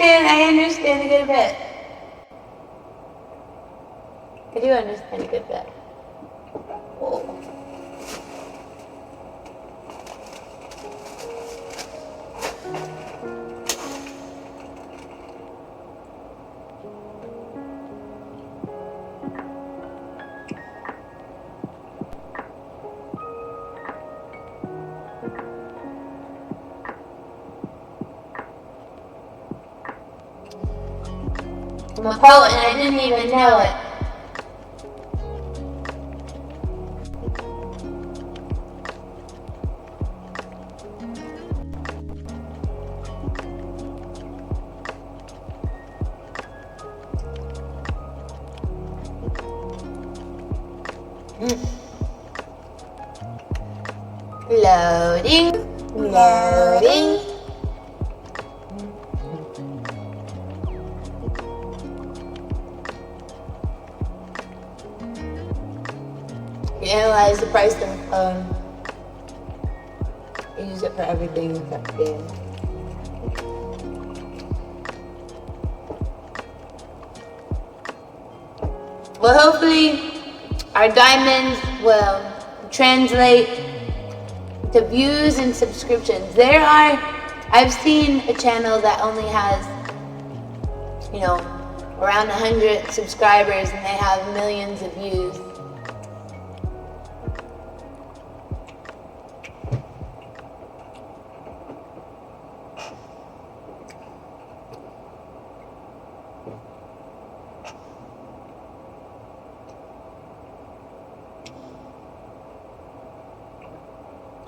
I understand a good bit. I do understand a good bit. Whoa. I'm a poet and I didn't even know it. Loading, loading. You analyze the price of the phone. You use it for everything except games. Well, hopefully our diamonds will translate to views and subscriptions. I've seen a channel that only has, around 100 subscribers and they have millions of views.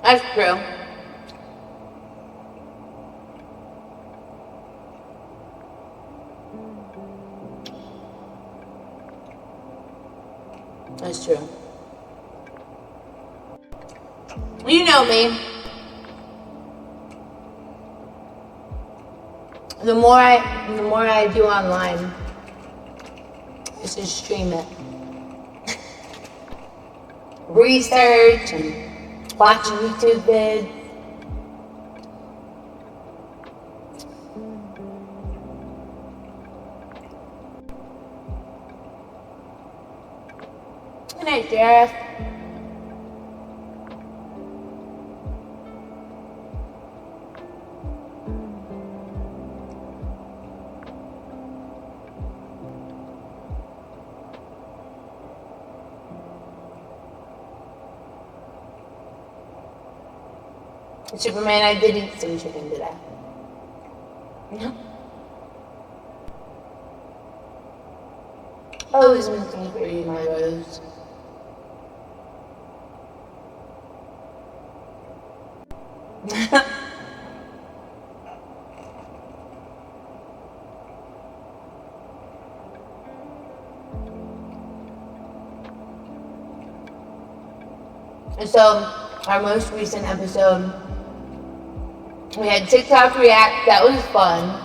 That's true. That's true. You know me. The more I do online is just stream it. Research and watching YouTube vids. Good night, Jeff. Superman, I did eat some chicken today. Always looking for you, my rose. And so, our most recent episode, we had TikTok React. That was fun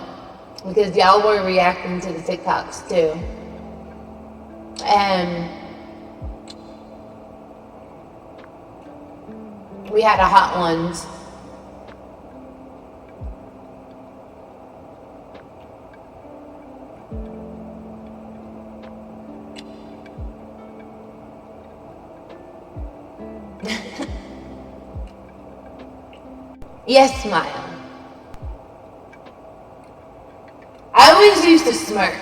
because y'all were reacting to the TikToks too. And we had a Hot Ones. Yes, smile. I always used to smirk.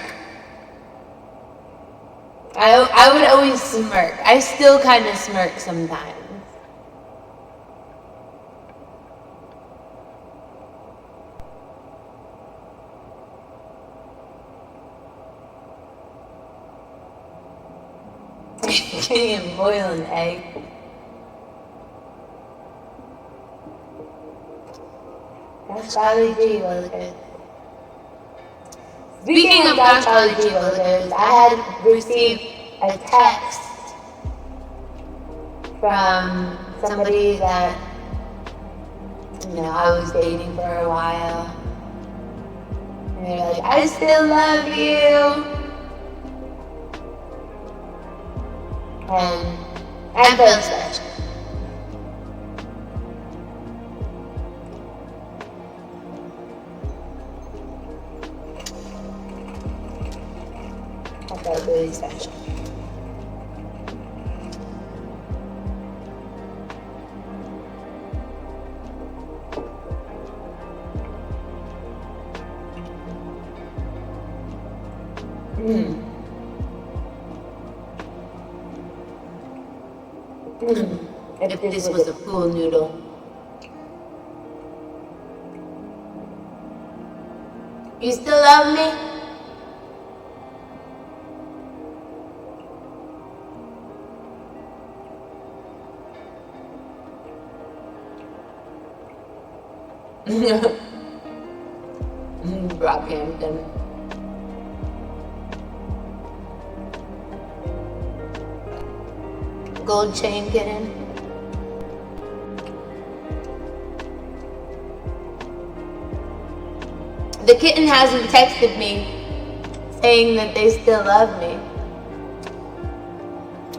I would always smirk. I still kind of smirk sometimes. Can you boil an egg? That's Charlie G. Willikers. Speaking of Don Charlie G. Willikers, I had received a text from somebody that, I was dating for a while. And they're like, I still love you. And I felt special. I felt really special. If this was a pool noodle. You still love me? Brockhampton. Gold chain kitten. The kitten hasn't texted me saying that they still love me.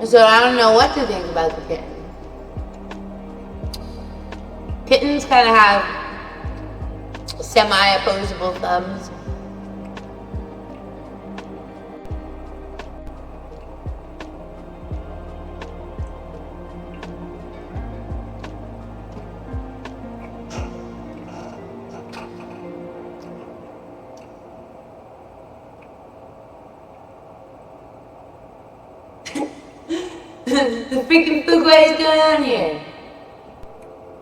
So I don't know what to think about the kitten. Kittens kind of have semi-opposable thumbs. The freaking food, what is going on here?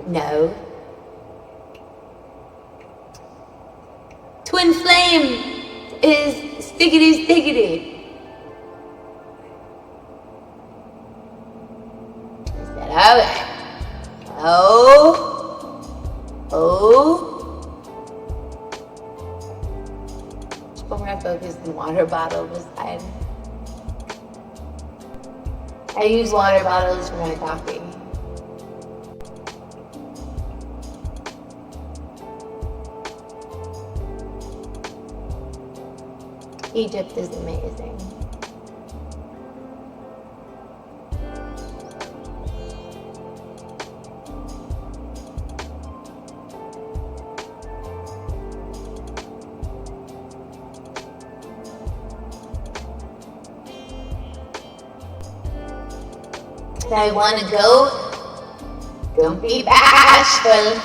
No. Twin Flame is stickity stickity. Is that alright? Just put my focus in water bottle beside. I use water bottles for my coffee. Egypt is amazing. I want to go. Don't be bashful.